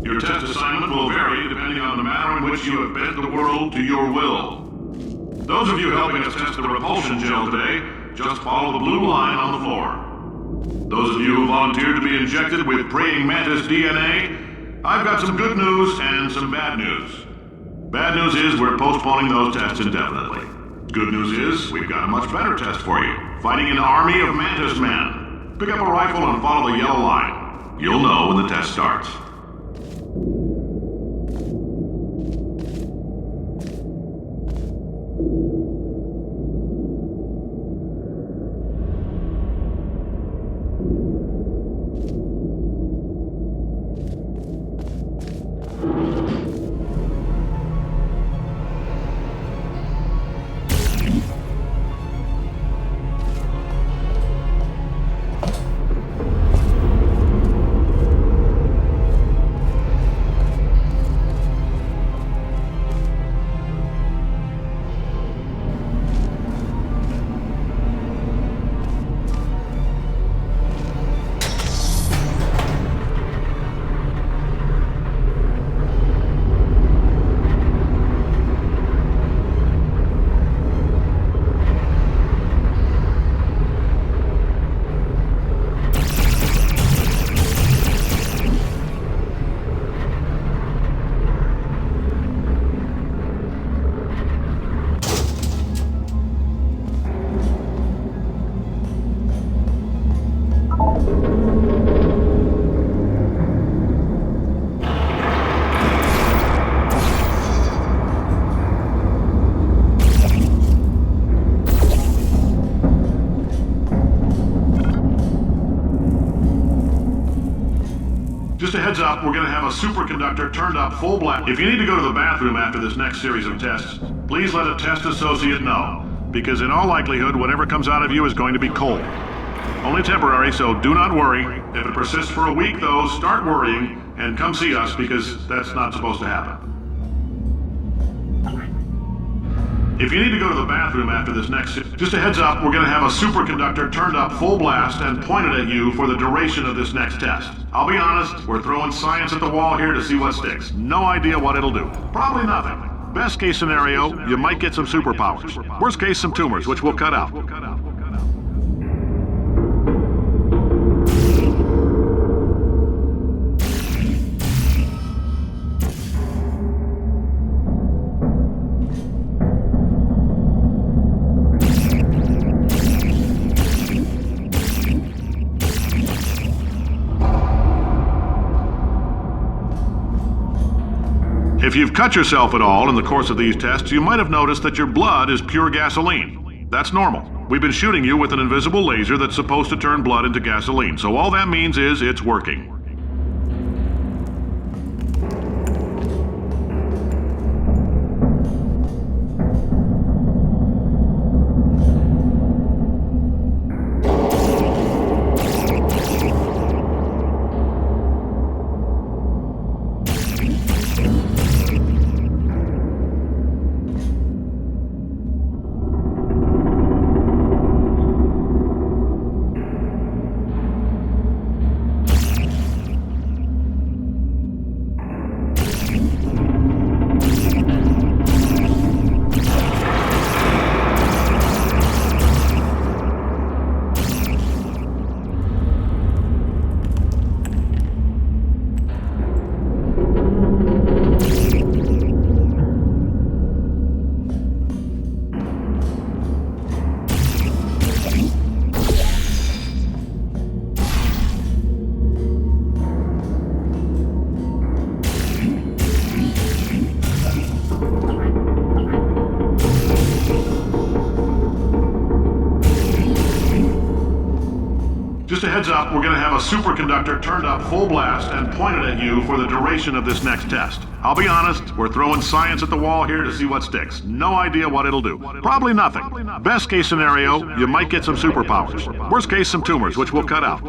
Your test assignment will vary depending on the manner in which you have bent the world to your will. Those of you helping us test the repulsion gel today, just follow the blue line on the floor. Those of you who volunteered to be injected with praying mantis DNA, I've got some good news and some bad news. Bad news is we're postponing those tests indefinitely. Good news is we've got a much better test for you. Fighting an army of mantis men. Pick up a rifle and follow the yellow line. You'll know when the test starts. Just a heads up, we're going to have a superconductor turned up full blast. If you need to go to the bathroom after this next series of tests, please let a test associate know, because in all likelihood, whatever comes out of you is going to be cold. Only temporary, so do not worry. If it persists for a week, though, start worrying and come see us, because that's not supposed to happen. If you need to go to the bathroom after this next... Just a heads up, we're going to have a superconductor turned up full blast and pointed at you for the duration of this next test. I'll be honest, we're throwing science at the wall here to see what sticks. No idea what it'll do. Probably nothing. Best case scenario, you might get some superpowers. Worst case, some tumors, which we'll cut out. If you've cut yourself at all in the course of these tests, you might have noticed that your blood is pure gasoline. That's normal. We've been shooting you with an invisible laser that's supposed to turn blood into gasoline, so all that means is it's working. Just a heads up, we're going to have a superconductor turned up full blast and pointed at you for the duration of this next test. I'll be honest, we're throwing science at the wall here to see what sticks. No idea what it'll do. Probably nothing. Best case scenario, you might get some superpowers. Worst case, some tumors, which we'll cut out.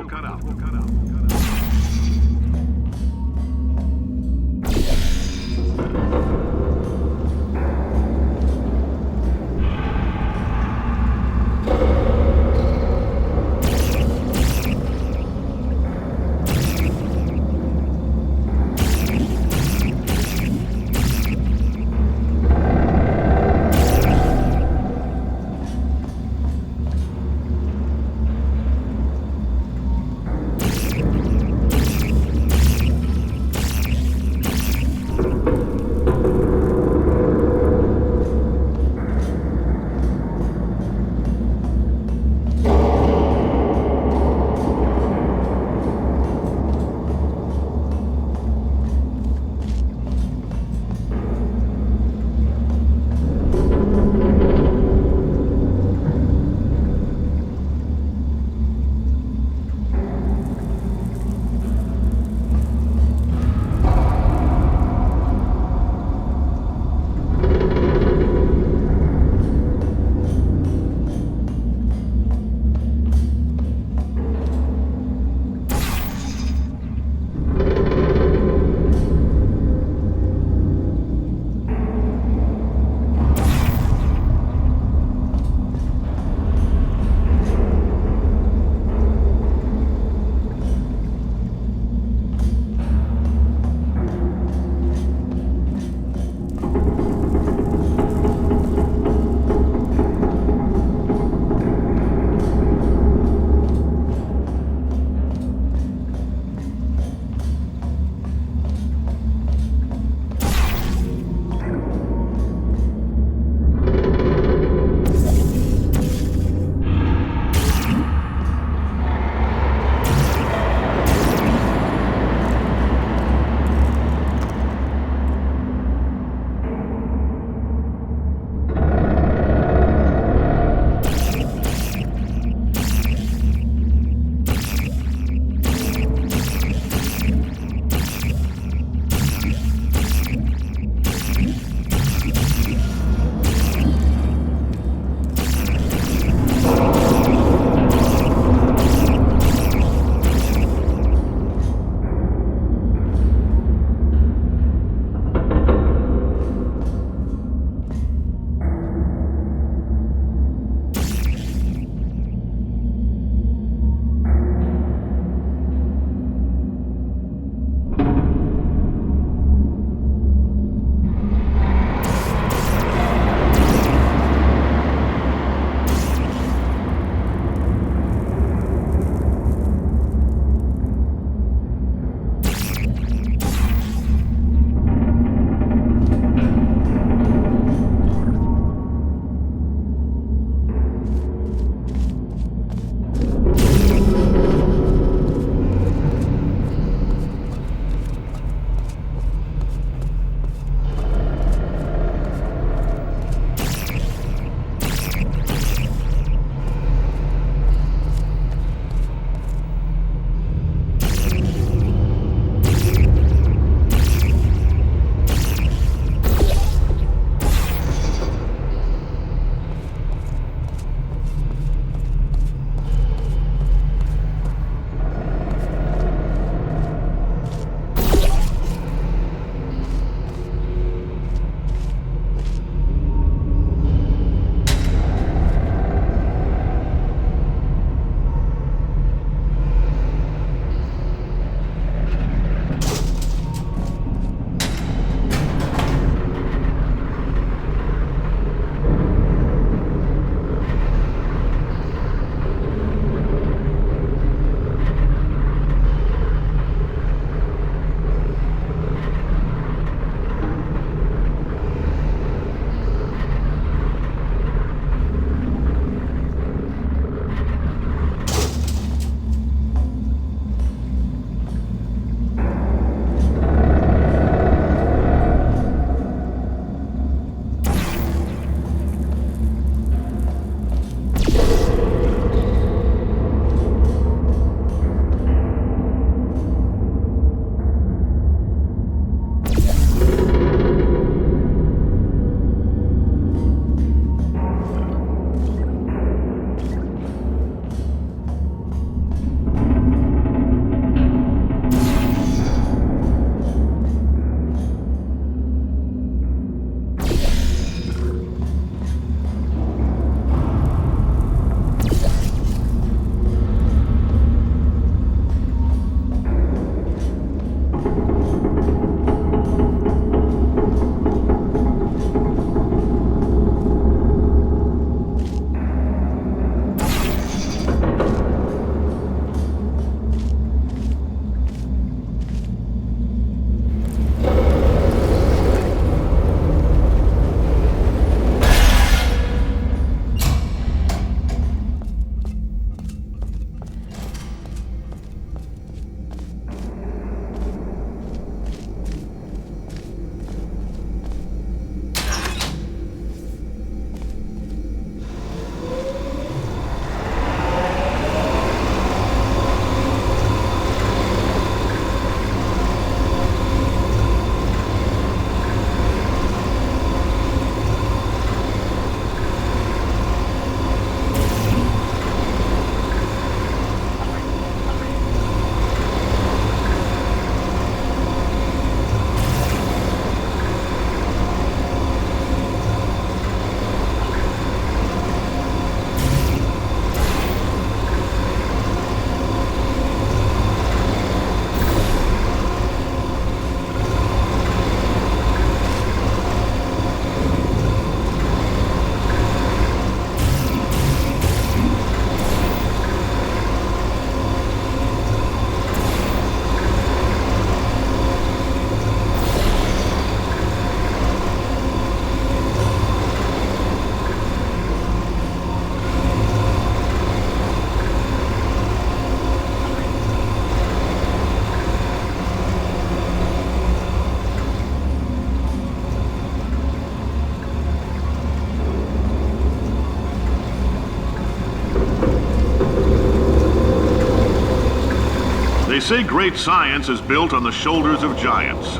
say great science is built on the shoulders of giants.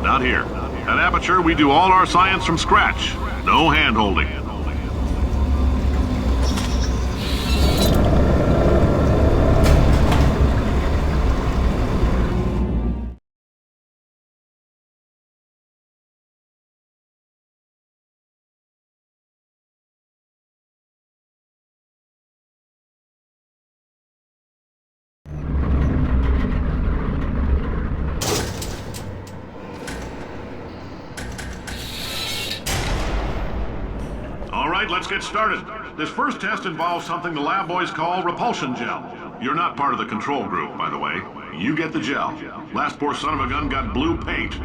Not here. At Aperture, we do all our science from scratch. No hand-holding. Let's get started. This first test involves something the lab boys call repulsion gel. You're not part of the control group, by the way. You get the gel. Last poor son of a gun got blue paint.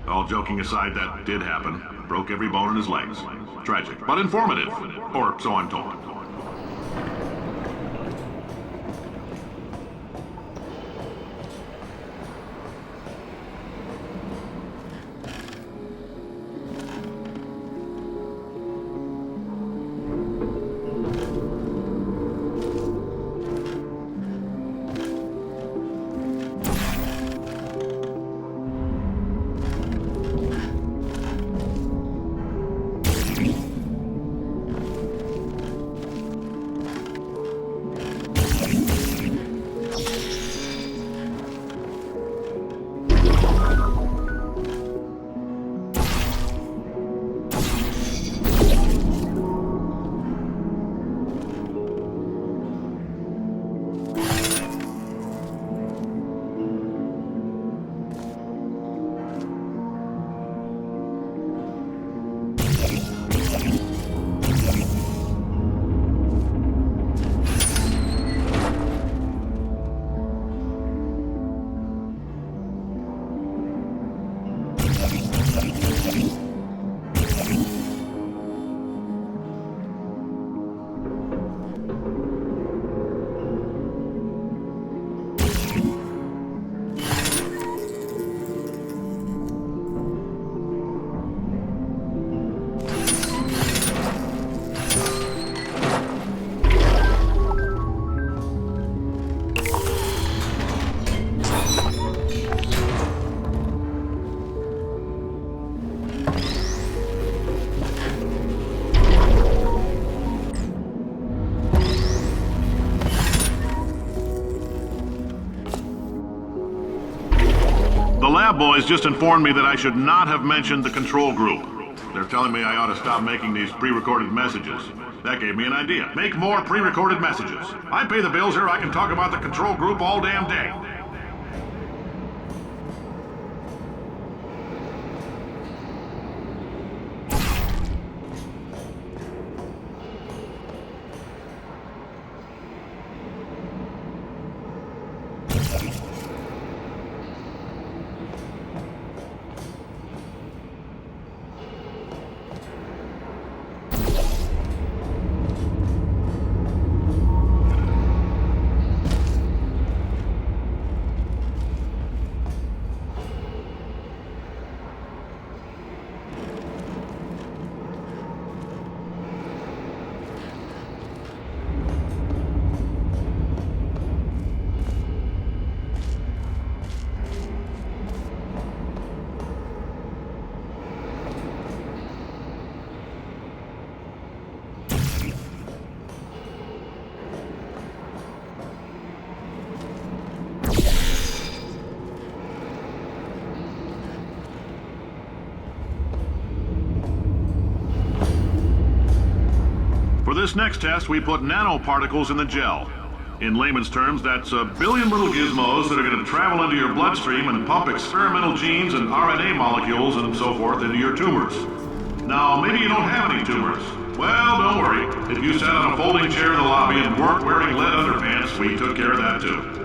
All joking aside, that did happen. Broke every bone in his legs. Tragic, but informative. Or so I'm told. The lab boys just informed me that I should not have mentioned the control group. They're telling me I ought to stop making these pre-recorded messages. That gave me an idea. Make more pre-recorded messages. I pay the bills here, I can talk about the control group all damn day. For this next test, we put nanoparticles in the gel. In layman's terms, that's a billion little gizmos that are going to travel into your bloodstream and pump experimental genes and RNA molecules and so forth into your tumors. Now, maybe you don't have any tumors. Well, don't worry. If you sat on a folding chair in the lobby and weren't wearing lead underpants, we took care of that too.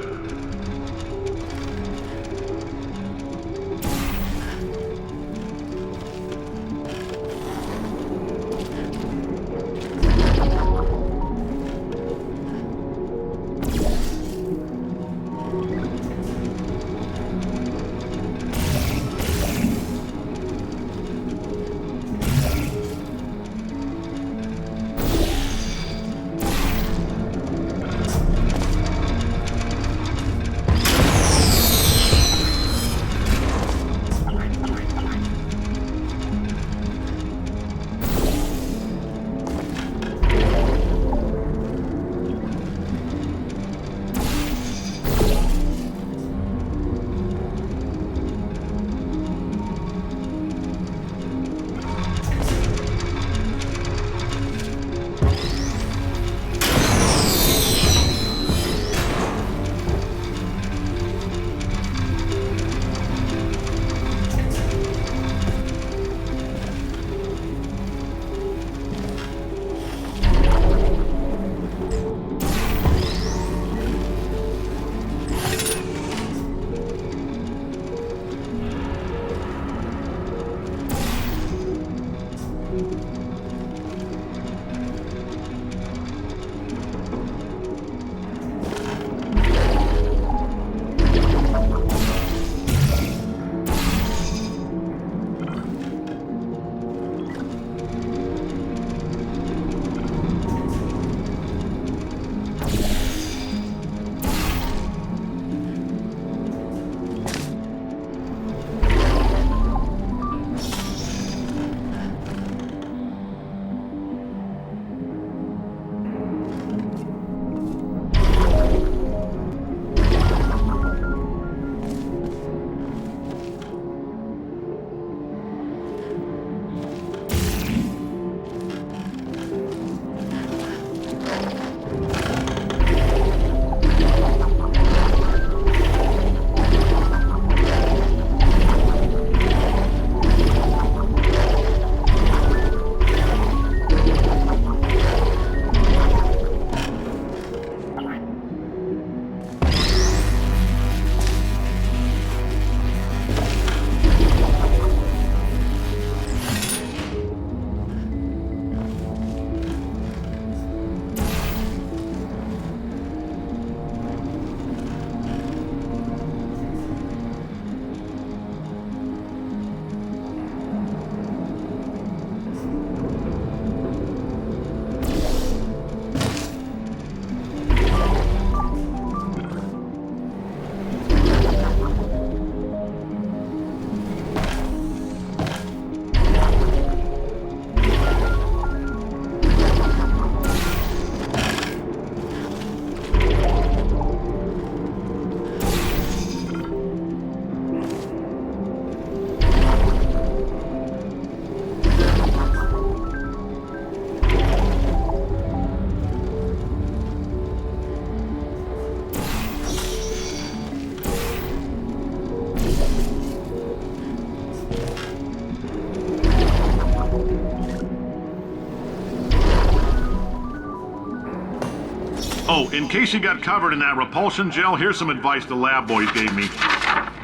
Oh, in case you got covered in that repulsion gel, here's some advice the lab boys gave me.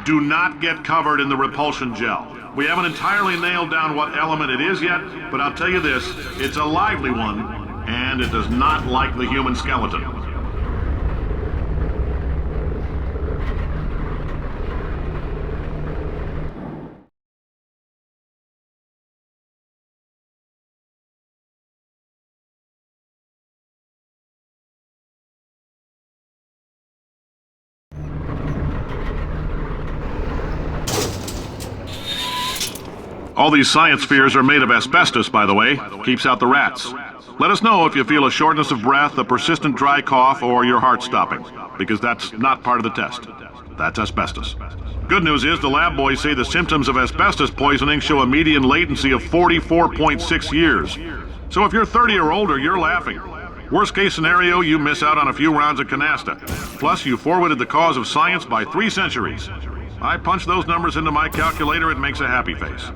Do not get covered in the repulsion gel. We haven't entirely nailed down what element it is yet, but I'll tell you this, it's a lively one, and it does not like the human skeleton. All these science spheres are made of asbestos, by the way. Keeps out the rats. Let us know if you feel a shortness of breath, a persistent dry cough, or your heart stopping, because that's not part of the test. That's asbestos. Good news is the lab boys say the symptoms of asbestos poisoning show a median latency of 44.6 years. So if you're 30 or older, you're laughing. Worst case scenario, you miss out on a few rounds of canasta. Plus, you forwarded the cause of science by 3 centuries. I punch those numbers into my calculator, it makes a happy face.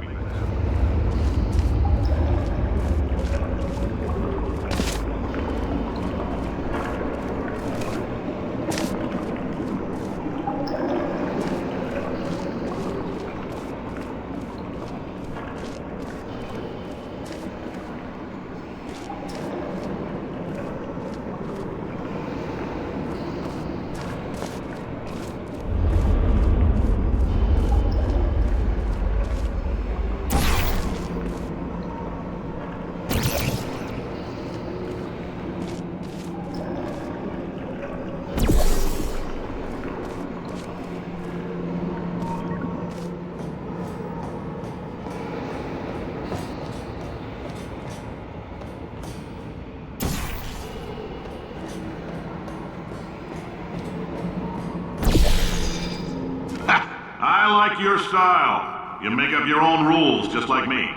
I like your style. You make up your own rules, just like me.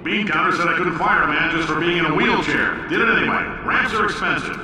Bean Counter said I couldn't fire a man just for being in a wheelchair. Did it anyway. Ramps are expensive.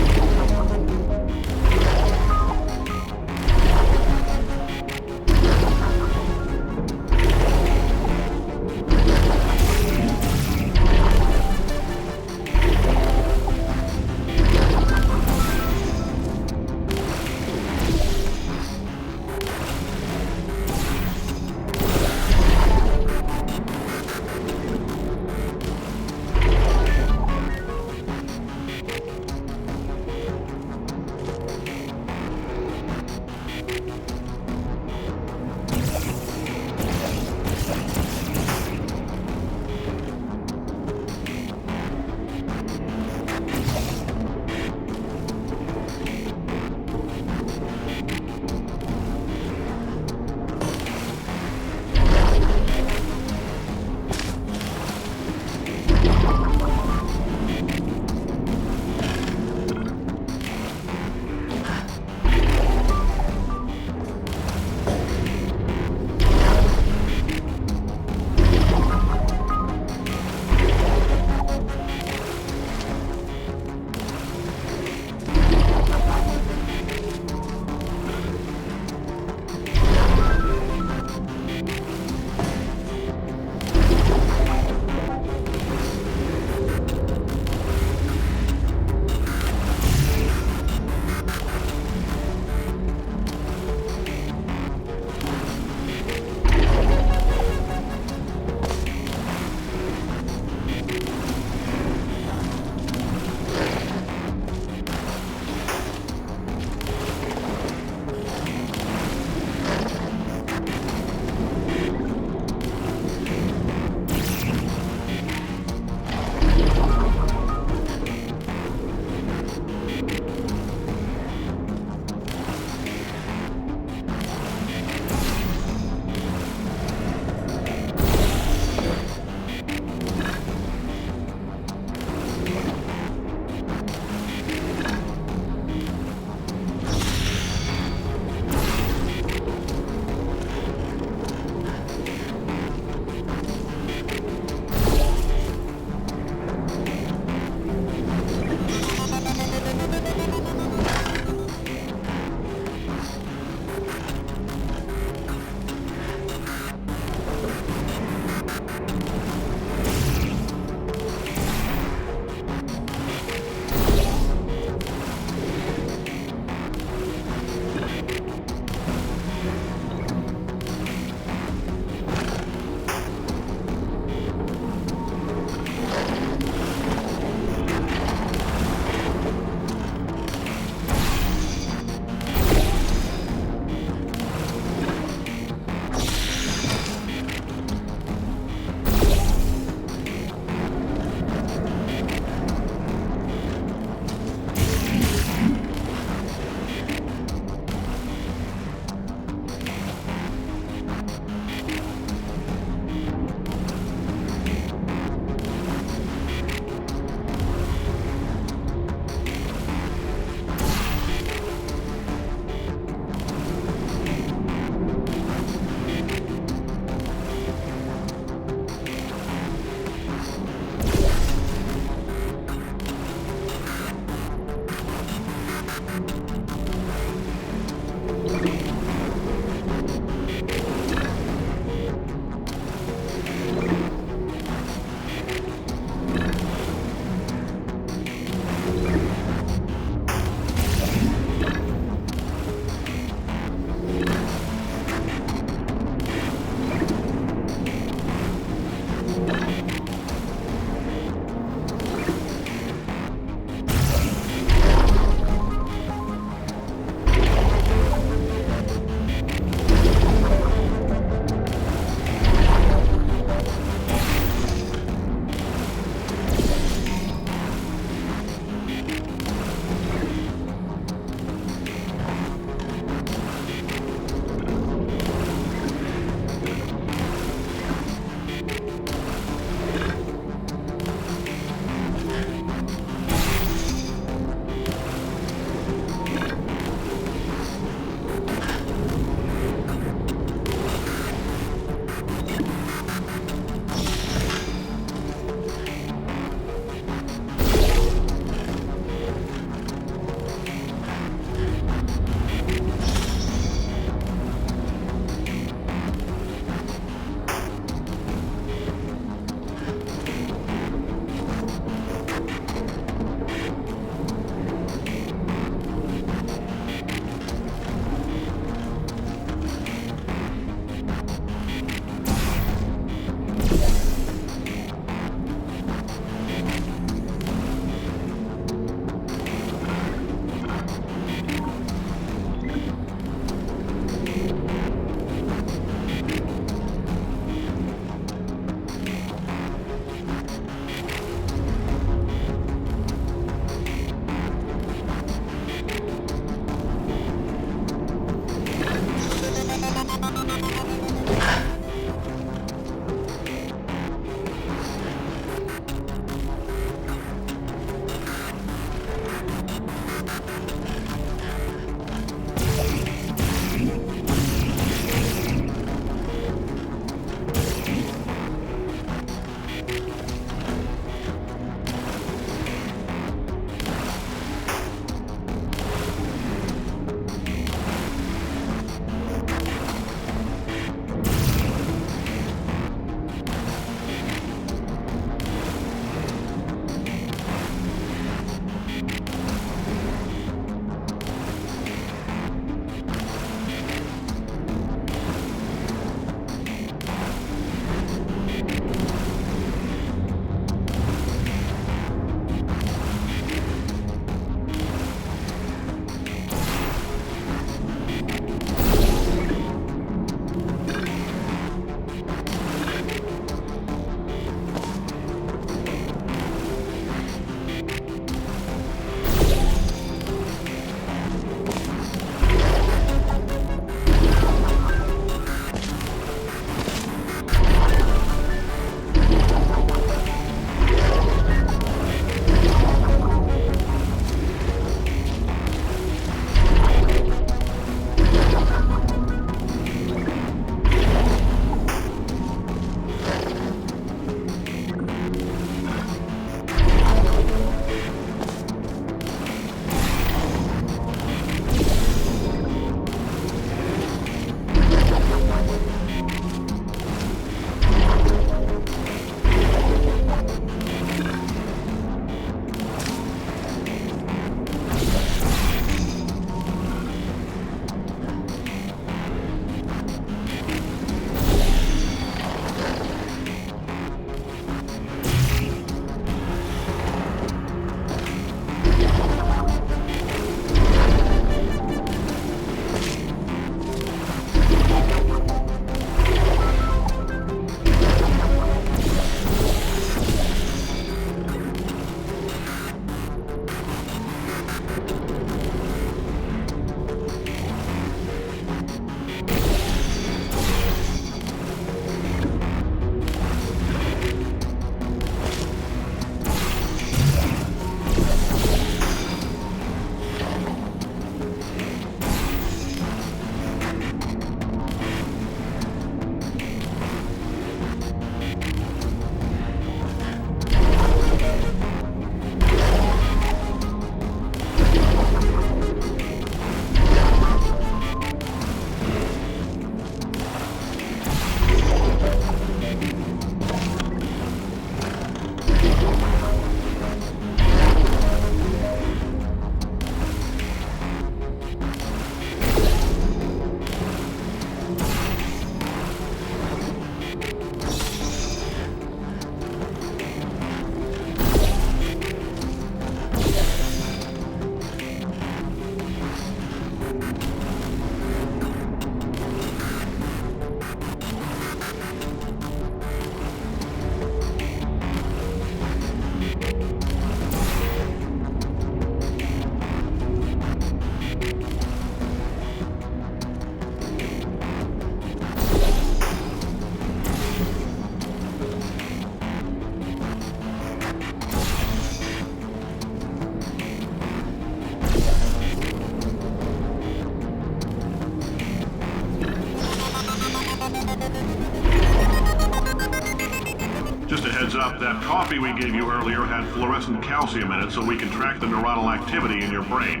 up, that coffee we gave you earlier had fluorescent calcium in it so we can track the neuronal activity in your brain.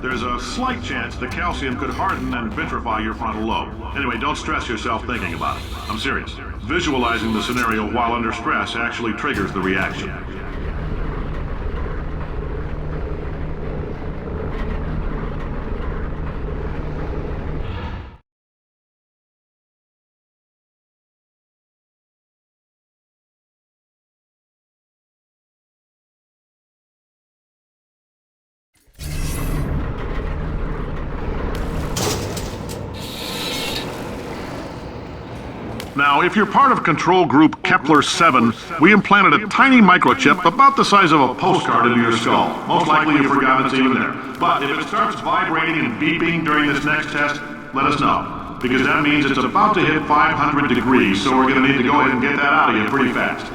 There's a slight chance the calcium could harden and vitrify your frontal lobe. Anyway, don't stress yourself thinking about it. I'm serious. Visualizing the scenario while under stress actually triggers the reaction. Now, if you're part of control group Kepler-7, we implanted a tiny microchip about the size of a postcard into your skull. Most likely you've forgotten it's even there. But if it starts vibrating and beeping during this next test, let us know. Because that means it's about to hit 500 degrees, so we're going to need to go ahead and get that out of you pretty fast.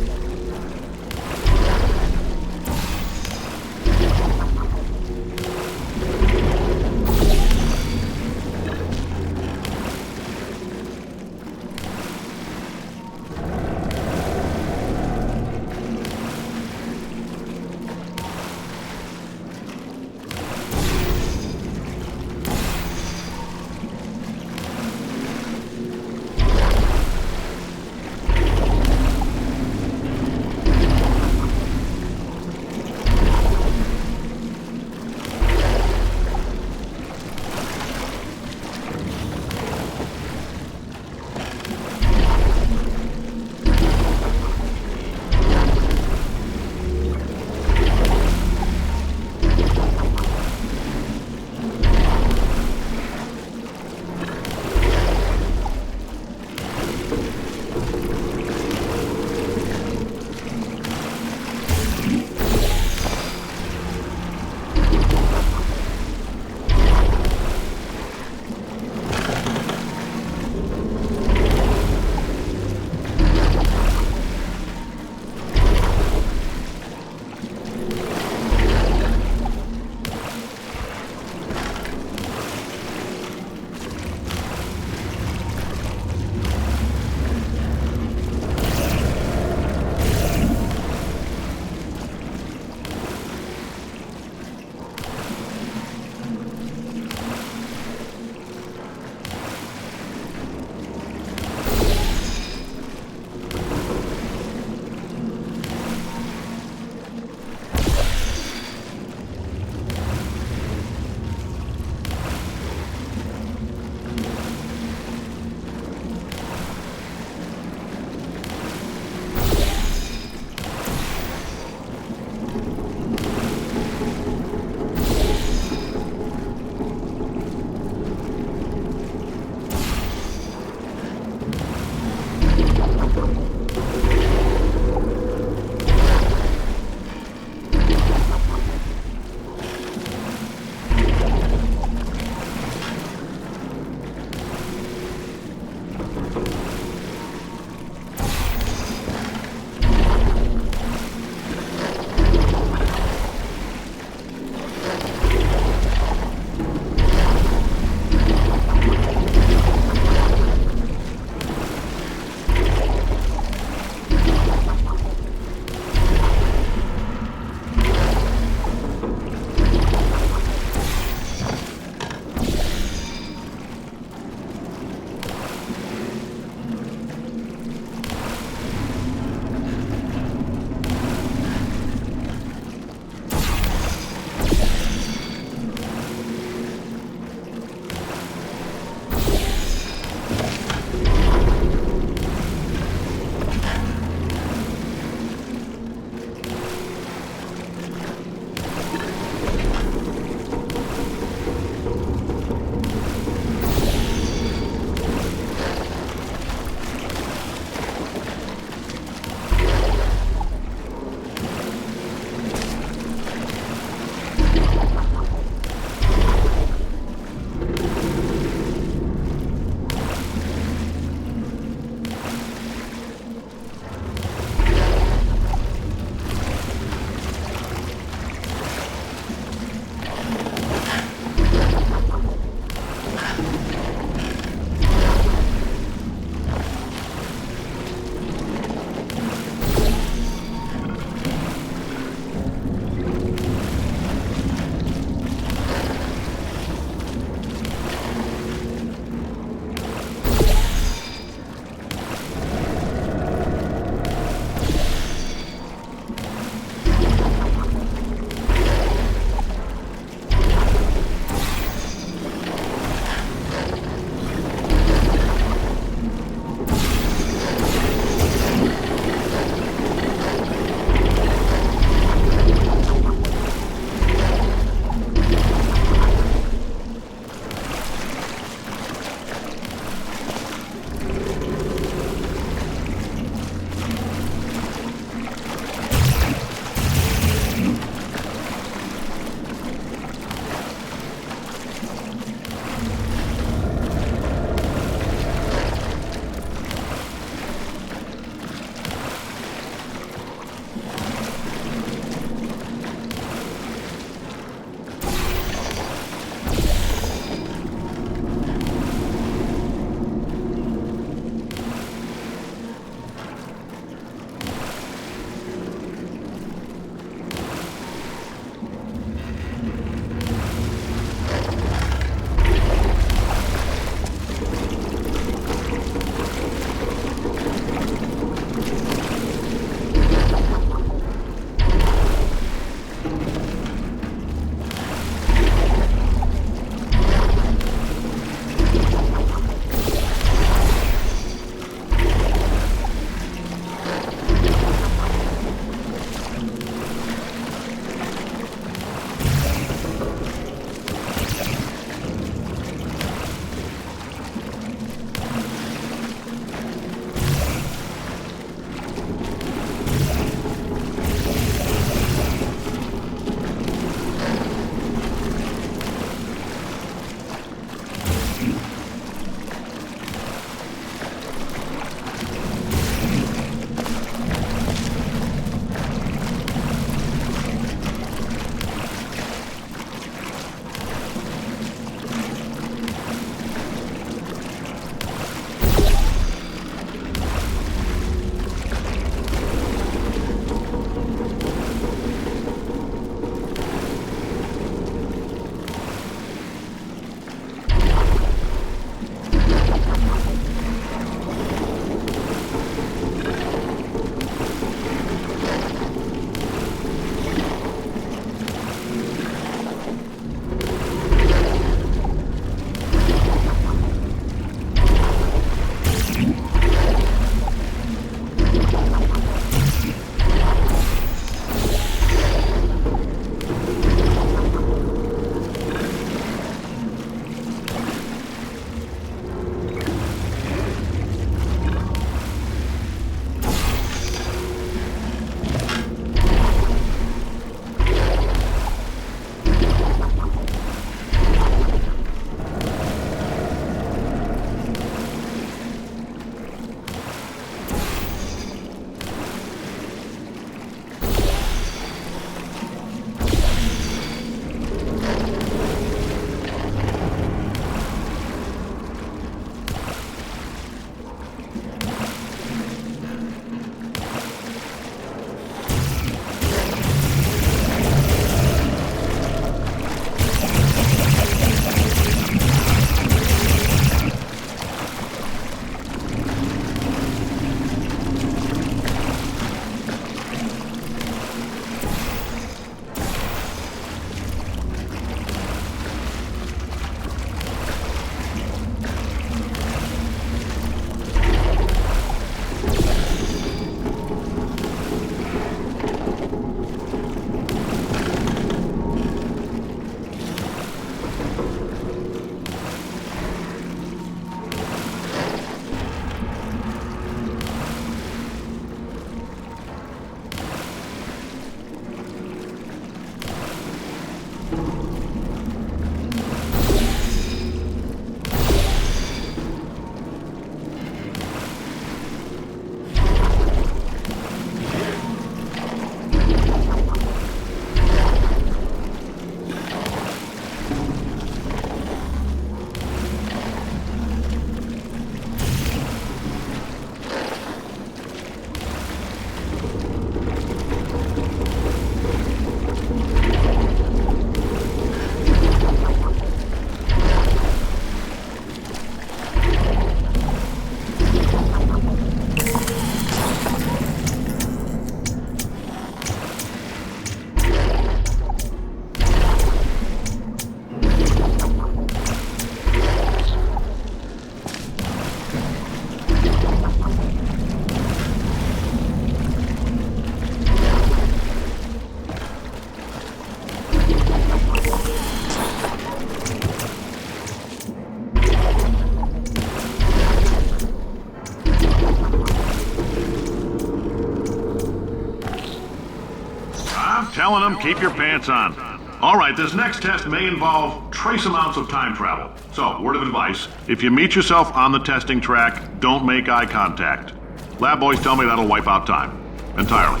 telling them keep your pants on. All right, this next test may involve trace amounts of time travel. So, word of advice, if you meet yourself on the testing track, don't make eye contact. Lab boys tell me that'll wipe out time. Entirely.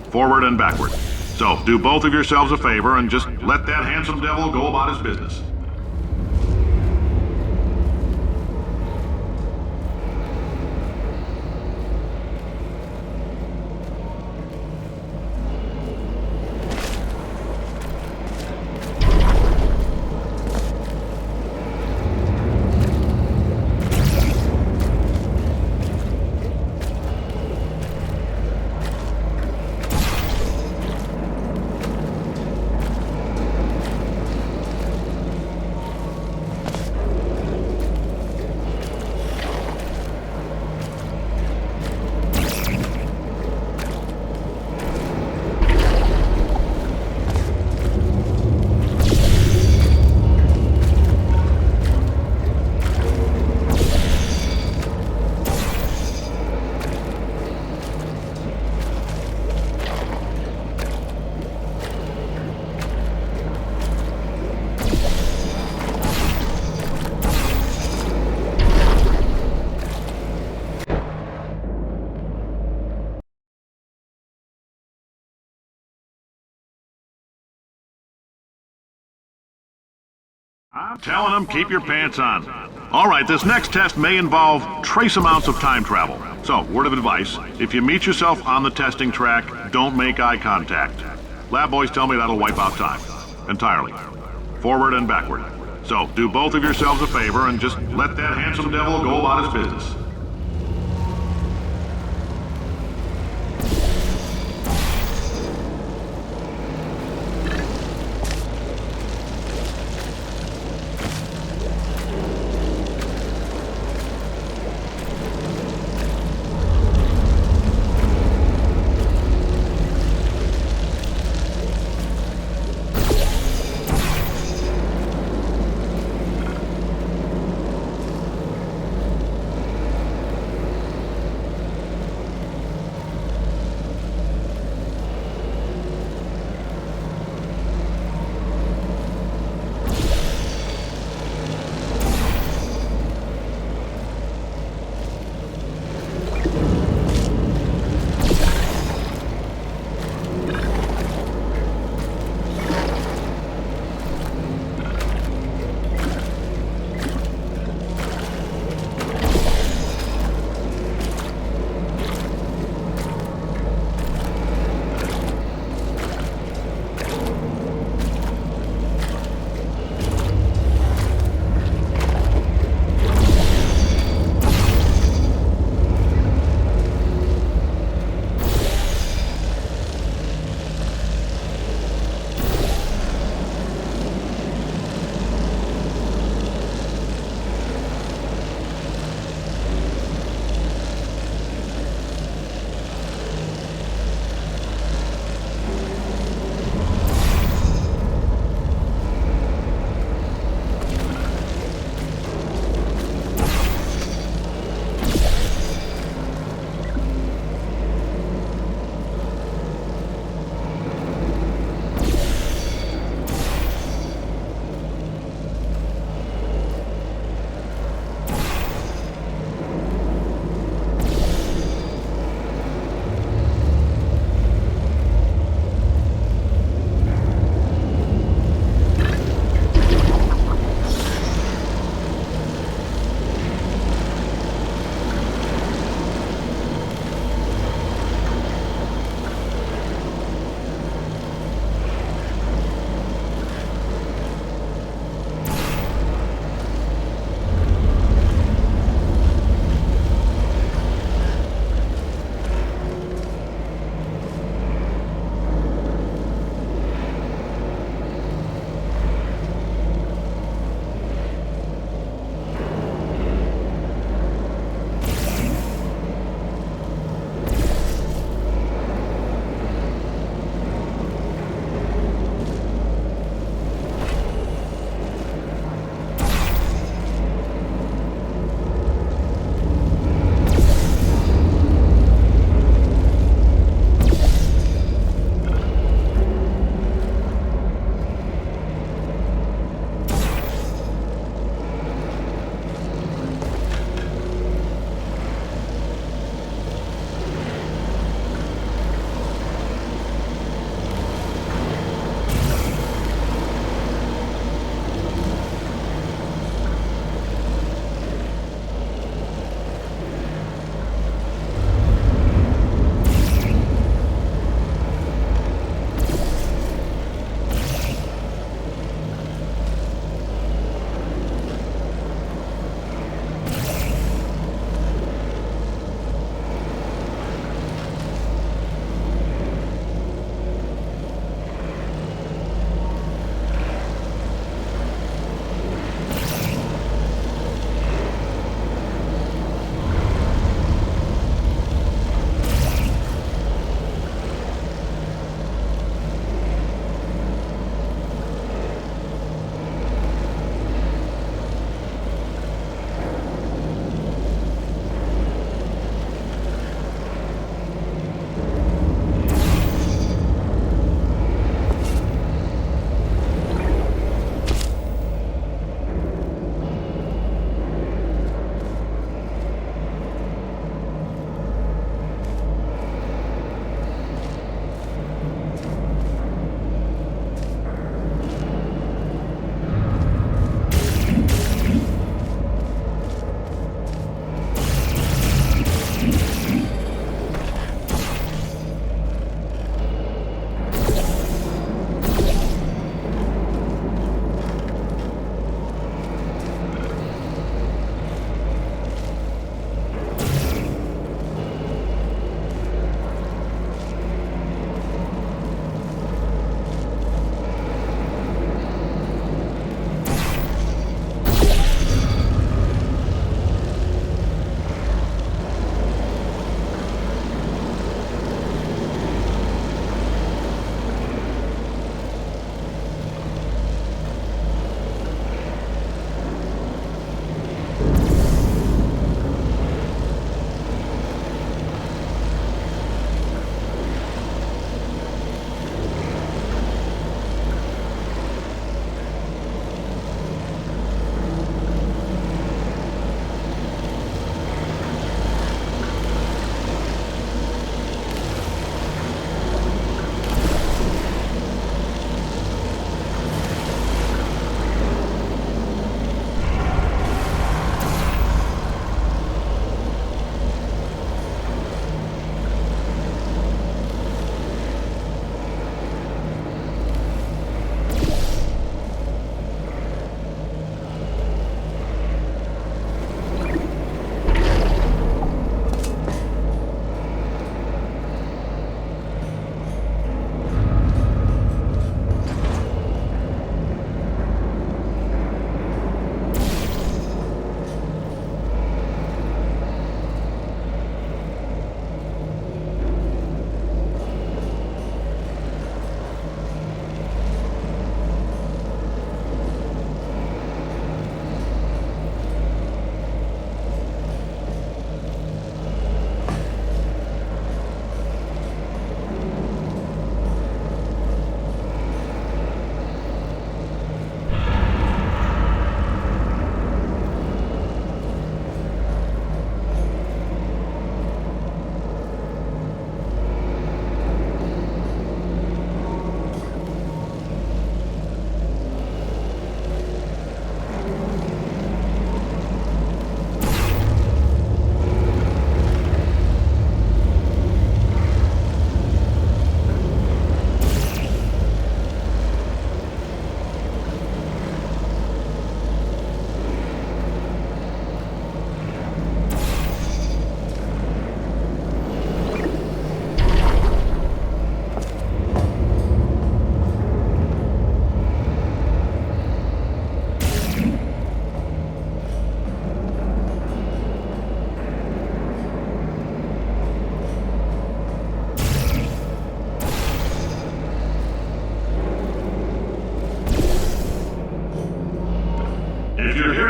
Forward and backward. So, do both of yourselves a favor and just let that handsome devil go about his business. I'm telling them keep your pants on. All right, this next test may involve trace amounts of time travel. So, word of advice, if you meet yourself on the testing track, don't make eye contact. Lab boys tell me that'll wipe out time. Entirely. Forward and backward. So, do both of yourselves a favor and just let that handsome devil go about his business.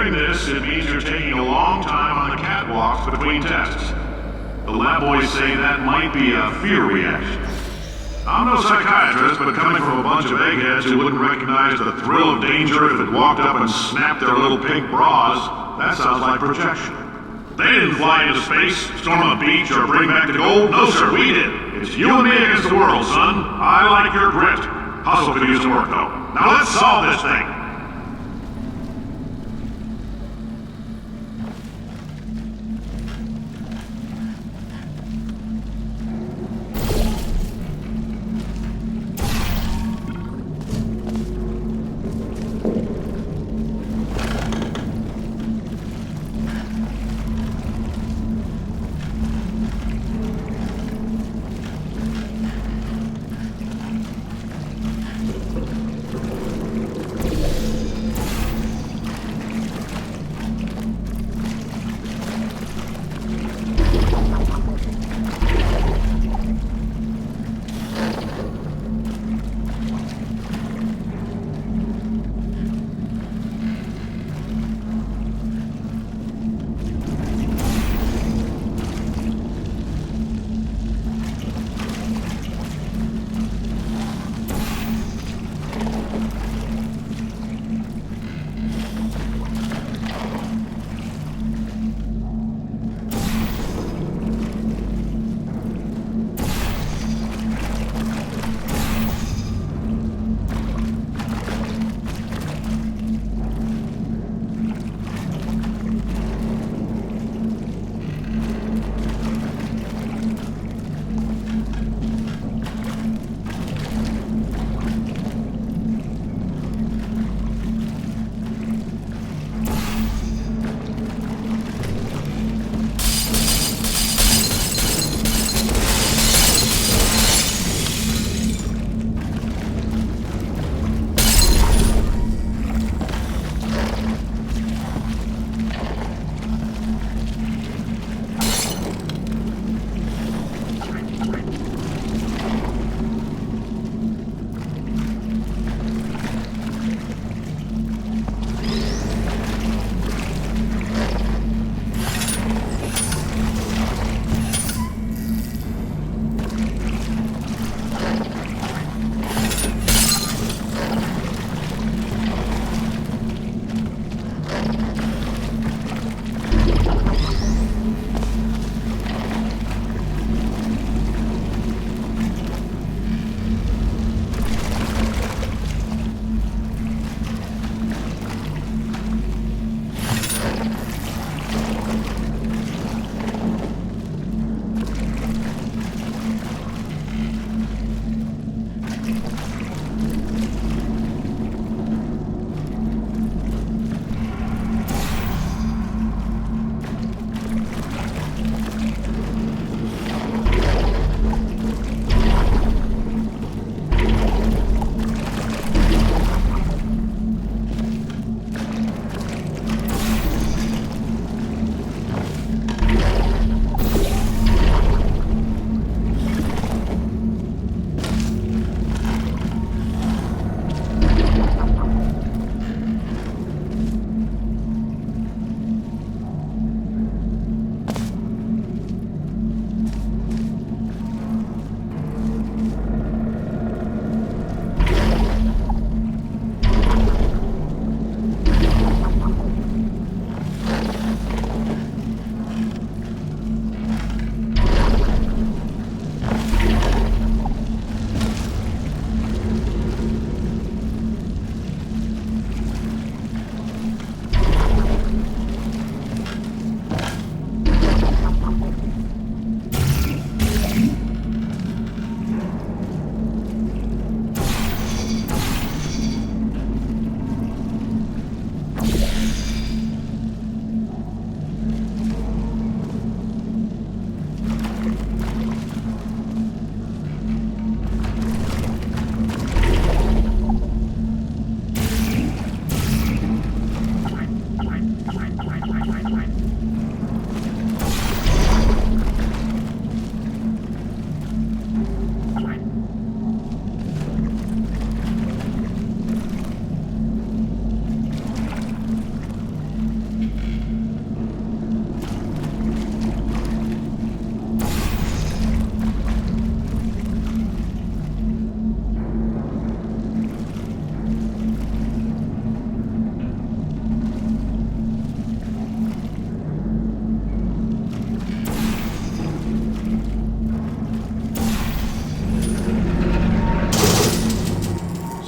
hearing this, it means you're taking a long time on the catwalks between tests. The lab boys say that might be a fear reaction. I'm no psychiatrist, but coming from a bunch of eggheads who wouldn't recognize the thrill of danger if it walked up and snapped their little pink bras, that sounds like projection. They didn't fly into space, storm a beach, or bring back the gold. No, sir, we did. It's you and me against the world, son. I like your grit. Hustle could use some work, though. Now let's solve this thing.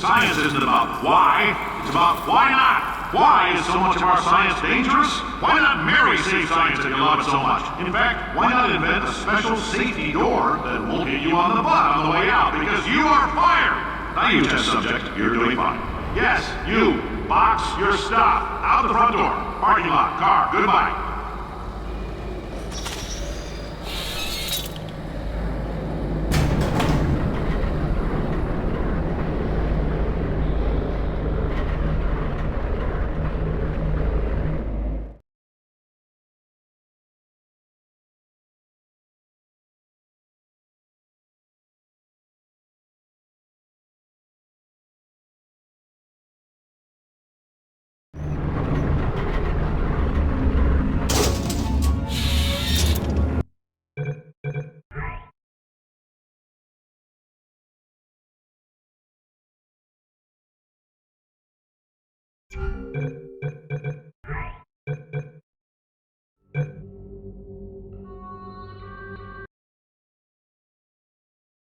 Science isn't about why, it's about why not. Why is so much of our science dangerous? Why not marry safe science if you love it so much? In fact, why not invent a special safety door that won't hit you on the butt on the way out because you are fired? Now you test subject, you're doing fine. Yes, you, box your stuff. Out the front door. Parking lot, car, goodbye.